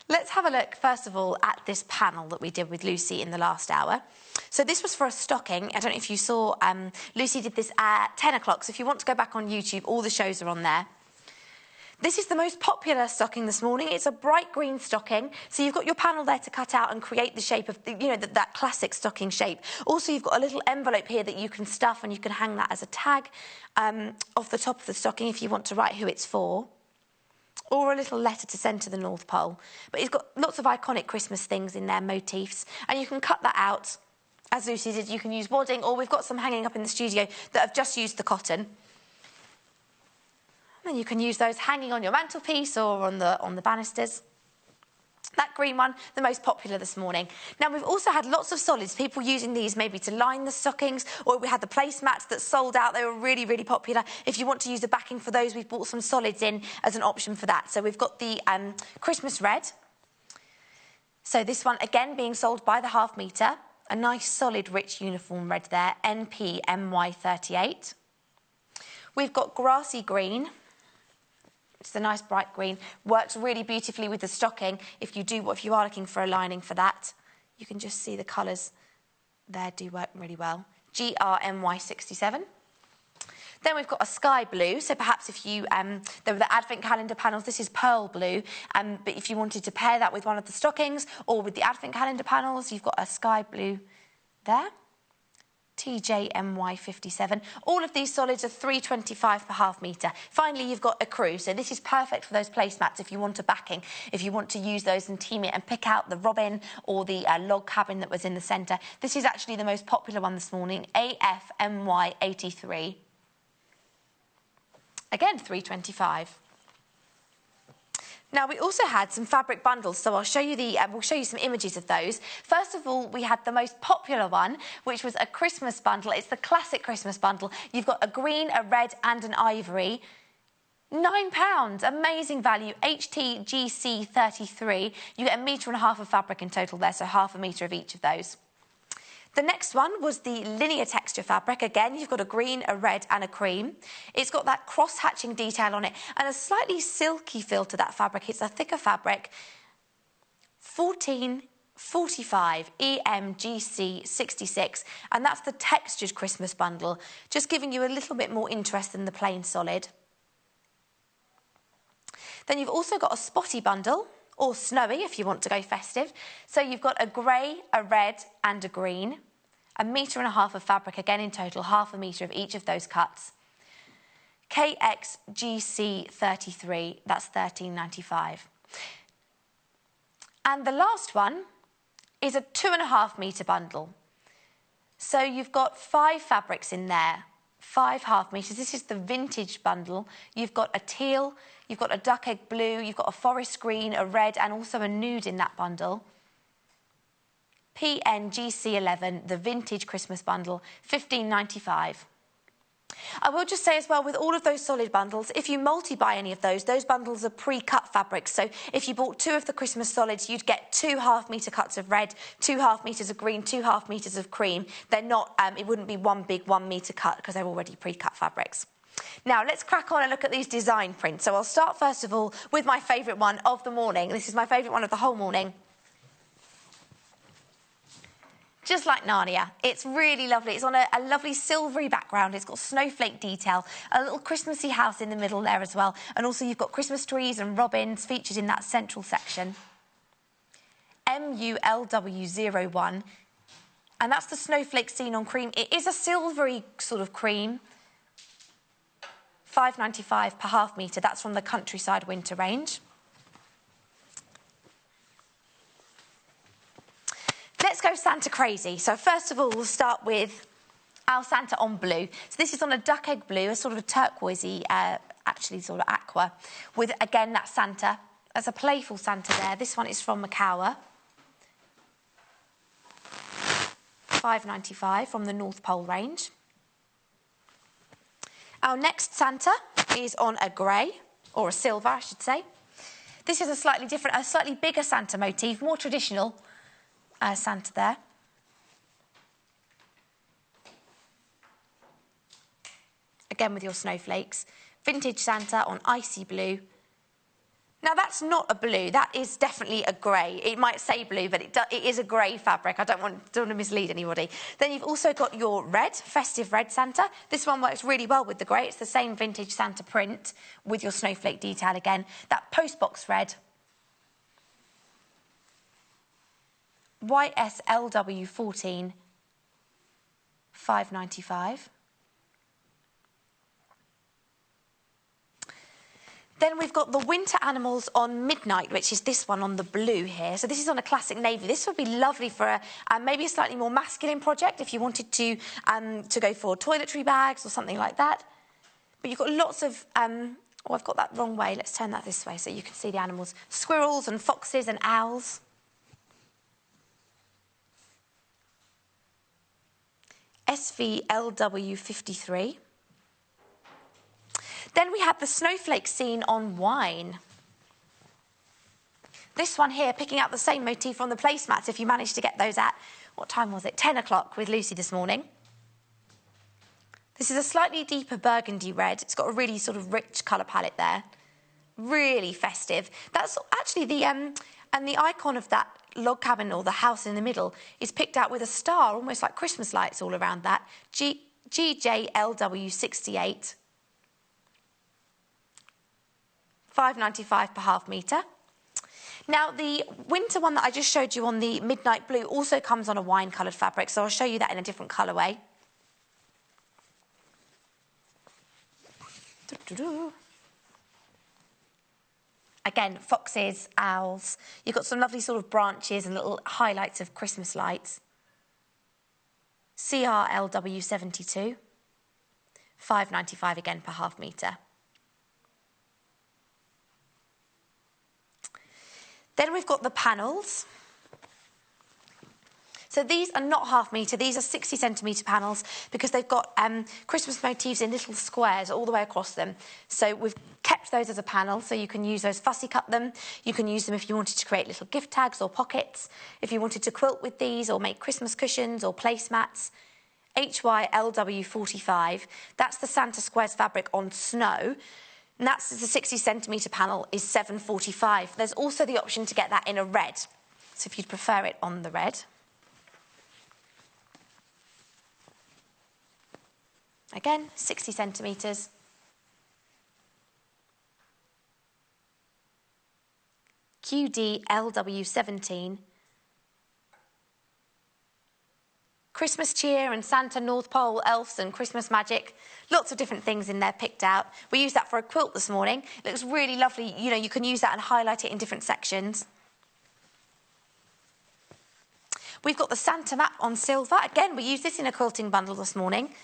Let's have a look, first of all, at this panel that we did with Lucy in the last hour. So this was for a stocking. I don't know if you saw, Lucy did this at 10 o'clock, so if you want to go back on YouTube, all the shows are on there. This is the most popular stocking this morning. It's a bright green stocking, so you've got your panel there to cut out and create the shape of, that classic stocking shape. Also, you've got a little envelope here that you can stuff, and you can hang that as a tag off the top of the stocking if you want to write who it's for, or a little letter to send to the North Pole. But it's got lots of iconic Christmas things in there, motifs, and you can cut that out. As Lucy did, you can use wadding, or we've got some hanging up in the studio that have just used the cotton. And you can use those hanging on your mantelpiece or on the banisters. That green one, the most popular this morning. Now, we've also had lots of solids, people using these maybe to line the stockings, or we had the placemats that sold out. They were really, really popular. If you want to use the backing for those, we've brought some solids in as an option for that. So we've got the Christmas red. So this one, again, being sold by the half metre. A nice, solid, rich uniform red there, NPMY38. We've got grassy green. It's a nice bright green. Works really beautifully with the stocking if you are looking for a lining for that. You can just see the colours there do work really well. GRMY67. Then we've got a sky blue, so perhaps if you, there were the advent calendar panels, this is pearl blue, but if you wanted to pair that with one of the stockings or with the advent calendar panels, you've got a sky blue there. TJMY57. All of these solids are $3.25 per half metre. Finally, you've got a crew, so this is perfect for those placemats if you want a backing, if you want to use those and team it and pick out the robin or the log cabin that was in the centre. This is actually the most popular one this morning, AFMY83. Again, $3.25. Now, we also had some fabric bundles, so I'll show you we'll show you some images of those. First of all, we had the most popular one, which was a Christmas bundle. It's the classic Christmas bundle. You've got a green, a red and an ivory. £9, amazing value, HTGC 33. You get 1.5 metres of fabric in total there, so half a metre of each of those. The next one was the linear texture fabric. Again, you've got a green, a red and a cream. It's got that cross-hatching detail on it and a slightly silky feel to that fabric. It's a thicker fabric. $14.45, EMGC 66, and that's the textured Christmas bundle, just giving you a little bit more interest than the plain solid. Then you've also got a spotty bundle, or snowy if you want to go festive. So you've got a grey, a red and a green, 1.5 metres of fabric, again in total, half a metre of each of those cuts. KXGC 33, that's $13.95. And the last one is a 2.5 metre bundle. So you've got 5 fabrics in there, 5 half metres. This is the vintage bundle. You've got a teal, you've got a duck egg blue, you've got a forest green, a red and also a nude in that bundle. PNGC11, the vintage Christmas bundle, $15.95. I will just say as well, with all of those solid bundles, if you multi-buy any of those bundles are pre-cut fabrics. So if you bought 2 of the Christmas solids, you'd get 2 half-metre cuts of red, 2 half-metres of green, 2 half-metres of cream. They're not, it wouldn't be one big 1 metre cut because they're already pre-cut fabrics. Now, let's crack on and look at these design prints. So I'll start, first of all, with my favourite one of the morning. This is my favourite one of the whole morning. Just like Narnia. It's really lovely. It's on a lovely silvery background. It's got snowflake detail, a little Christmassy house in the middle there as well. And also you've got Christmas trees and robins featured in that central section. MULW01. And that's the snowflake seen on cream. It is a silvery sort of cream. $5.95 per half metre. That's from the Countryside Winter range. Let's go Santa crazy. So first of all, we'll start with our Santa on blue. So this is on a duck egg blue, a sort of a turquoisey, actually sort of aqua, with, again, that Santa. There's a playful Santa there. This one is from Macawa. $5.95 from the North Pole range. Our next Santa is on a grey, or a silver, I should say. This is a slightly different, a slightly bigger Santa motif, more traditional Santa there. Again with your snowflakes. Vintage Santa on icy blue. Now, that's not a blue. That is definitely a grey. It might say blue, but it is a grey fabric. I don't want to mislead anybody. Then you've also got your red, festive red Santa. This one works really well with the grey. It's the same vintage Santa print with your snowflake detail again. That postbox red. YSLW14, $5.95. Then we've got the winter animals on midnight, which is this one on the blue here. So this is on a classic navy. This would be lovely for maybe a slightly more masculine project if you wanted to go for toiletry bags or something like that. But you've got lots of... oh, I've got that wrong way. Let's turn that this way so you can see the animals. Squirrels and foxes and owls. SVLW53. Then we have the snowflake scene on wine. This one here, picking out the same motif on the placemats, if you managed to get those at, what time was it? 10 o'clock with Lucy this morning. This is a slightly deeper burgundy red. It's got a really sort of rich colour palette there. Really festive. That's actually the And the icon of that log cabin or the house in the middle is picked out with a star, almost like Christmas lights all around that. GJLW68, $5.95 per half metre. Now, the winter one that I just showed you on the midnight blue also comes on a wine-coloured fabric, so I'll show you that in a different colourway. Again, foxes, owls. You've got some lovely sort of branches and little highlights of Christmas lights. CRLW72, $5.95 again per half metre. Then we've got the panels. So these are not half metre, these are 60 centimetre panels because they've got Christmas motifs in little squares all the way across them. So we've kept those as a panel, so you can use those, fussy cut them. You can use them if you wanted to create little gift tags or pockets, if you wanted to quilt with these or make Christmas cushions or placemats. HYLW45, that's the Santa Squares fabric on snow. And that's the 60 centimetre panel is $7.45. There's also the option to get that in a red. So if you'd prefer it on the red. Again, 60 centimetres. QDLW17. Christmas cheer and Santa, North Pole, elves and Christmas magic. Lots of different things in there picked out. We used that for a quilt this morning. It looks really lovely. You know, you can use that and highlight it in different sections. We've got the Santa map on silver. Again, we used this in a quilting bundle this morning.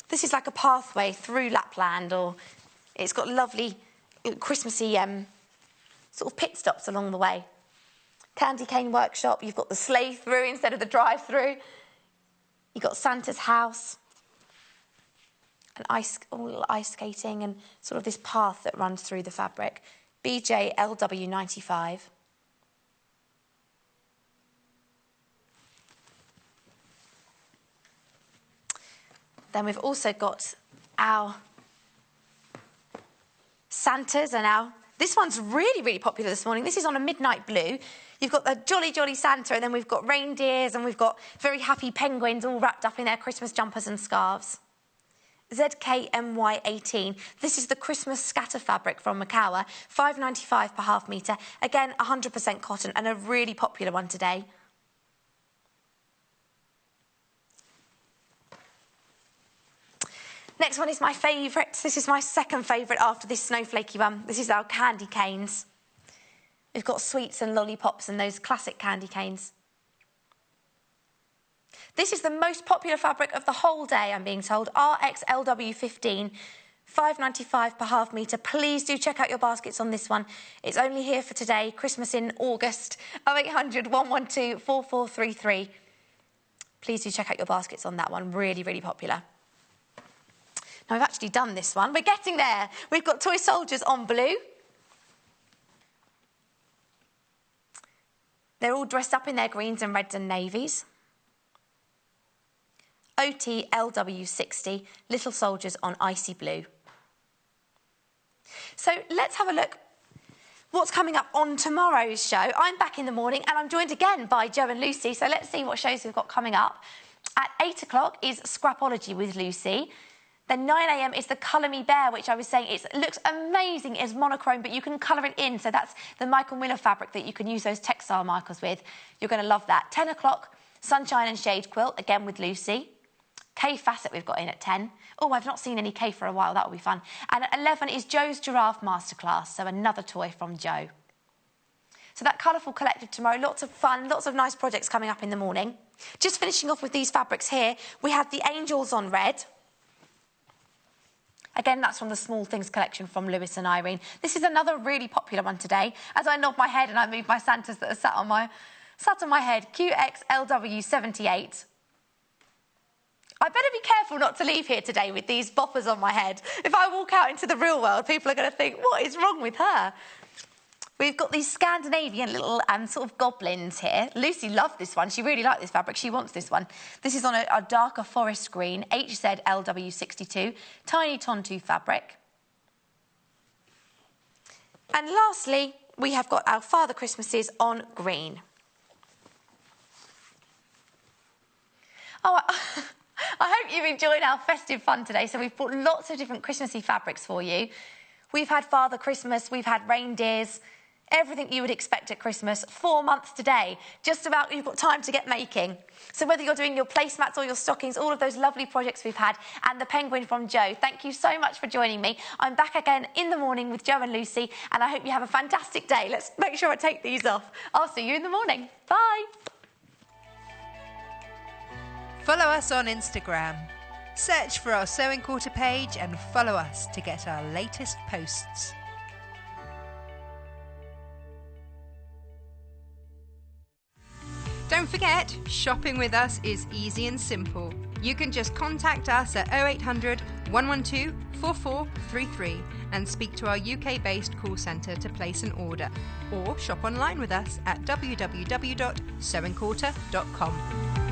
This is like a pathway through Lapland, or it's got lovely Christmassy sort of pit stops along the way. Candy cane workshop, you've got the sleigh through instead of the drive-through. You've got Santa's house, and ice skating, and sort of this path that runs through the fabric. BJLW95. Then we've also got our Santas and our... This one's really, really popular this morning. This is on a midnight blue. You've got the Jolly Jolly Santa, and then we've got reindeers, and we've got very happy penguins all wrapped up in their Christmas jumpers and scarves. ZKMY18. This is the Christmas scatter fabric from Makawa, $5.95 per half metre. Again, 100% cotton, and a really popular one today. Next one is my favourite. This is my second favourite after this snowflakey one. This is our candy canes. We've got sweets and lollipops and those classic candy canes. This is the most popular fabric of the whole day, I'm being told. RXLW15, $5.95 per half metre. Please do check out your baskets on this one. It's only here for today, Christmas in August. 0800 112 4433. Please do check out your baskets on that one. Really, really popular. Now, we've actually done this one. We're getting there. We've got toy soldiers on blue. They're all dressed up in their greens and reds and navies. OTLW60, little soldiers on icy blue. So let's have a look what's coming up on tomorrow's show. I'm back in the morning and I'm joined again by Jo and Lucy. So let's see what shows we've got coming up. At 8 o'clock is Scrapology with Lucy. Then 9 a.m. is the Colour Me Bear, which I was saying it looks amazing. It's monochrome, but you can colour it in. So that's the Michael Miller fabric that you can use those textile markers with. You're going to love that. 10 o'clock, Sunshine and Shade Quilt, again with Lucy. K Facet we've got in at 10. Oh, I've not seen any K for a while. That'll be fun. And at 11 is Jo's Giraffe Masterclass, so another toy from Jo. So that colourful collective tomorrow, lots of fun, lots of nice projects coming up in the morning. Just finishing off with these fabrics here, we have the Angels on red. Again, that's from the Small Things collection from Lewis and Irene. This is another really popular one today. As I nod my head and I move my Santas that are sat on my head, QXLW78. I better be careful not to leave here today with these boppers on my head. If I walk out into the real world, people are going to think, what is wrong with her? We've got these Scandinavian little sort of goblins here. Lucy loved this one. She really liked this fabric. She wants this one. This is on a darker forest green, HZLW62, tiny Tontu fabric. And lastly, we have got our Father Christmases on green. Oh, I hope you've enjoyed our festive fun today. So we've brought lots of different Christmassy fabrics for you. We've had Father Christmas, we've had reindeers, everything you would expect at Christmas. 4 months today, just about you've got time to get making. So whether you're doing your placemats or your stockings, all of those lovely projects we've had, and the penguin from Jo, thank you so much for joining me. I'm back again in the morning with Jo and Lucy, and I hope you have a fantastic day. Let's make sure I take these off. I'll see you in the morning. Bye. Follow us on Instagram. Search for our Sewing Quarter page and follow us to get our latest posts. Don't forget, shopping with us is easy and simple. You can just contact us at 0800 112 4433 and speak to our UK-based call centre to place an order, or shop online with us at www.sewingquarter.com.